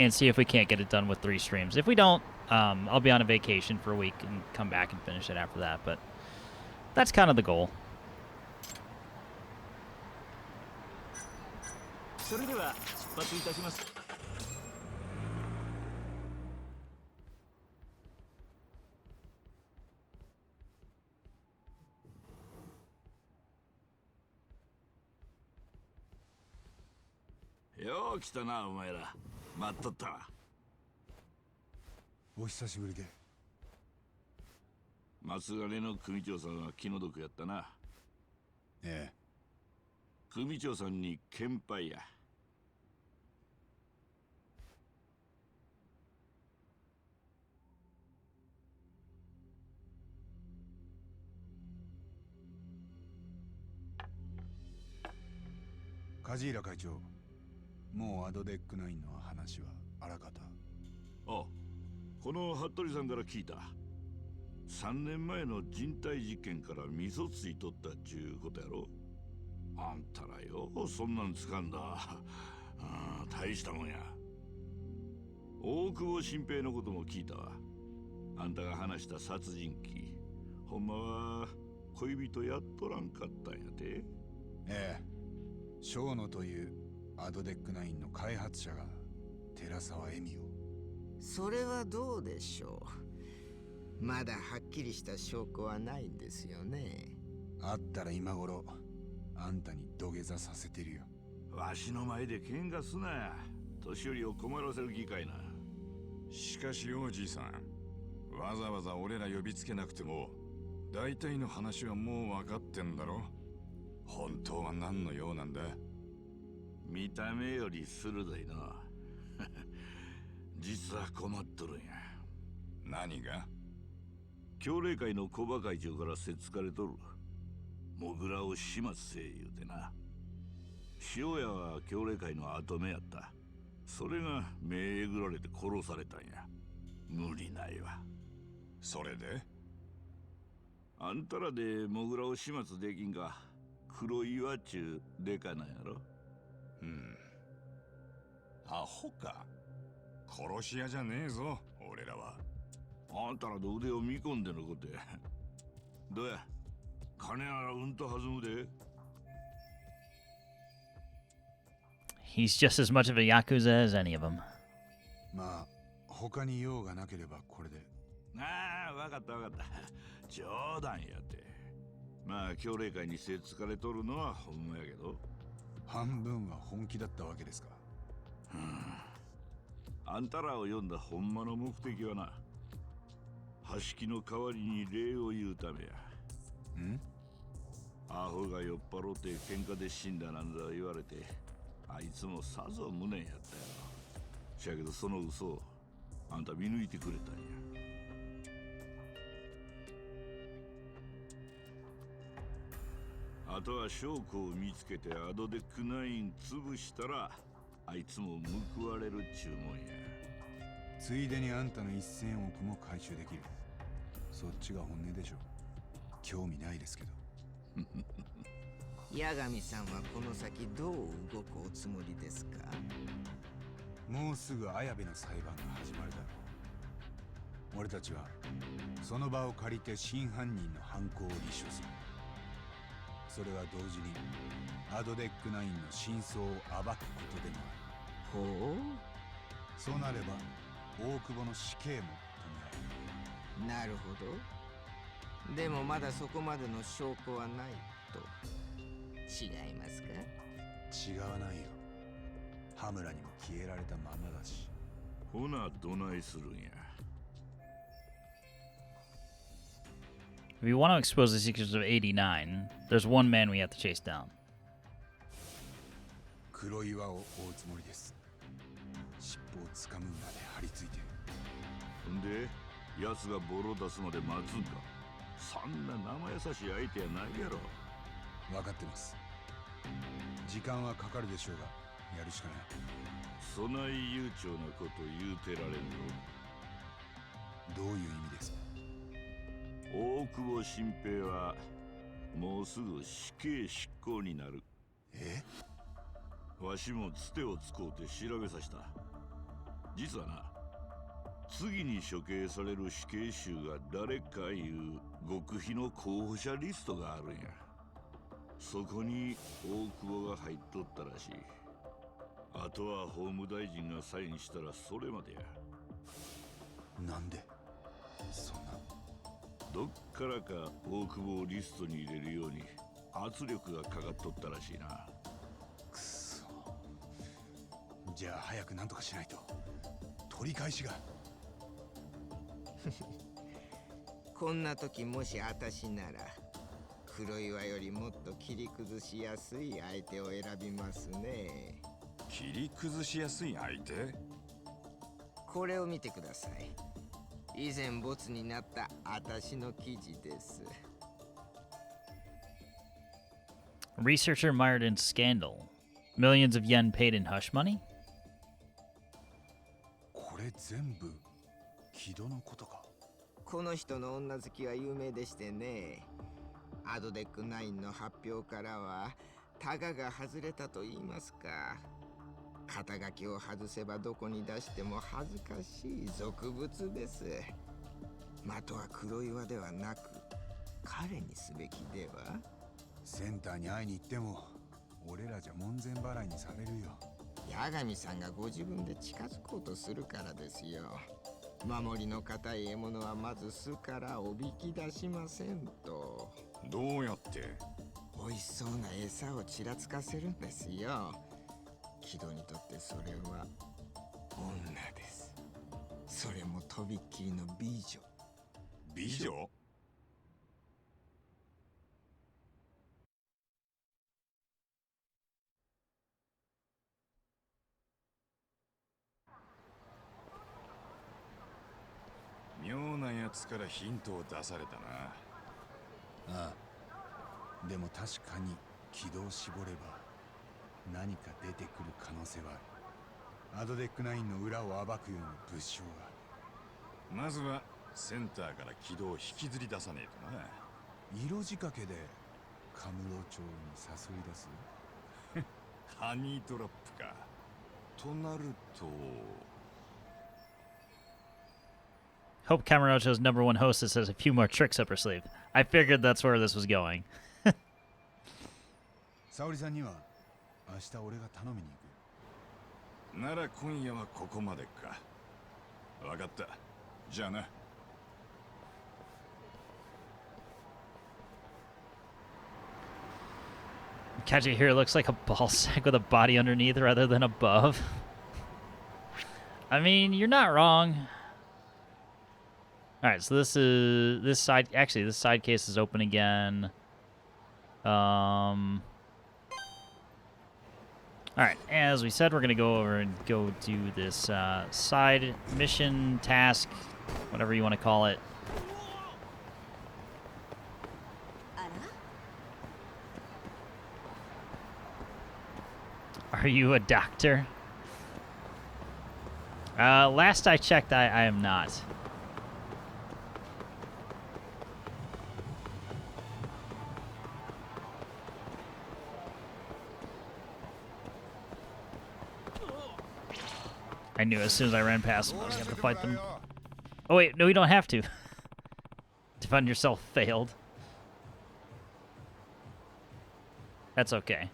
Speaker 1: and see if we can't get it done with 3 streams. If we don't, I'll be on a vacation for a week and come back and finish it after that, but that's kind of the goal.
Speaker 13: それでは出発いたします。
Speaker 8: よう来たなお前ら。待っとったわ。
Speaker 6: お久しぶりで。
Speaker 8: 松金の組長さんは気の毒やったな。
Speaker 6: ええ。
Speaker 8: 組長さんに献杯や。
Speaker 6: 梶平会長、もうアドデックナインの話はあらかた。
Speaker 8: あ、この服部さんから聞いた。3年前の人体実験から味噌ついとったっちゅうことやろ。あんたらよそんなんつかんだ。大したもんや。大久保新平のことも聞いたわ。あんたが話した殺人鬼、ほんまは恋人やっとらんかったんやて。
Speaker 6: ええ、ショーノというアドデックナインの開発者が寺沢恵美を。
Speaker 12: それはどうでしょう。まだはっきりした証拠はないんですよね。
Speaker 6: あったら今頃あんたに土下座させてるよ。
Speaker 8: わしの前で喧嘩すなや。年寄りを困らせる気かいな。
Speaker 3: しかしおじいさん、わざわざ俺ら呼びつけなくても大体の話はもう分かってんだろ。本当は何の用なんだ。
Speaker 8: 見た目より鋭いな。実は困っとるんや。
Speaker 3: 何が？
Speaker 8: 協励会の小馬会長からせっつかれとる。モグラを始末せえ言うてな。塩屋は協励会の跡目やった。それが目えぐられて殺されたんや。無理ないわ。
Speaker 3: それで？
Speaker 8: あんたらでモグラを始末できんか。黒岩っちゅうデカなんやろ。
Speaker 3: アホか。殺し屋じゃねえぞ俺らは。
Speaker 8: あんたらの腕を見込んでのことや。どうや、金ならうんと弾むで。
Speaker 1: He's just as much of a Yakuza as any of them.
Speaker 6: まあ、他に用がなければこれで。
Speaker 8: ああ、わかったわかった。冗談やって。まあ、協励会にせっつかれとるのはほんまやけど。
Speaker 6: 半分は本気だったわけですか。
Speaker 8: あんたらを呼んだほんまの目的はな、橋木の代わりに礼を言うためや。アホが酔っ払って喧嘩で死んだなんざ言われて、あいつもさぞ無念やったよ。しやけどその嘘をあんた見抜いてくれたんや。あとは証拠を見つけてアドデックナイン潰したら、あいつも報われるっちゅうもんや。
Speaker 6: ついでにあんたの1000億も回収できる。そっちが本音でしょ。興味ないですけど。
Speaker 12: 八神さんはこの先どう動くおつもりですか？
Speaker 6: もうすぐ綾部の裁判が始まるだろう。俺たちはその場を借りて真犯人の犯行を立証する。それは同時にアドデックナインの真相を暴くことでもある。
Speaker 12: ほう。
Speaker 6: そうなれば大久保の死刑も止められる。
Speaker 12: なるほど。でもまだそこまでの証拠はないと。違いますか？
Speaker 6: 違わないよ。羽村にも消えられたままだし。
Speaker 8: ほなどないするんや。
Speaker 1: If we want to expose the secrets of 89, there's one man we have to chase down.
Speaker 6: 黒岩を追うつもりです。尻尾をつかむまで張り付いて。
Speaker 8: ほんで、奴がボロ出すまで待つんか。そんな生優しい相手やないやろ。
Speaker 6: 分かってます。時間はかかるでしょうが、やるしかない。
Speaker 8: そない悠長なこと言うてられんの？
Speaker 6: どういう意味ですか？
Speaker 8: 大久保新平はもうすぐ死刑執行になる。わしもつてをつこうて調べさせた。実はな、次に処刑される死刑囚が誰かいう極秘の候補者リストがあるんや。そこに大久保が入っとったらしい。あとは法務大臣がサインしたらそれまでや。
Speaker 6: なんでそんな。
Speaker 8: どっからか大久保をリストに入れるように圧力がかかっとったらしいな。
Speaker 6: くそ。じゃあ早くなんとかしないと。取り返しが。
Speaker 12: こんな時もし私なら黒岩よりもっと切り崩しやすい相手を選びますね。
Speaker 3: 切り崩しやすい相手？
Speaker 12: これを見てください。以前ボツになった私の記事です。
Speaker 1: Researcher mired in scandal. Millions of yen paid in hush money?
Speaker 6: これ全部木戸のことか。
Speaker 12: この人の女好きは有名でしてね。アドデック9の発表からはタガが外れたと言いますか。肩書きを外せばどこに出しても恥ずかしい俗物です。的は黒岩ではなく彼にすべきでは。
Speaker 6: センターに会いに行っても俺らじゃ門前払いにされるよ。
Speaker 12: 八神さんがご自分で近づこうとするからですよ。守りの固い獲物はまず巣からおびき出しませんと。
Speaker 3: どうやって？
Speaker 12: 美味しそうな餌をちらつかせるんですよ。木戸にとってそれは女です。それもとびっきりの美女。
Speaker 3: 美女？妙なやつからヒントを出されたな。
Speaker 6: ああ。でも確かに軌道を絞れば何か出てくる可能性はある。アドデック9の裏を暴くような物証が。
Speaker 3: まずはセンターから軌道を引きずり出さねえとな。
Speaker 6: 色仕掛けでカムロ町に誘い出す。
Speaker 3: ハニートラップか。となると。
Speaker 1: Hope Camarocho's #1 hostess has a few more tricks up her sleeve. I figured that's where this was going.
Speaker 6: 沙織さんには明日俺が頼みに行く。
Speaker 3: なら今夜はここまでか。わかった。じゃあな。
Speaker 1: Kajihira looks like a ball sack with a body underneath rather than above. I mean, you're not wrong. All right, so this side case is open again. All right, as we said, we're gonna go over and go do this side mission task, whatever you want to call it. Are you a doctor? Last I checked, I am not. I knew as soon as I ran past them, I was going to have to fight them. Oh wait, no, you don't have to. Defend yourself failed. That's okay.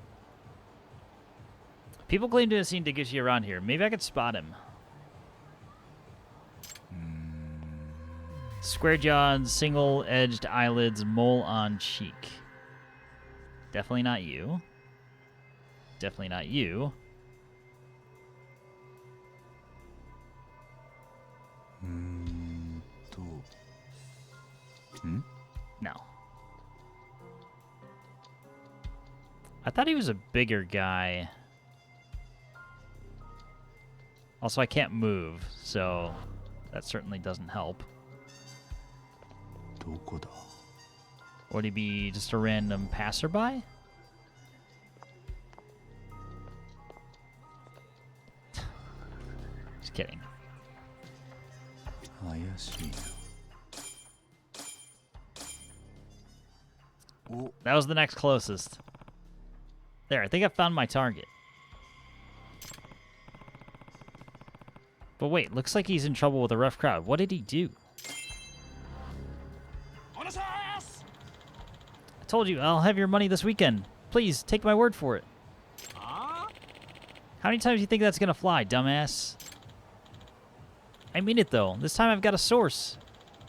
Speaker 1: People claim to have seen Deguchi around here. Maybe I could spot him. Square jaw and single-edged eyelids, mole on cheek. Definitely not you. Definitely not you. No. I thought he was a bigger guy. Also, I can't move, so that certainly doesn't help. Would he be just a random passerby? Just kidding. That was the next closest. There, I think I found my target. But wait, looks like he's in trouble with a rough crowd. What did he do? I told you, I'll have your money this weekend. Please, take my word for it. How many times do you think that's gonna fly, dumbass? I mean it though. This time I've got a source.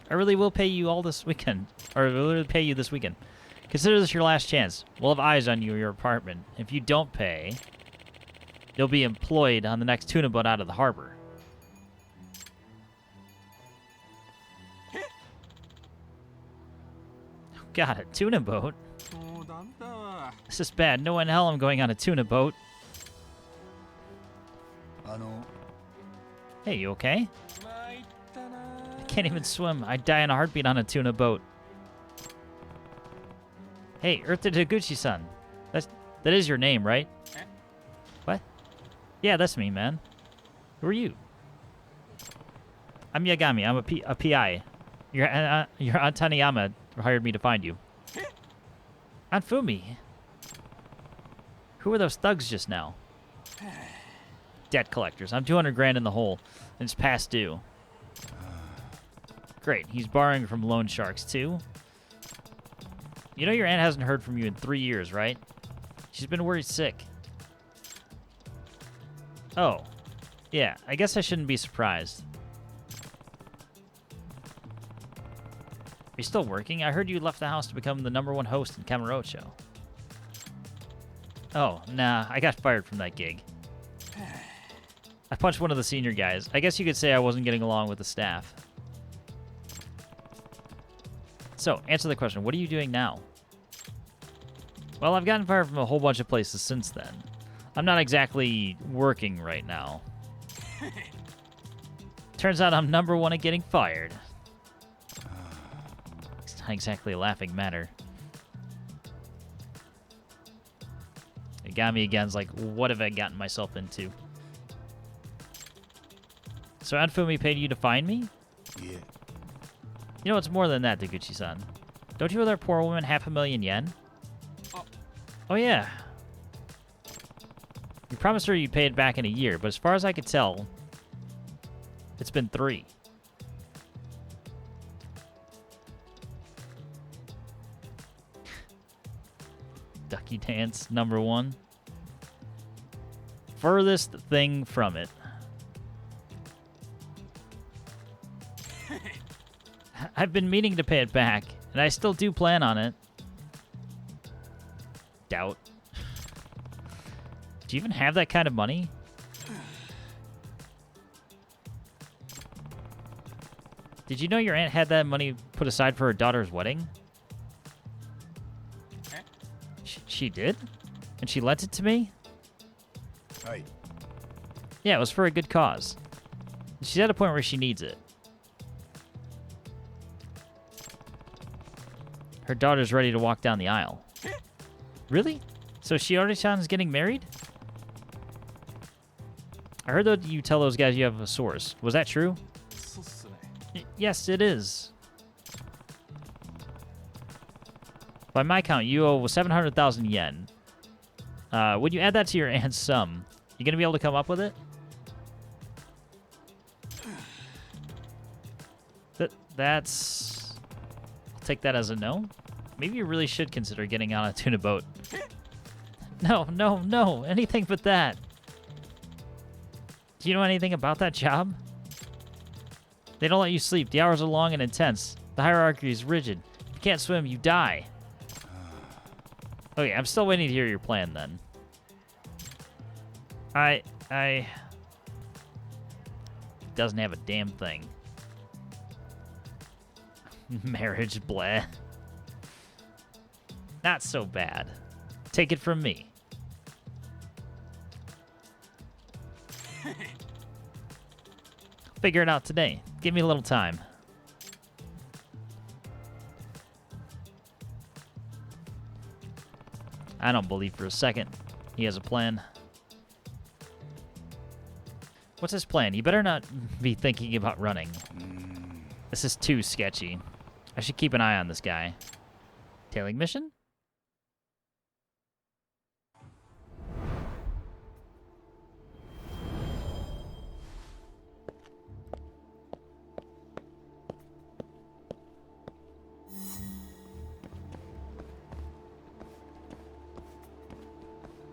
Speaker 1: I really will pay you all this weekend. Or I will really pay you this weekend. Consider this your last chance. We'll have eyes on you or your apartment. If you don't pay, you'll be employed on the next tuna boat out of the harbor. God, a tuna boat? This is bad. No in hell I'm going on a tuna boat. Hey, you okay? I can't even swim. I'd die in a heartbeat on a tuna boat. Hey, Earth to Taguchi-san. That is your name, right? What? Yeah, that's me, man. Who are you? I'm Yagami. I'm a PI. Your Aunt Taniyama hired me to find you. Aunt Fumi. Who were those thugs just now? Debt collectors. I'm 200 grand in the hole, and it's past due. Great. He's borrowing from loan sharks, too. You know your aunt hasn't heard from you in 3 years, right? She's been worried sick. Oh. Yeah, I guess I shouldn't be surprised. Are you still working? I heard you left the house to become the #1 host in Kamurocho. Oh, nah. I got fired from that gig. I punched one of the senior guys. I guess you could say I wasn't getting along with the staff. So, answer the question. What are you doing now? Well, I've gotten fired from a whole bunch of places since then. I'm not exactly working right now. Turns out I'm #1 at getting fired. It's not exactly a laughing matter. It got me again. It's like, what have I gotten myself into? So Aunt Fumi paid you to find me?
Speaker 6: Yeah.
Speaker 1: You know, it's more than that, Taguchi-san. Don't you owe that poor woman 500,000 yen? Oh, yeah. You promised her you'd pay it back in a year, but as far as I could tell, it's been 3. Ducky dance, #1. Furthest thing from it. I've been meaning to pay it back, and I still do plan on it. Doubt. Do you even have that kind of money? Did you know your aunt had that money put aside for her daughter's wedding? She did? And she lent it to me?
Speaker 6: Right.
Speaker 1: Yeah, it was for a good cause. She's at a point where she needs it. Her daughter's ready to walk down the aisle. Really? So Shiori-chan is getting married? I heard that you tell those guys you have a source. Was that true? Yes, it is. By my count, you owe 700,000 yen. When you add that to your aunt's sum, you gonna be able to come up with it? That's... I'll take that as a no. Maybe you really should consider getting on a tuna boat. No, no, no. Anything but that. Do you know anything about that job? They don't let you sleep. The hours are long and intense. The hierarchy is rigid. If you can't swim, you die. Okay, I'm still waiting to hear your plan then. Doesn't have a damn thing. Marriage, bleh. Not so bad. Take it from me. Figure it out today. Give me a little time. I don't believe for a second he has a plan. What's his plan? He better not be thinking about running. This is too sketchy. I should keep an eye on this guy. Tailing mission?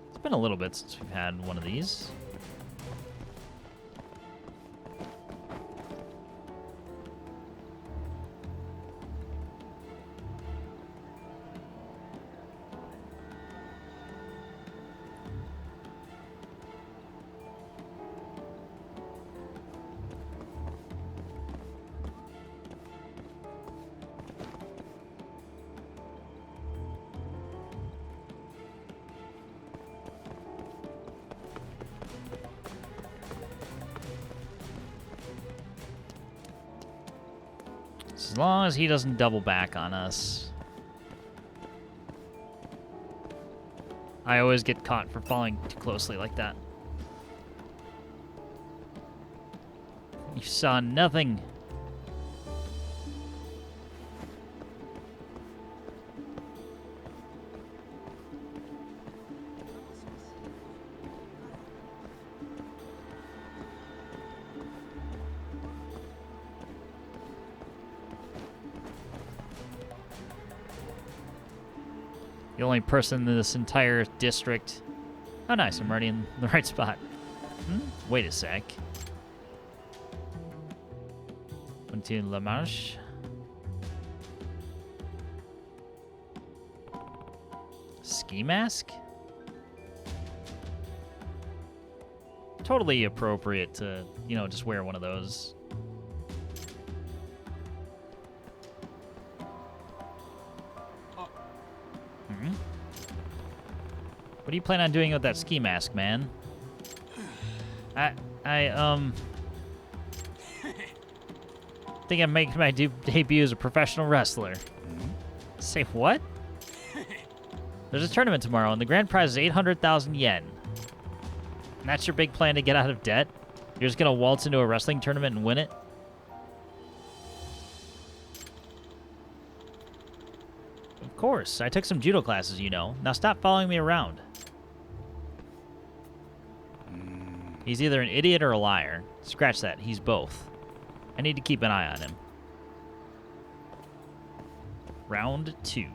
Speaker 1: It's been a little bit since we've had one of these. As long as he doesn't double back on us. I always get caught for following too closely like that. You saw nothing. The only person in this entire district. Oh, nice. I'm already in the right spot. Wait a sec. Went to La Marche. Ski mask? Totally appropriate to, you know, just wear one of those. What do you plan on doing with that ski mask, man? I think I'm making my debut as a professional wrestler. Say what? There's a tournament tomorrow, and the grand prize is 800,000 yen. And that's your big plan to get out of debt? You're just gonna waltz into a wrestling tournament and win it? Of course. I took some judo classes, you know. Now stop following me around. He's either an idiot or a liar. Scratch that. He's both. I need to keep an eye on him. Round 2.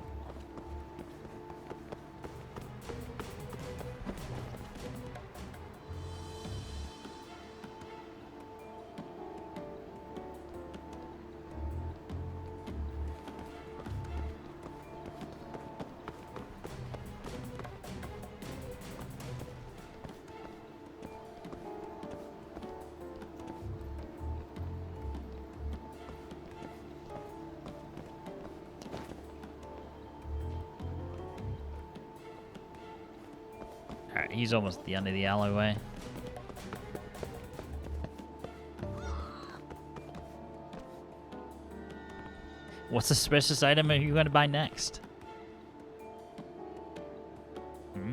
Speaker 1: Alright, he's almost at the end of the alleyway. What suspicious item are you going to buy next?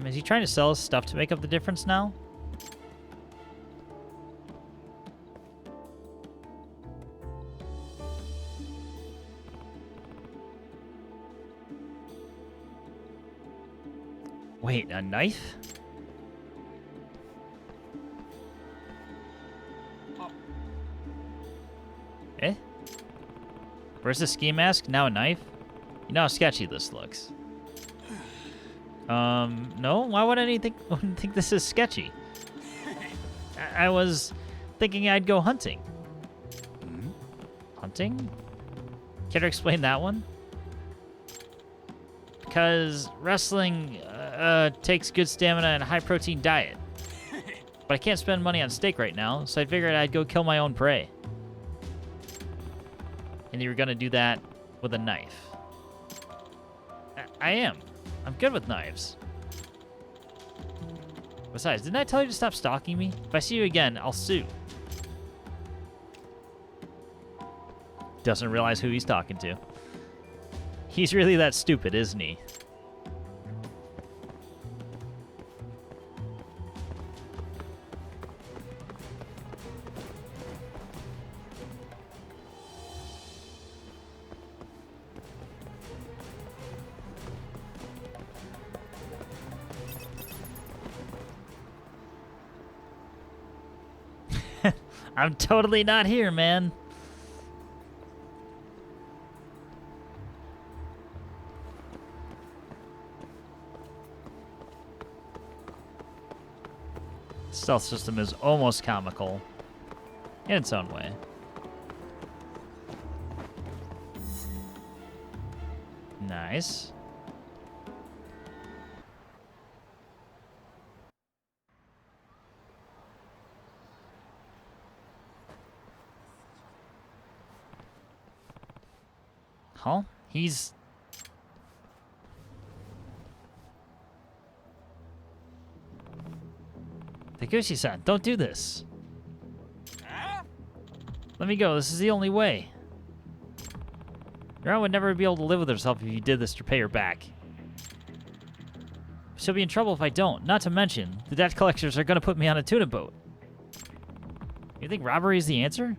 Speaker 1: Is he trying to sell us stuff to make up the difference now? Wait, a knife? Eh? Where's the ski mask? Now a knife? You know how sketchy this looks. No? Why would anyone think this is sketchy? I was thinking I'd go hunting. Hunting? Care to explain that one? Because wrestling takes good stamina and a high-protein diet. But I can't spend money on steak right now, so I figured I'd go kill my own prey. And you were gonna do that with a knife. I am. I'm good with knives. Besides, didn't I tell you to stop stalking me? If I see you again, I'll sue. Doesn't realize who he's talking to. He's really that stupid, isn't he? I'm totally not here, man. Stealth system is almost comical in its own way. Nice. Huh? He's... Takushi-san, don't do this. Let me go. This is the only way. Your aunt would never be able to live with herself if you did this to pay her back. She'll be in trouble if I don't. Not to mention, the debt collectors are going to put me on a tuna boat. You think robbery is the answer?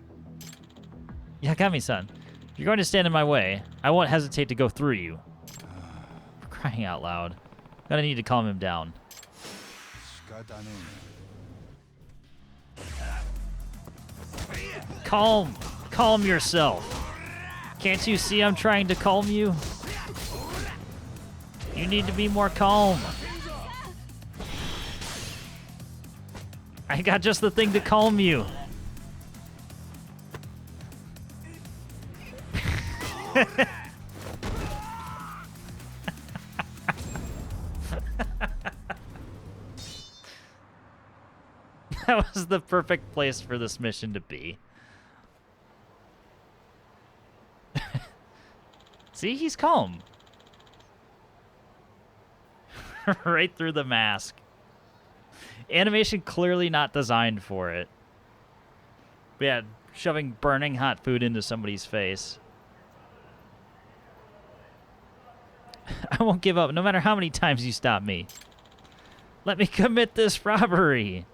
Speaker 1: Yagami-san, if you're going to stand in my way, I won't hesitate to go through you. For crying out loud. Gonna need to calm him down. Calm yourself. Can't you see I'm trying to calm you? You need to be more calm. I got just the thing to calm you. That was the perfect place for this mission to be. See, he's calm. Right through the mask. Animation clearly not designed for it. But yeah, shoving burning hot food into somebody's face. I won't give up, no matter how many times you stop me. Let me commit this robbery.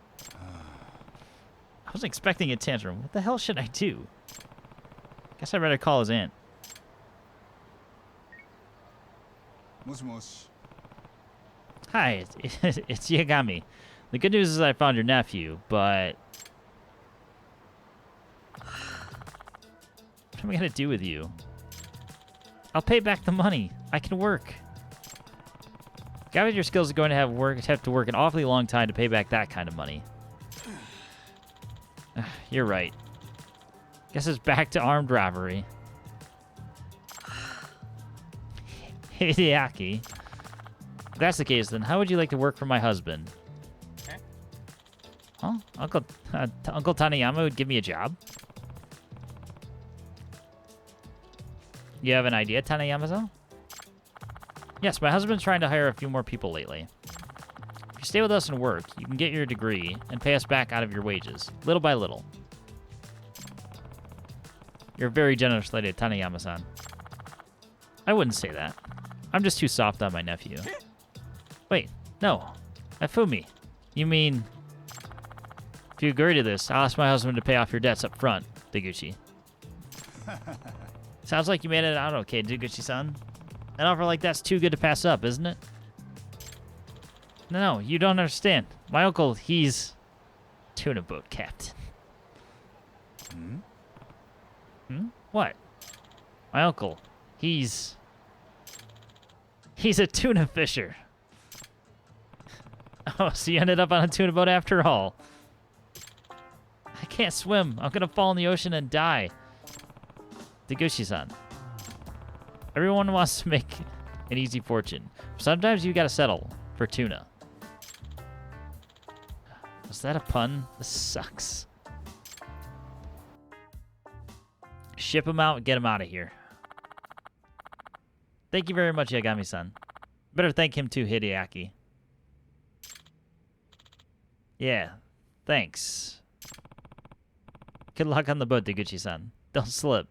Speaker 1: I wasn't expecting a tantrum. What the hell should I do? Guess I'd better call his aunt. Hi, it's Yagami. The good news is I found your nephew, but... What am I gonna do with you? I'll pay back the money. I can work. Guy with your skills is going to have to work an awfully long time to pay back that kind of money. You're right. Guess it's back to armed robbery. Hideaki. If that's the case, then how would you like to work for my husband? Huh? Uncle Taniyama would give me a job? You have an idea, Taniyama-san? Yes, my husband's trying to hire a few more people lately. If you stay with us and work, you can get your degree and pay us back out of your wages, little by little. You're a very generous lady, Taniyama-san. I wouldn't say that. I'm just too soft on my nephew. Wait, no. Afumi. You mean... If you agree to this, I'll ask my husband to pay off your debts up front, Deguchi. Sounds like you made it out okay, Deguchi-san. An offer like that's too good to pass up, isn't it? No, you don't understand. My uncle, he's... tuna boat captain. What? My uncle, he's a tuna fisher. Oh, so you ended up on a tuna boat after all. I can't swim. I'm gonna fall in the ocean and die. Deguchi-san. Everyone wants to make an easy fortune. Sometimes you gotta settle for tuna. Was that a pun? This sucks. Ship him out and get him out of here. Thank you very much, Yagami-san. Better thank him too, Hideaki. Yeah, thanks. Good luck on the boat, Deguchi-san. Don't slip.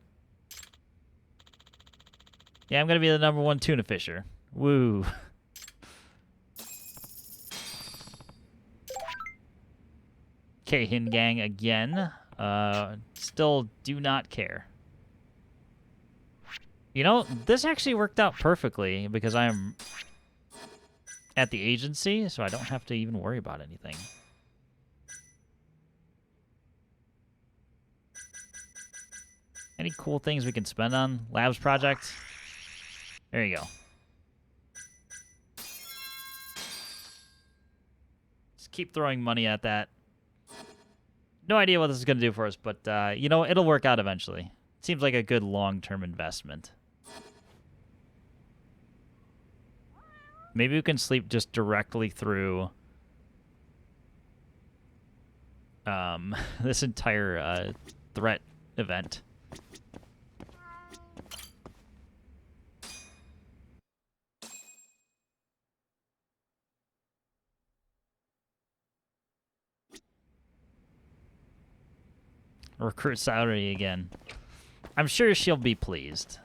Speaker 1: Yeah, I'm gonna be the #1 tuna fisher. Woo. Keihin gang again. Still do not care. You know, this actually worked out perfectly because I'm at the agency, so I don't have to even worry about anything. Any cool things we can spend on? Labs project? There you go. Just keep throwing money at that. No idea what this is going to do for us, but, you know, it'll work out eventually. Seems like a good long-term investment. Maybe we can sleep just directly through this entire threat event. Recruit salary again. I'm sure she'll be pleased.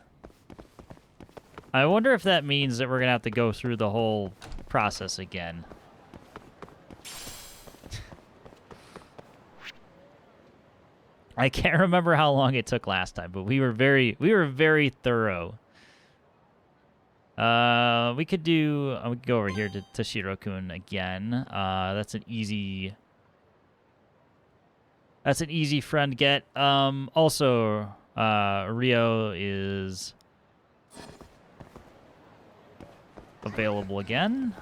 Speaker 1: I wonder if that means that we're gonna have to go through the whole process again. I can't remember how long it took last time, but we were very thorough. We could do. We could go over here to Tashiro-kun again. That's an easy. That's an easy friend get. Also, Ryo is available again.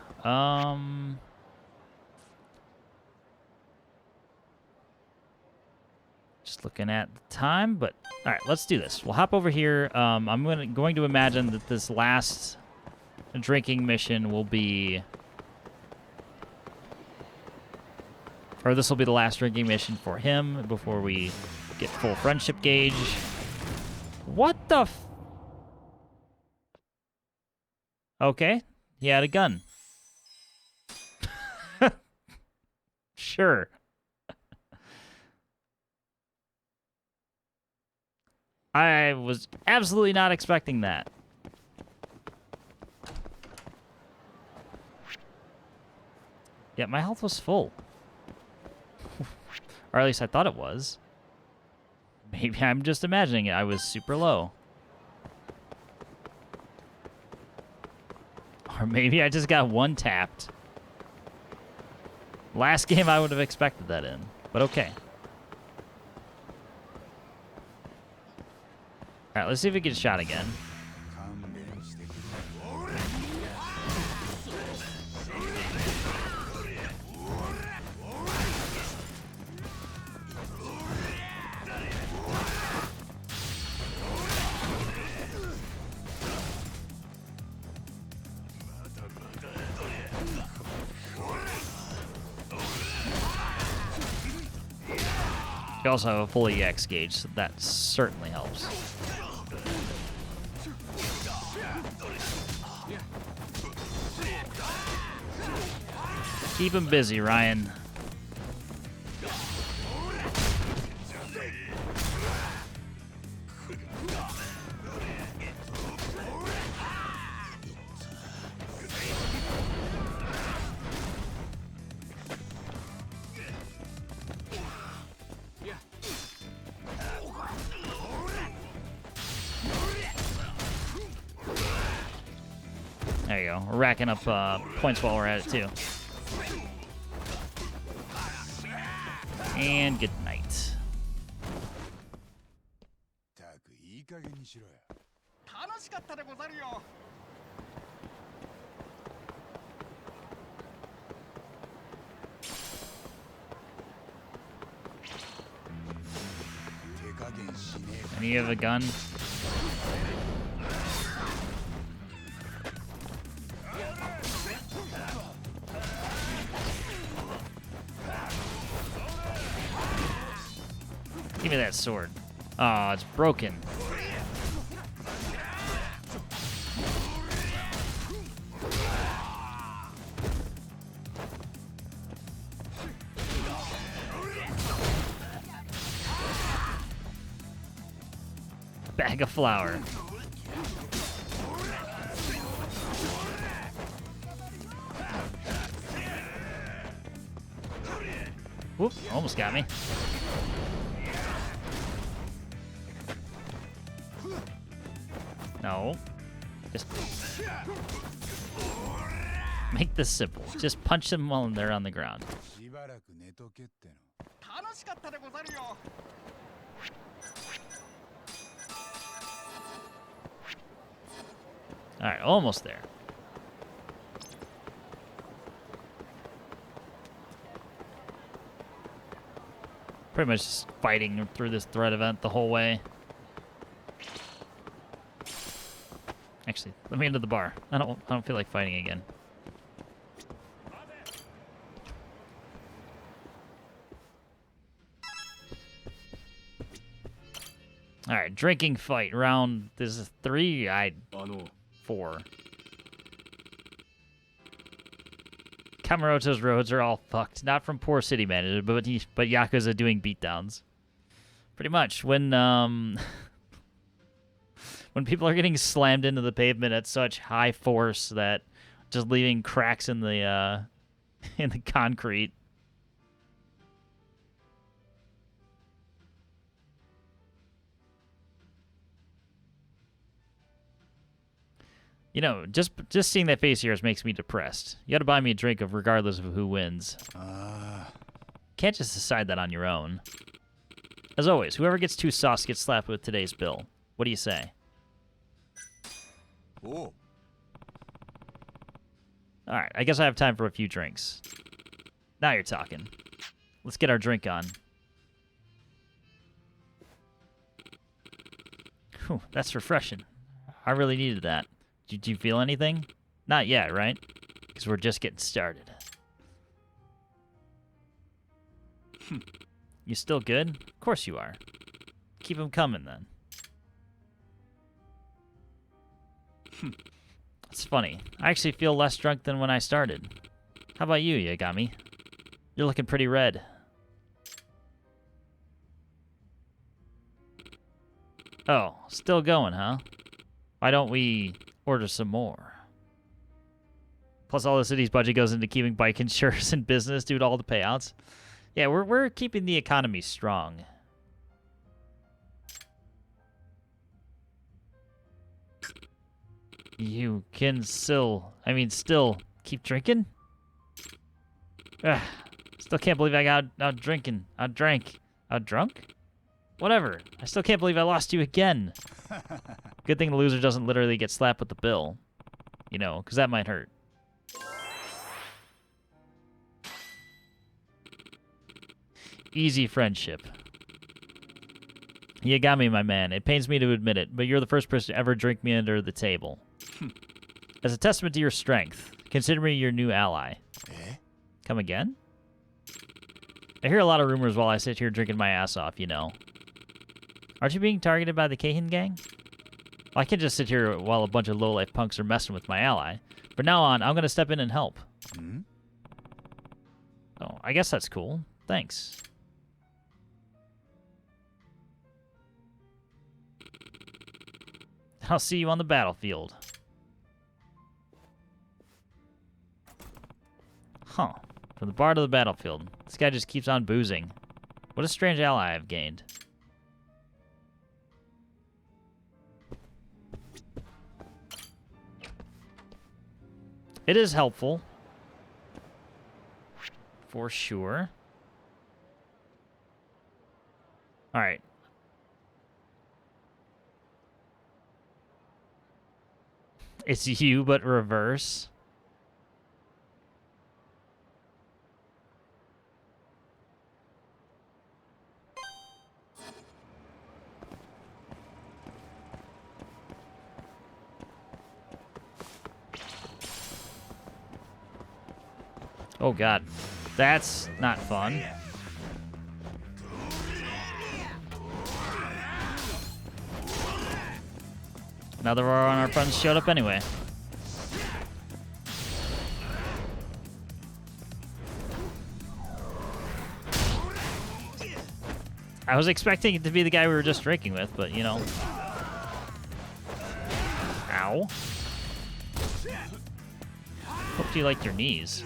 Speaker 1: Just looking at the time, but all right, let's do this. We'll hop over here. I'm going to imagine that this last drinking mission will be, or this will be the last drinking mission for him before we get full friendship gauge. What the f... Okay, he had a gun. Sure. I was absolutely not expecting that. Yeah, my health was full. Or at least I thought it was. Maybe I'm just imagining it. I was super low. Or maybe I just got one tapped. Last game I would have expected that in. But okay. Alright, let's see if we get shot again. You also have a full EX gauge, so that certainly helps. Keep him busy, Ryan. There you go. We're racking up points while we're at it, too. And good night. And you have a gun? Give me that sword. Oh, it's broken. Bag of flour. Whoop, almost got me. No. Just make this simple. Just punch them while they're on the ground. Alright, almost there. Pretty much just fighting through this threat event the whole way. Actually, let me into the bar. I don't feel like fighting again. All right, drinking fight round. This is 3. 4. Kamurocho's roads are all fucked. Not from poor city management, but Yakuza doing beatdowns. Pretty much when When people are getting slammed into the pavement at such high force that just leaving cracks in the concrete. You know, just seeing that face of yours makes me depressed. You gotta buy me a drink of regardless of who wins. Can't just decide that on your own. As always, whoever gets too sauce gets slapped with today's bill. What do you say?
Speaker 6: Oh.
Speaker 1: Alright, I guess I have time for a few drinks. Now you're talking. Let's get our drink on. Whew, that's refreshing. I really needed that. Did you feel anything? Not yet, right? Because we're just getting started. You still good? Of course you are. Keep them coming, then. It's funny. I actually feel less drunk than when I started. How about you, Yagami? You're looking pretty red. Oh, still going, huh? Why don't we order some more? Plus, all the city's budget goes into keeping bike insurers in business due to all the payouts. Yeah, we're keeping the economy strong. You can still keep drinking? Ugh, still can't believe I got out drunk? Whatever. I still can't believe I lost you again. Good thing the loser doesn't literally get slapped with the bill. You know, because that might hurt. Easy friendship. Yagami, my man. It pains me to admit it, but you're the first person to ever drink me under the table. As a testament to your strength, consider me your new ally. Come again? I hear a lot of rumors while I sit here drinking my ass off, you know. Aren't you being targeted by the Keihin gang? Well, I can't just sit here while a bunch of lowlife punks are messing with my ally. From now on, I'm going to step in and help. Oh, I guess that's cool. Thanks. I'll see you on the battlefield. Huh. From the bar to the battlefield. This guy just keeps on boozing. What a strange ally I've gained. It is helpful. For sure. Alright. It's you, but reverse. Oh god, that's not fun. Another one of our friends showed up anyway. I was expecting it to be the guy we were just drinking with, but you know. Ow. Hope you liked your knees.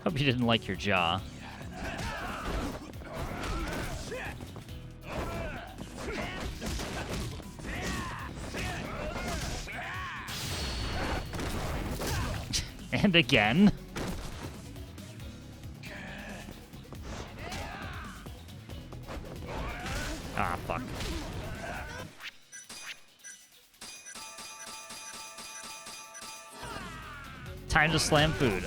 Speaker 1: Hope you didn't like your jaw. And again. Ah, fuck. Time to slam food.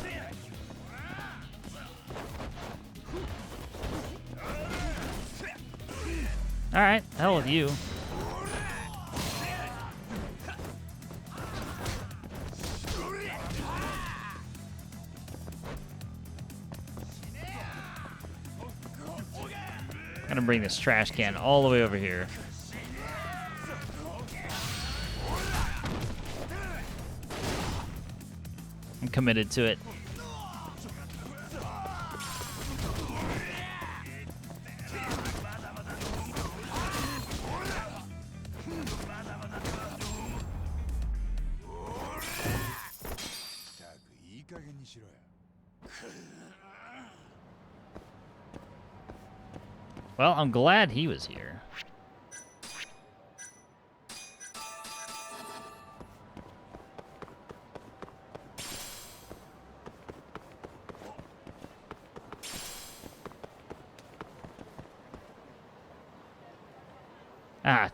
Speaker 1: Alright, hell with you. bring this trash can all the way over here. I'm committed to it. Well, I'm glad he was here.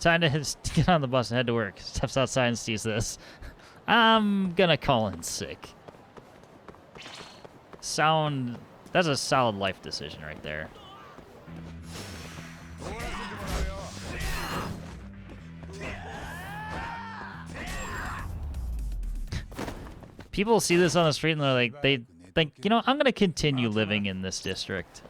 Speaker 1: Time to get on the bus and head to work. Steps outside and sees this. I'm gonna call in sick. That's a solid life decision right there. People see this on the street and they're like, they think, you know, I'm gonna continue living in this district.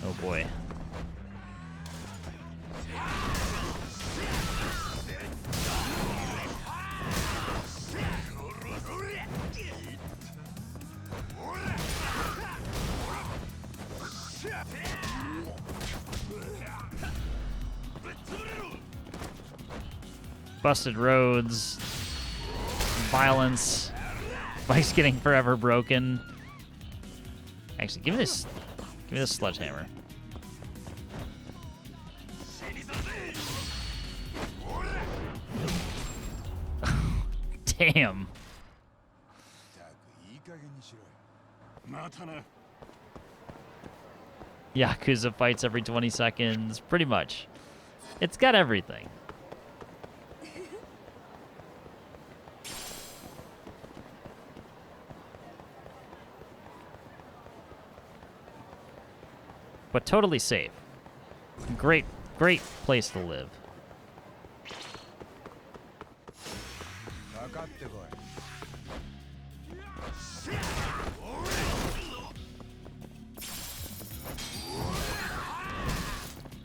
Speaker 1: Oh boy. Busted roads, violence, bikes getting forever broken. Actually, give me this sledgehammer. Damn. Yakuza fights every 20 seconds, pretty much. It's got everything. But totally safe. Great place to live.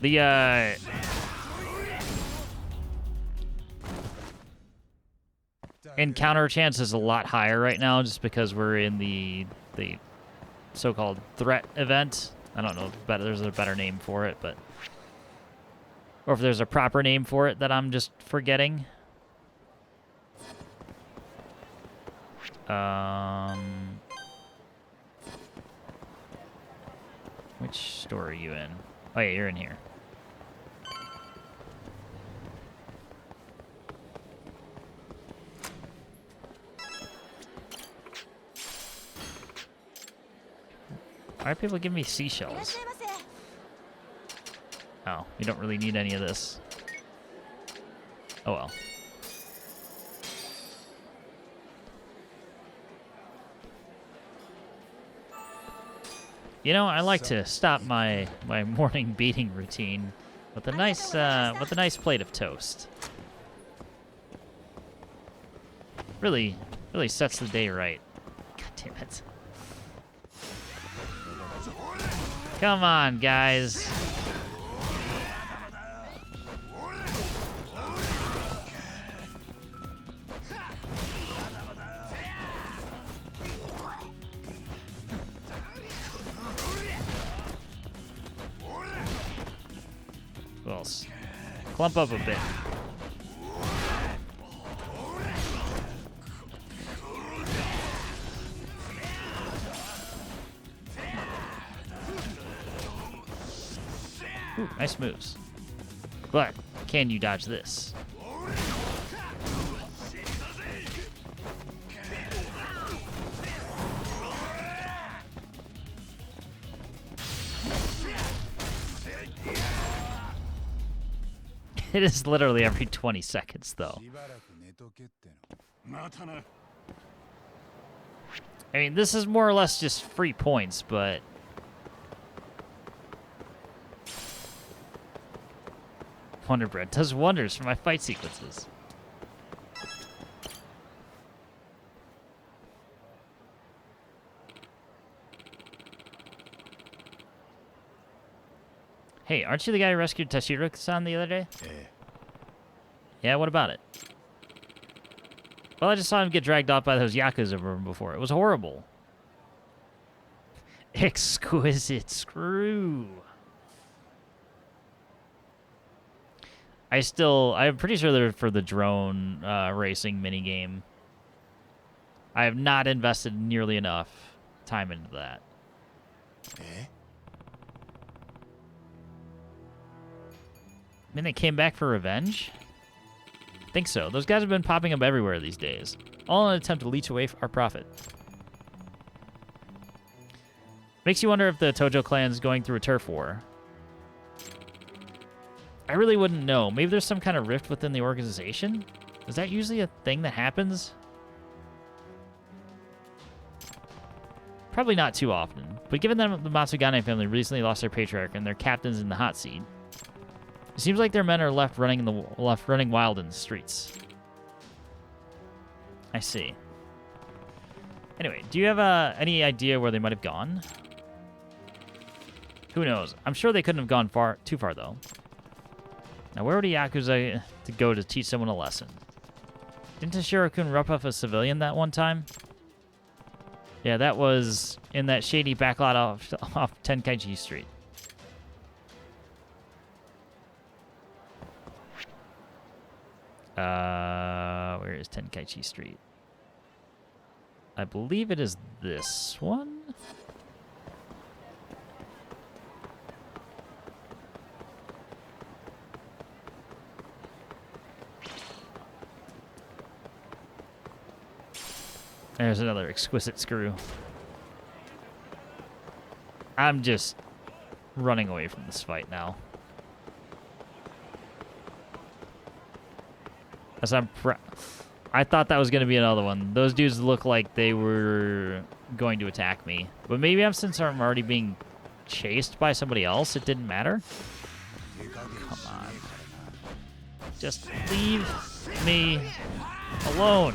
Speaker 1: The encounter chance is a lot higher right now just because we're in the so-called threat event. I don't know if there's a better name for it, but or if there's a proper name for it that I'm just forgetting. Which store are you in? Oh yeah, you're in here. Why are people giving me seashells? Oh, you don't really need any of this. Oh well. You know, I like to stop my morning beating routine with a nice plate of toast. Really sets the day right. God damn it. Come on, guys. Who else? Clump up a bit. Ooh, nice moves. But can you dodge this? It is literally every 20 seconds, though. I mean, this is more or less just free points, but... Wonder Bread does wonders for my fight sequences. Hey, aren't you the guy who rescued Tashiro-san the other day? Yeah, what about it? Well, I just saw him get dragged off by those Yakuza from before. It was horrible. Exquisite screw. I'm pretty sure they're for the drone racing minigame. I have not invested nearly enough time into that. I mean, they came back for revenge? I think so. Those guys have been popping up everywhere these days. All in an attempt to leech away our profit. Makes you wonder if the Tojo clan's going through a turf war. I really wouldn't know. Maybe there's some kind of rift within the organization? Is that usually a thing that happens? Probably not too often. But given that the Matsugane family recently lost their patriarch and their captain's in the hot seat, it seems like their men are left running wild in the streets. I see. Anyway, do you have any idea where they might have gone? Who knows? I'm sure they couldn't have gone too far though. Now, where would a Yakuza to go to teach someone a lesson? Didn't Tashiro-kun rough up a civilian that one time? Yeah, that was in that shady backlot off Tenkaichi Street. Where is Tenkaichi Street? I believe it is this one. There's another exquisite screw. I'm just running away from this fight now. As I thought that was going to be another one. Those dudes look like they were going to attack me. But maybe since I'm already being chased by somebody else, it didn't matter. Come on. Just leave me alone.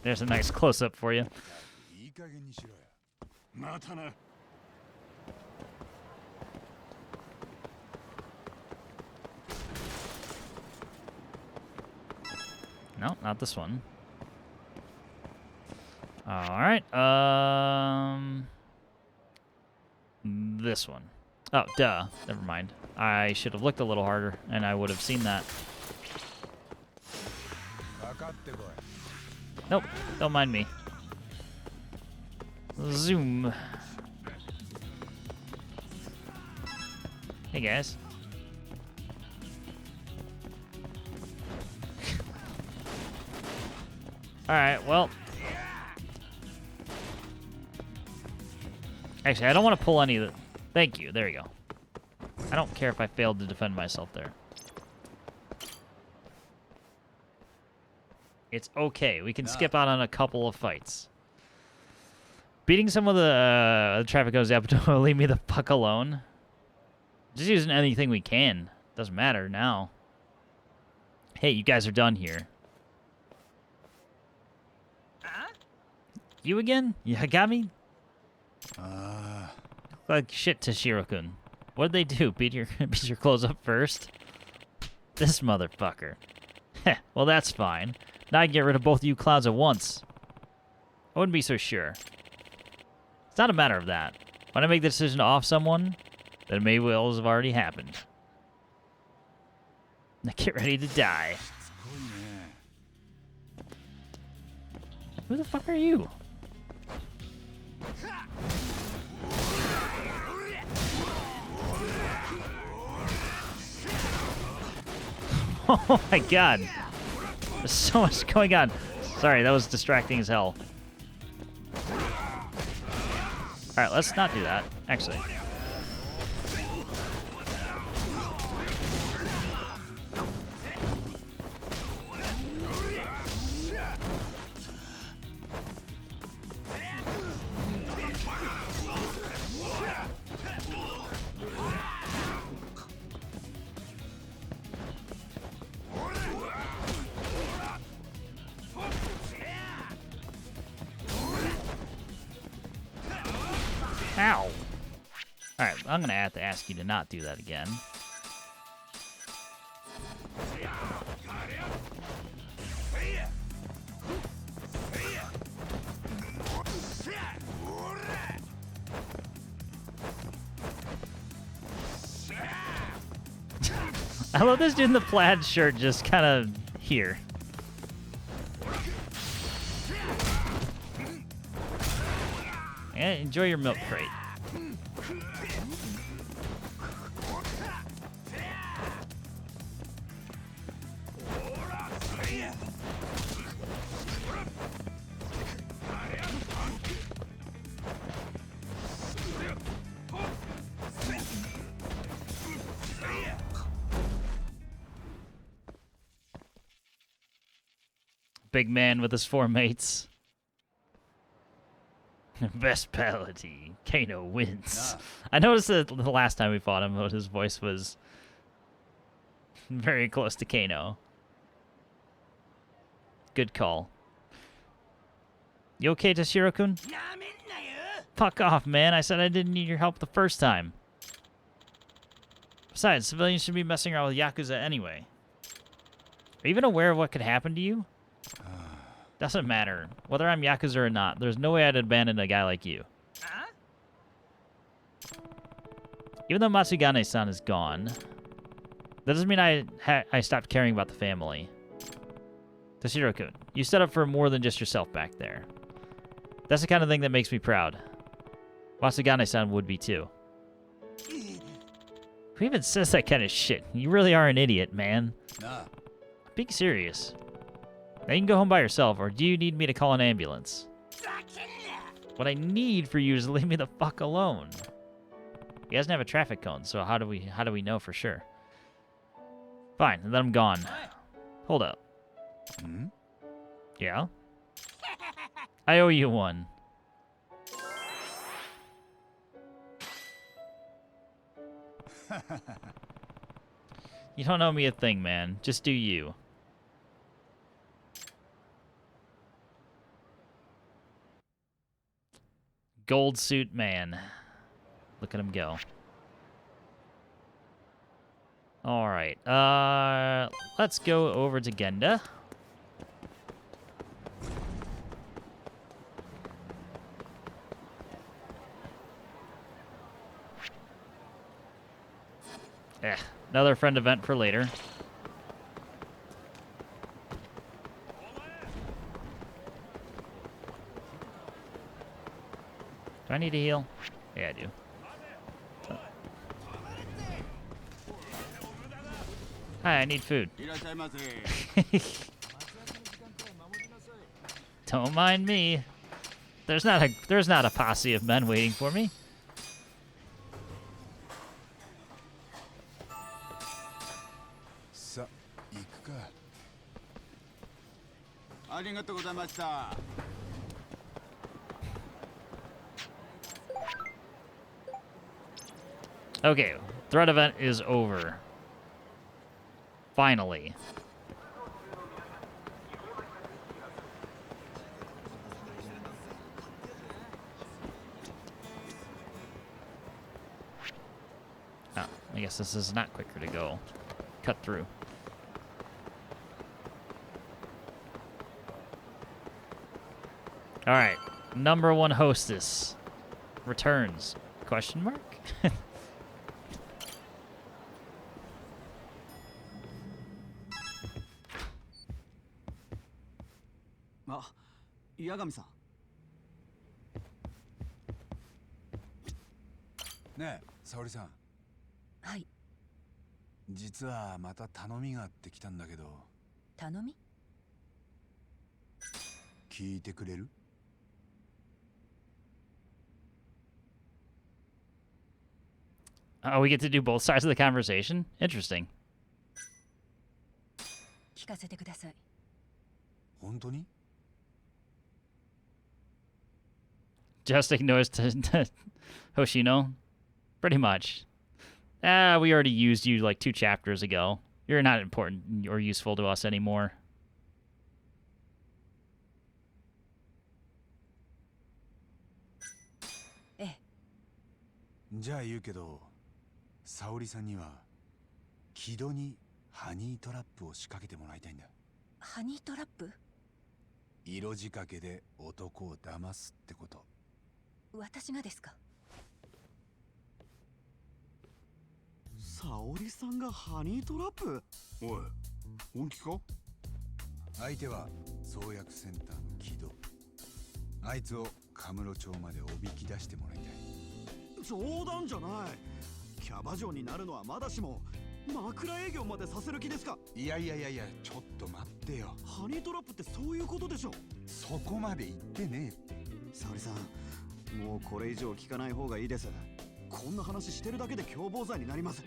Speaker 1: There's a nice close-up for you. No, not this one. All right. This one. Oh, duh. Never mind. I should have looked a little harder, and I would have seen that. Nope, don't mind me. Zoom. Hey, guys. Alright, well. Actually, I don't want to pull any of the... Thank you, there you go. I don't care if I failed to defend myself there. It's okay. We can skip out on a couple of fights. Beating some of the traffic goes up. Leave me the fuck alone. Just using anything we can. Doesn't matter now. Hey, you guys are done here. You again? You got me? Like shit, Tashiro-kun. What'd they do? Beat your clothes up first? This motherfucker. Heh, well, that's fine. Now I can get rid of both of you clowns at once. I wouldn't be so sure. It's not a matter of that. When I make the decision to off someone, then it may well have already happened. Now get ready to die. Who the fuck are you? Oh my god. There's so much going on. Sorry, that was distracting as hell. Alright, let's not do that, actually. Ow! Alright, I'm gonna have to ask you to not do that again. I love this dude in the plaid shirt just kind of here. Yeah, enjoy your milk crate. Big man with his 4 mates. Best penalty. Kano wins. I noticed that the last time we fought him, his voice was very close to Kano. Good call. You okay, Tashiro-kun? Fuck off, man. I said I didn't need your help the first time. Besides, civilians should be messing around with Yakuza anyway. Are you even aware of what could happen to you? Doesn't matter. Whether I'm Yakuza or not, there's no way I'd abandon a guy like you. Even though Matsugane-san is gone, that doesn't mean I stopped caring about the family. Tashiro-kun, you stood up for more than just yourself back there. That's the kind of thing that makes me proud. Matsugane-san would be too. Who even says that kind of shit? You really are an idiot, man. I'm being serious. Now you can go home by yourself, or do you need me to call an ambulance? What I need for you is to leave me the fuck alone. He doesn't have a traffic cone, so how do we know for sure? Fine, then I'm gone. Hold up. Yeah? I owe you one. You don't owe me a thing, man. Just do you. Gold suit man. Look at him go. Alright. Let's go over to Genda. Another friend event for later. Do I need to heal? Yeah, I do. Hi, I need food. Don't mind me. There's not a posse of men waiting for me. Okay, threat event is over. Finally. Oh, I guess this is not quicker to go. Cut through. Alright, number 1 hostess returns. Question mark?
Speaker 10: Yagami-san.
Speaker 6: ねえ、沙織さん。
Speaker 14: はい。
Speaker 6: 実はまた頼みがあってきたんだけど。
Speaker 14: 頼み？
Speaker 6: 聞いてくれる？
Speaker 1: Oh, we get to do both sides of the conversation? Interesting.
Speaker 14: 聞かせてください。
Speaker 6: 本当に
Speaker 1: Just ignores Hoshino? Pretty much. We already used you like 2 chapters ago. You're not important or useful to us anymore.
Speaker 14: ええ。
Speaker 6: じゃあ言うけど、沙織さんには木戸にハニートラップを仕掛けてもらいたいんだ。
Speaker 14: ハニートラップ？
Speaker 6: 色仕掛けで男を騙すってこと。
Speaker 14: 私がですか？
Speaker 10: 沙織さんがハニートラップ？
Speaker 8: おい、本気か？
Speaker 6: 相手は創薬センターの木戸。あいつをカムロ町までおびき出してもらいたい。
Speaker 10: 冗談じゃない。キャバ嬢になるのはまだしも枕営業までさせる気ですか？
Speaker 6: いや、ちょっと待ってよ。
Speaker 10: ハニートラップってそういうことでしょ。
Speaker 6: そこまで言ってねえって。
Speaker 10: 沙織さん、もうこれ以上聞かない方がいいです。こんな話してるだけで共謀罪になります。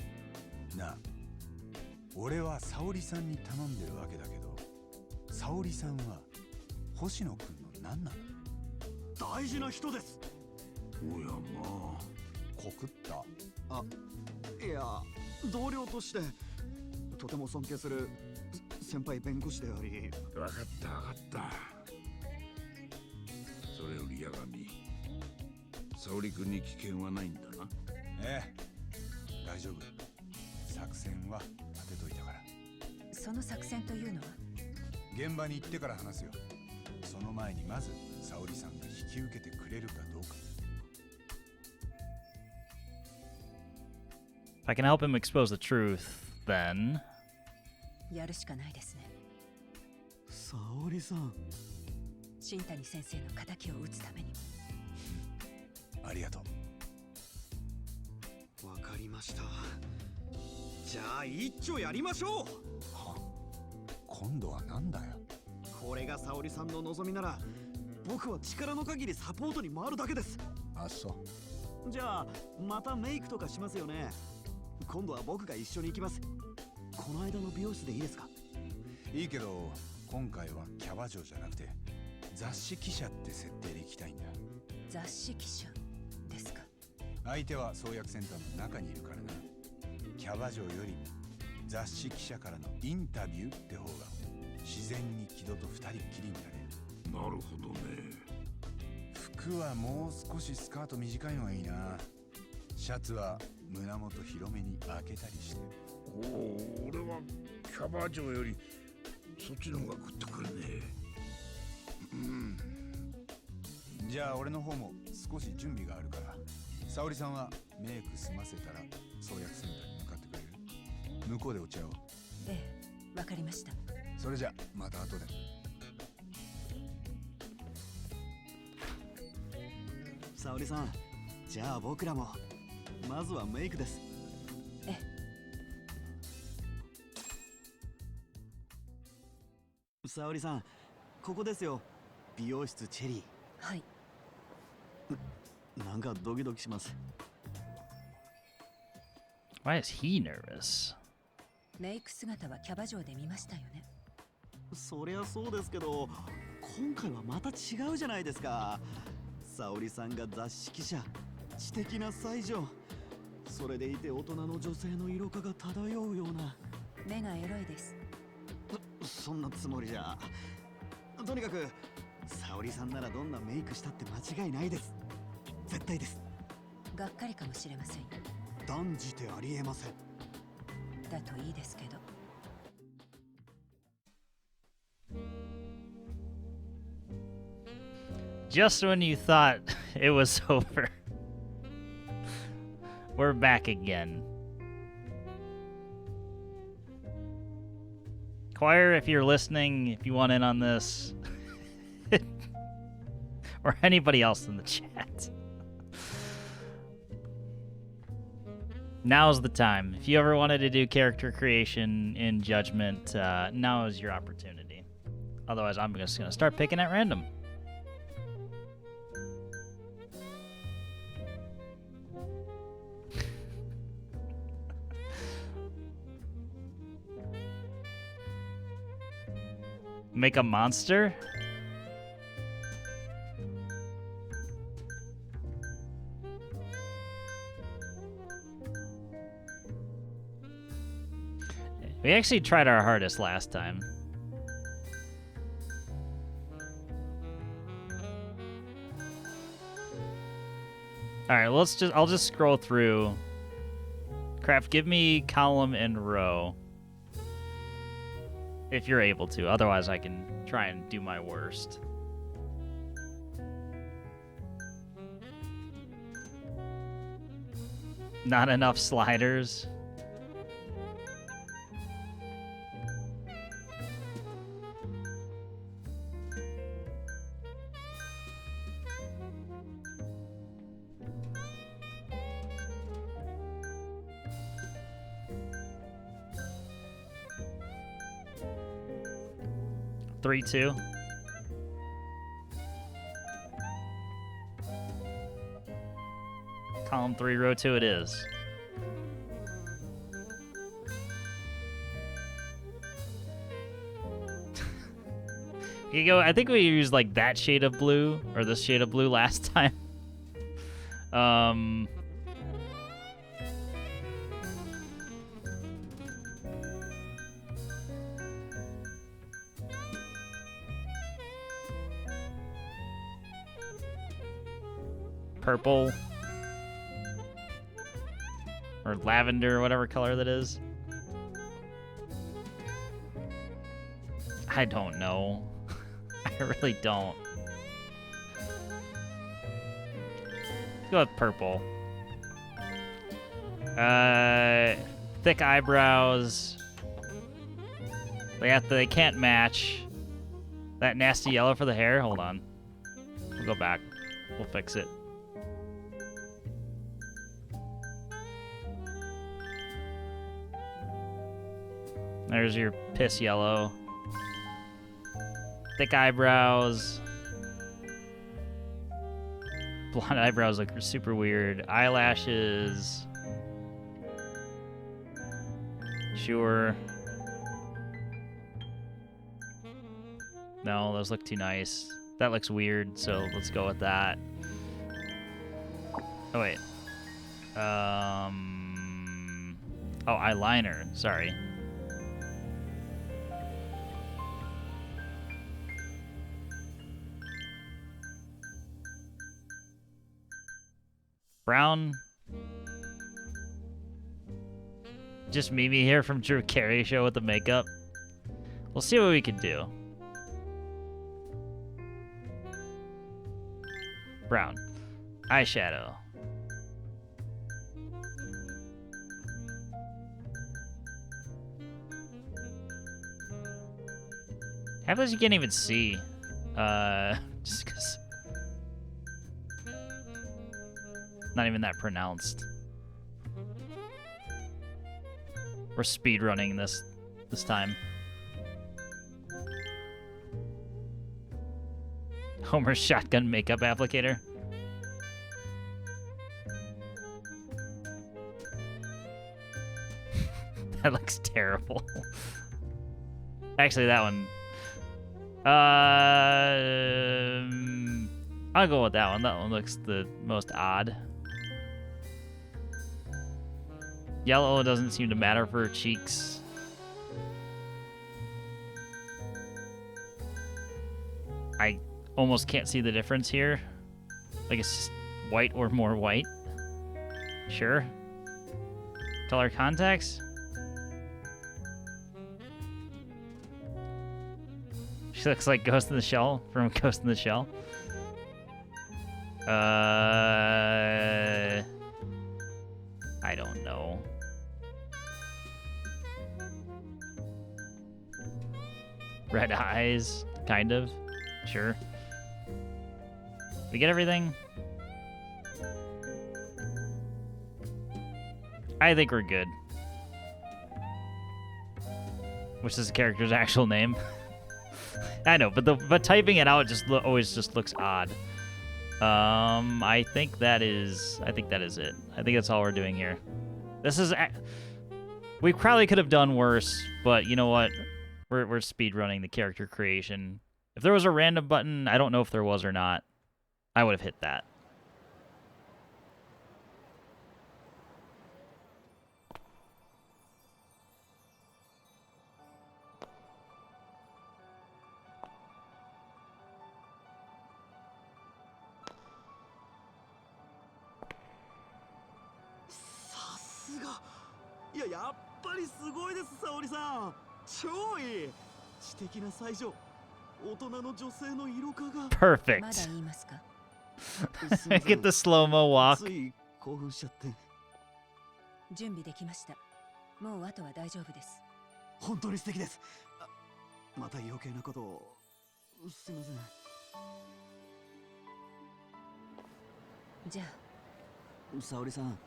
Speaker 6: なあ、俺は沙織さんに頼んでるわけだけど、沙織さんは星野くんの何なの？
Speaker 10: 大事な人です。
Speaker 8: おやまあ、
Speaker 6: 告った。
Speaker 10: あ、いや、同僚としてとても尊敬する先輩弁護士であり。
Speaker 8: 分かったそれより八神、沙織君に危険はないんだな。
Speaker 6: ええ、大丈夫。作戦は立てといたから。
Speaker 14: その作戦というのは？
Speaker 6: 現場に行ってから話すよ。その前にまず沙織さんが引き受けてくれるかどうか。
Speaker 1: If I can help him expose the truth, then...
Speaker 14: やるしかないですね。
Speaker 10: 沙織さん。
Speaker 14: 新谷先生の仇を討つためにも。
Speaker 6: ありがと
Speaker 10: う。わかりました。じゃあ一丁やりましょう。
Speaker 6: は？今度はなんだよ。
Speaker 10: これが沙織さんの望みなら、僕は力の限りサポートに回るだけです。
Speaker 6: あ、そう。
Speaker 10: じゃあまたメイクとかしますよね。今度は僕が一緒に行きます。この間の美容室でいいですか？
Speaker 6: いいけど、今回はキャバ嬢じゃなくて雑誌記者って設定で行きたいんだ。
Speaker 14: 雑誌記者ですか？
Speaker 6: 相手は創薬センターの中にいるからな。キャバ嬢より雑誌記者からのインタビューって方が自然に木戸と二人っきりになれる。
Speaker 8: なるほどね。
Speaker 6: 服はもう少しスカート短いのがいいな。シャツは胸元広めに開けたりして。
Speaker 8: おお、俺はキャバ嬢よりそっちの方がグッとくるね。
Speaker 6: じゃあ俺の方も少し準備があるから、沙織さんはメイク済ませたら創薬センターに向かってくれる？向こうでお茶を。
Speaker 14: ええ、わかりました。
Speaker 6: それじゃまた後で。
Speaker 10: 沙織さん、じゃあ僕らもまずはメイクです。
Speaker 14: ええ。
Speaker 10: 沙織さん、ここですよ。美容室チェリー。
Speaker 14: はい。
Speaker 10: なんかドキドキします。
Speaker 1: Why is he nervous?
Speaker 14: メイク姿はキャバ嬢で見ましたよね。
Speaker 10: そりゃそうですけど、今回はまた違うじゃないですか。沙織さんが雑誌記者、知的な才女、それでいて大人の女性の色気が漂うような。
Speaker 14: 目がエロいです。
Speaker 10: そんなつもりじゃ。とにかく沙織さんならどんなメイクしたって間違いないです。絶対です。
Speaker 14: がっかりかもしれません。
Speaker 10: 断じてありえません。
Speaker 14: だといいですけど。
Speaker 1: Just when you thought it was over, we're back again. Choir, if you're listening, if you want in on this, or anybody else in the chat, now's the time. If you ever wanted to do character creation in Judgment, now is your opportunity. Otherwise, I'm just going to start picking at random. Make a monster? We actually tried our hardest last time. All right, I'll just scroll through. Craft, give me column and row. If you're able to. Otherwise, I can try and do my worst. Not enough sliders. Three, two. Column 3, row 2 it is. You go. I think we used like that shade of blue or this shade of blue last time. Purple or lavender, whatever color that is. I don't know. I really don't. Let's go with purple. Thick eyebrows. They can't match. That nasty yellow for the hair. Hold on. We'll go back. We'll fix it. There's your piss yellow. Thick eyebrows. Blonde eyebrows look super weird. Eyelashes. Sure. No, those look too nice. That looks weird, so let's go with that. Oh, wait. Oh, eyeliner. Sorry. Brown. Just Mimi here from Drew Carey show with the makeup. We'll see what we can do. Brown. Eyeshadow. Half of those you can't even see. Just because. Not even that pronounced. We're speedrunning this time. Homer's shotgun makeup applicator. That looks terrible. Actually, that one. I'll go with that one. That one looks the most odd. Yellow doesn't seem to matter for her cheeks. I almost can't see the difference here. Like it's just white or more white. Sure. Color contacts. She looks like Ghost in the Shell from Ghost in the Shell. I don't know. Red eyes, kind of. Sure. We get everything? I think we're good. Which is the character's actual name. I know, but typing it out just always just looks odd. I think that is it. I think that's all we're doing here. This is we probably could have done worse, but you know what? We're speed running the character creation. If there was a random button, I don't know if there was or not. I would have hit that.
Speaker 10: Yeah, やっぱりすごいです、沙織さん。超いい。知的な才女。大人の女性の色化が。
Speaker 1: Perfect.
Speaker 14: まだ言いますか？
Speaker 1: Get the slow-mo walk.
Speaker 10: つい興奮しちゃって。
Speaker 14: 準備できました。もうあとは大丈夫です。
Speaker 10: 本当に素敵です。また余計なことを。すいません。
Speaker 14: じゃ
Speaker 10: あ。沙織さん、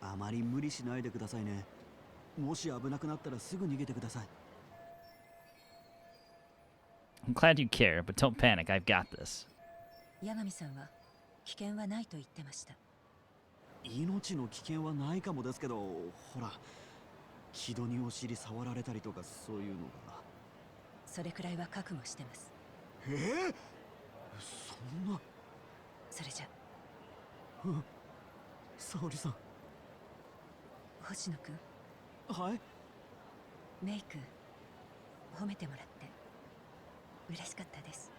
Speaker 10: あまり無理しないでくださいね。もし危なくなったらすぐ逃げてください。
Speaker 1: I'm glad you care, but don't panic. I've got this.
Speaker 14: 八神さんは危険はないと言ってました。
Speaker 10: 命の危険はないかもですけど、ほら、木戸にお尻触られたりとかそういうのが。
Speaker 14: それくらいは覚悟してます。
Speaker 10: そんな。
Speaker 14: それじゃ。
Speaker 10: 沙織さん。
Speaker 14: 星野くん。
Speaker 10: はい。
Speaker 14: メイク褒めてもらって嬉しかったです。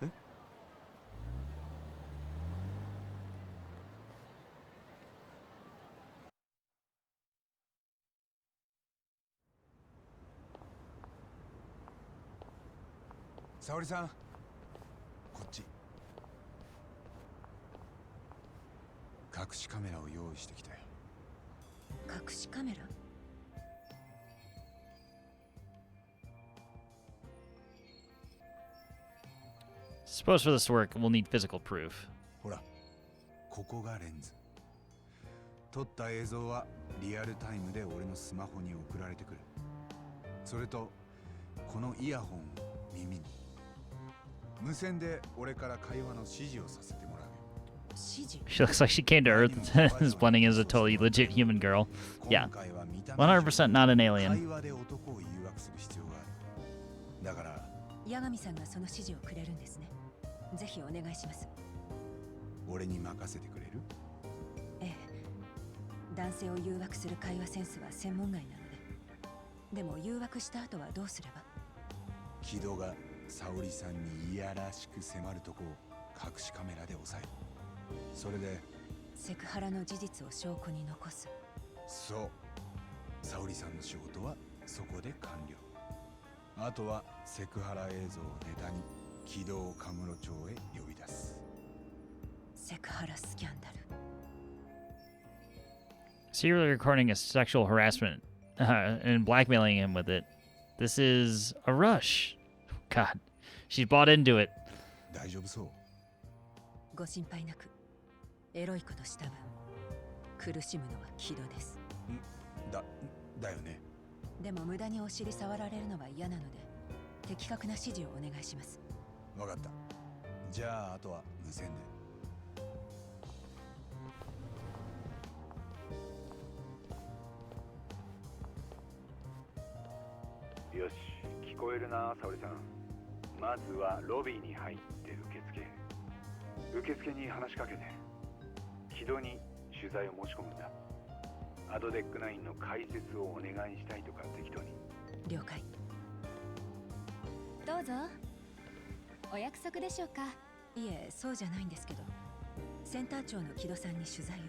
Speaker 10: え？
Speaker 6: 沙織さん、こっち。隠しカメラを用意してきたよ。
Speaker 14: 隠しカメラ
Speaker 1: ？Suppose for this to work, we'll need physical proof.
Speaker 6: ほら、ここがレンズ。撮った映像はリアルタイムで俺のスマホに送られてくる。それと、このイヤホンを耳に。無線で俺から会話の指示をさせてもらうよ。
Speaker 1: She looks like she came to Earth is blending as a totally legit human girl. Yeah. 100% not an alien.
Speaker 6: 会話で男を誘惑する必要がある。だから、
Speaker 14: 八神さんがその指示をくれるんですね。ぜひお願いします。
Speaker 6: 俺に任せてくれる？
Speaker 14: ええ。男性を誘惑する会話センスは専門外なので。でも誘惑した後はどうすれば？
Speaker 6: 木戸が沙織さんにいやらしく迫るとこを隠しカメラで押さえる。それで
Speaker 14: セクハラの事実を証拠に残す。
Speaker 6: そう。沙織さんの仕事はそこで完了。あとはセクハラ映像をネタに木戸をカムロ町へ呼び出す。
Speaker 14: セクハラスキャンダル。
Speaker 1: Serially recording a sexual harassment and blackmailing him with it. This is a rush. God, she's bought into it.
Speaker 6: 大丈夫そう？
Speaker 14: ご心配なく。エロいことした分、苦しむのは木戸です。
Speaker 6: だよね。
Speaker 14: でも無駄にお尻触られるのは嫌なので、的確な指示をお願いします。
Speaker 6: わかった。じゃああとは無線
Speaker 15: で。よし、聞こえるな、沙織さん。まずはロビーに入って受付に話しかけて、木戸に取材を申し込むんだ。アドデック9の解説をお願いしたいとか適当に。
Speaker 14: 了解。
Speaker 16: どうぞ。お約束でしょうか？
Speaker 14: いえ、そうじゃないんですけど、センター長の木戸さんに取材を。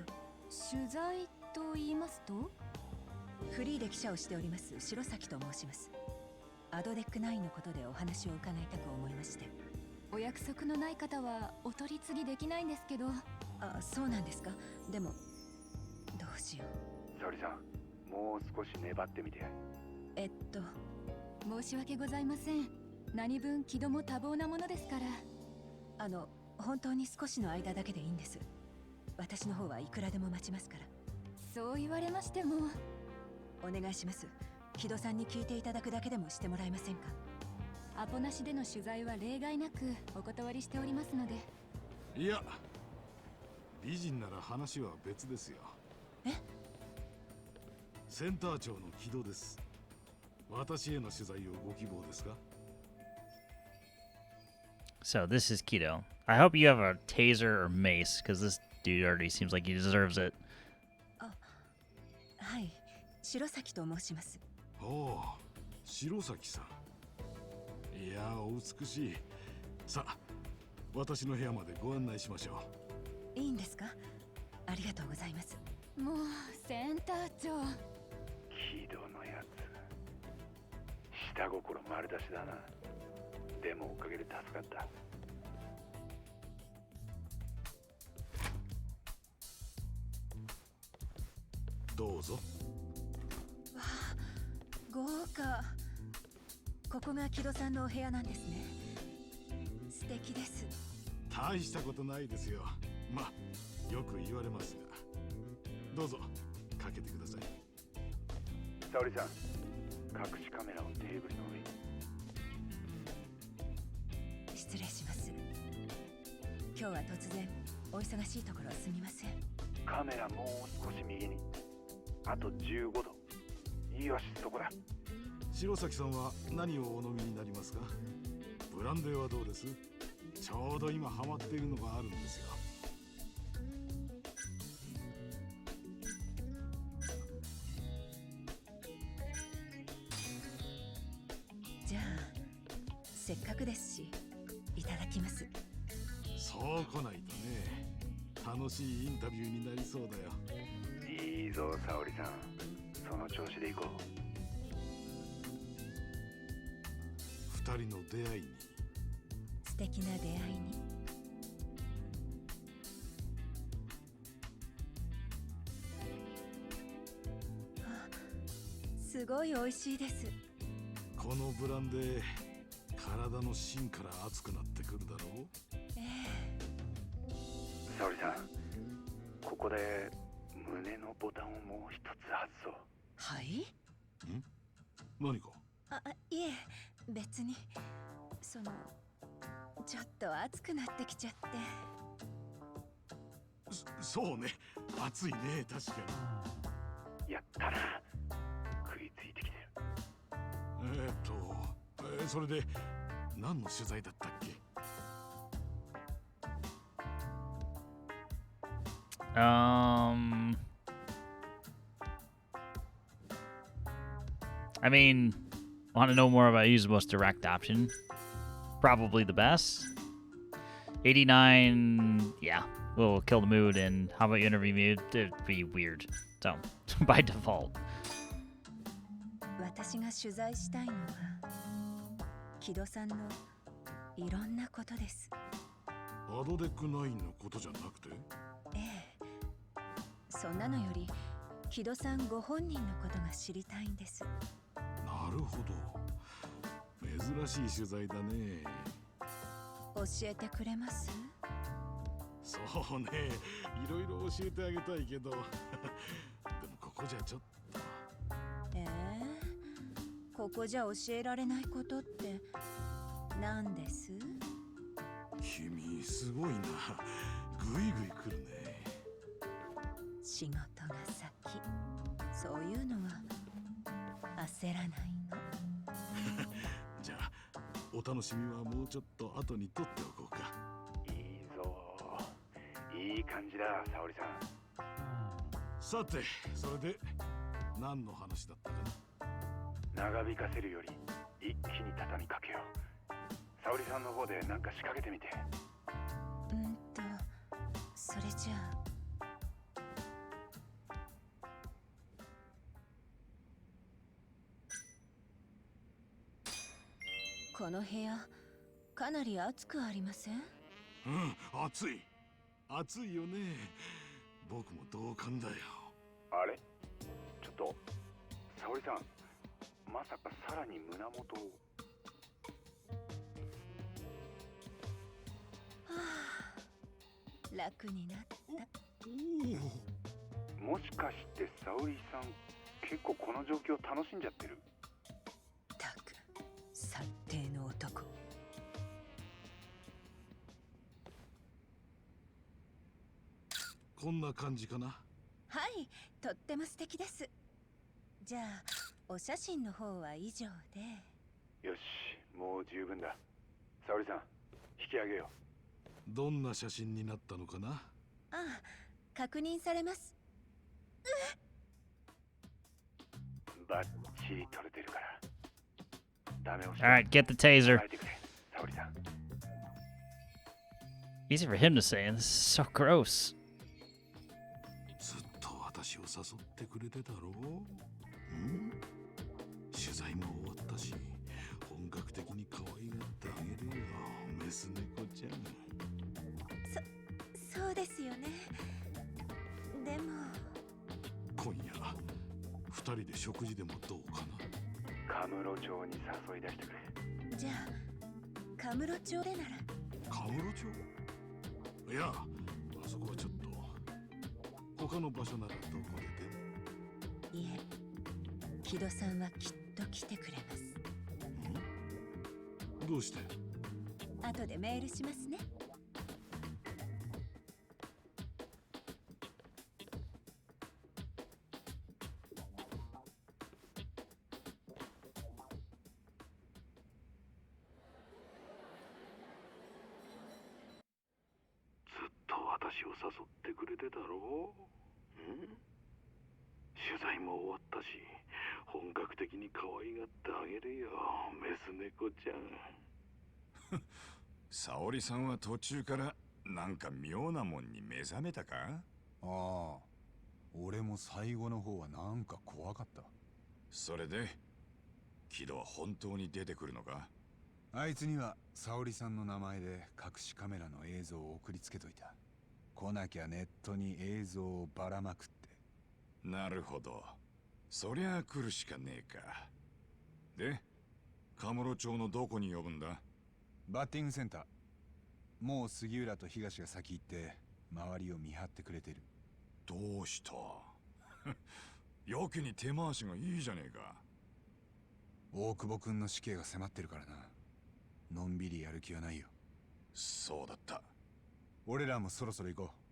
Speaker 16: 取材と言いますと？
Speaker 14: フリーで記者をしております白崎と申します。アドデック9のことでお話を伺いたく思いまして。
Speaker 16: お約束のない方はお取り次ぎできないんですけど。
Speaker 14: あ、そうなんですか。でもどうしよ
Speaker 15: う。沙織さん、もう少し粘ってみて。
Speaker 16: 申し訳ございません。何分木戸も多忙なものですから。
Speaker 14: 本当に少しの間だけでいいんです。私の方はいくらでも待ちますから。
Speaker 16: そう言われましても。
Speaker 14: お願いします。木戸さんに聞いていただくだけでもしてもらえませんか？
Speaker 16: アポなしでの取材は例外なくお断りしておりますので。
Speaker 9: いや、美人なら話は別ですよ。
Speaker 14: え？
Speaker 9: センター長の木戸です。私への取材をご希望ですか？
Speaker 1: So this is Kido. I hope you have a taser or mace, because this dude already seems like he deserves it.
Speaker 14: はい、白崎と申します。
Speaker 9: おお、白崎さん。いや、お美しい。さあ、私の部屋までご案内しましょ
Speaker 14: う。いいんですか？ありがとうございます。
Speaker 16: もうセンター長。
Speaker 15: キドのやつ。下心丸出しだな。でもおかげで助かった。
Speaker 9: どうぞ。
Speaker 14: わあ、豪華。ここが木戸さんのお部屋なんですね。素敵です。
Speaker 9: 大したことないですよ。まあ、よく言われますが。どうぞ、かけてください。
Speaker 15: 沙織さん、隠しカメラをテーブルの上に。
Speaker 14: 失礼します。今日は突然お忙しいところすみません。
Speaker 15: カメラもう少し右に。あと15度。よし、そこだ。
Speaker 9: 白崎さんは何をお飲みになりますか？ブランデーはどうです？ちょうど今ハマっているのがあるんですよ。
Speaker 14: じゃあせっかくですしいただきます。
Speaker 9: そう来ないとね。楽しいインタビューになりそうだよ。
Speaker 15: いいぞ、沙織さん。その調子でいこう。
Speaker 9: 二人の出会いに。
Speaker 14: 素敵な出会いに。すごい美味しいです。
Speaker 9: このブランデー、体の芯から熱くなってくるだろう。
Speaker 15: 沙織さん、ここで胸のボタンをもう一つ外そう。
Speaker 14: はい？
Speaker 9: ん？何か？
Speaker 14: いえ、別に。その、ちょっと熱くなってきちゃって。
Speaker 9: そうね、熱いね、確か
Speaker 15: に。やったな。食いついてきて
Speaker 9: る。それで何の取材だったっけ
Speaker 1: ？I mean, want to know more about use the most direct option? Probably the best. 89, yeah, will kill the mood. And how about you interview mood? It'd be weird. So, by default.
Speaker 14: 私が取材したいのは木戸さんのいろんなことです。
Speaker 9: アドデック9のことじゃなくて？
Speaker 14: ええ、そんなのより木戸さんご本人のことが知りたいんです。
Speaker 9: なるほど、珍しい取材だね。
Speaker 14: 教えてくれます？
Speaker 9: そうね、いろいろ教えてあげたいけどでもここじゃちょっと。
Speaker 14: ここじゃ教えられないことって何です？
Speaker 9: 君すごいな、ぐいぐい来るね。
Speaker 14: 仕事が先、そういうのは焦らないの。
Speaker 9: じゃあお楽しみはもうちょっと後に取っておこうか。
Speaker 15: いいぞ、いい感じだ、沙織
Speaker 9: さん。さて、それで何の話だったかな。
Speaker 15: 長引かせるより一気に畳みかけよう。沙織さんの方で何か仕掛けてみて。
Speaker 14: それじゃあ。この部屋かなり暑くありません？
Speaker 9: 暑い。暑いよね。僕も同感だよ。
Speaker 15: あれ？ちょっと沙織さん、まさかさらに胸元を。
Speaker 14: 楽になった。
Speaker 15: もしかして沙織さん、結構この状況楽しんじゃってる？
Speaker 14: たく、最低の男。
Speaker 9: こんな感じかな。
Speaker 14: はい、とっても素敵です。じゃあお写真の方は以上で。
Speaker 15: よし、もう十分だ。沙織さん、引き上げよ
Speaker 9: う。どんな写真になったのかな？
Speaker 14: ああ、確認されます。
Speaker 15: バッチリ撮れてるから。ダメ押し。
Speaker 1: Alright, get the taser.
Speaker 15: 沙織さん。
Speaker 1: Easy for him to say, and this is so gross.
Speaker 9: ずっと私を誘ってくれてたろう？取材も終わったし、本格的に可愛がってあげるよ、メス猫ちゃん。
Speaker 14: そうですよね。でも
Speaker 9: 今夜二人で食事でもどうかな？
Speaker 15: カムロ町に誘い出してくれ。
Speaker 14: じゃあカムロ町でなら。
Speaker 9: カムロ町？いや、あそこはちょっと他の場所ならどこででも。
Speaker 14: いえ、木戸さんはきっと来てくれます。
Speaker 9: どうして？
Speaker 14: 後でメールしますね。
Speaker 9: 私を誘ってくれてたろう？取材も終わったし、本格的に可愛がってあげるよ、メス猫ちゃん。
Speaker 3: 沙織さんは途中からなんか妙なもんに目覚めたか？
Speaker 6: ああ、俺も最後の方はなんか怖かった。
Speaker 3: それでキドは本当に出てくるのか？
Speaker 6: あいつには沙織さんの名前で隠しカメラの映像を送りつけといた。来なきゃネットに映像をばらまくって。
Speaker 3: なるほど、そりゃ来るしかねえか。で、カムロ町のどこに呼ぶんだ？
Speaker 6: バッティングセンター。もう杉浦と東が先行って周りを見張ってくれてる。
Speaker 3: どうしたやけに手回しがいいじゃねえか。
Speaker 6: 大久保君の死刑が迫ってるからな。のんびりやる気はないよ。
Speaker 3: そうだった。
Speaker 6: 俺らもそろそろ行こう。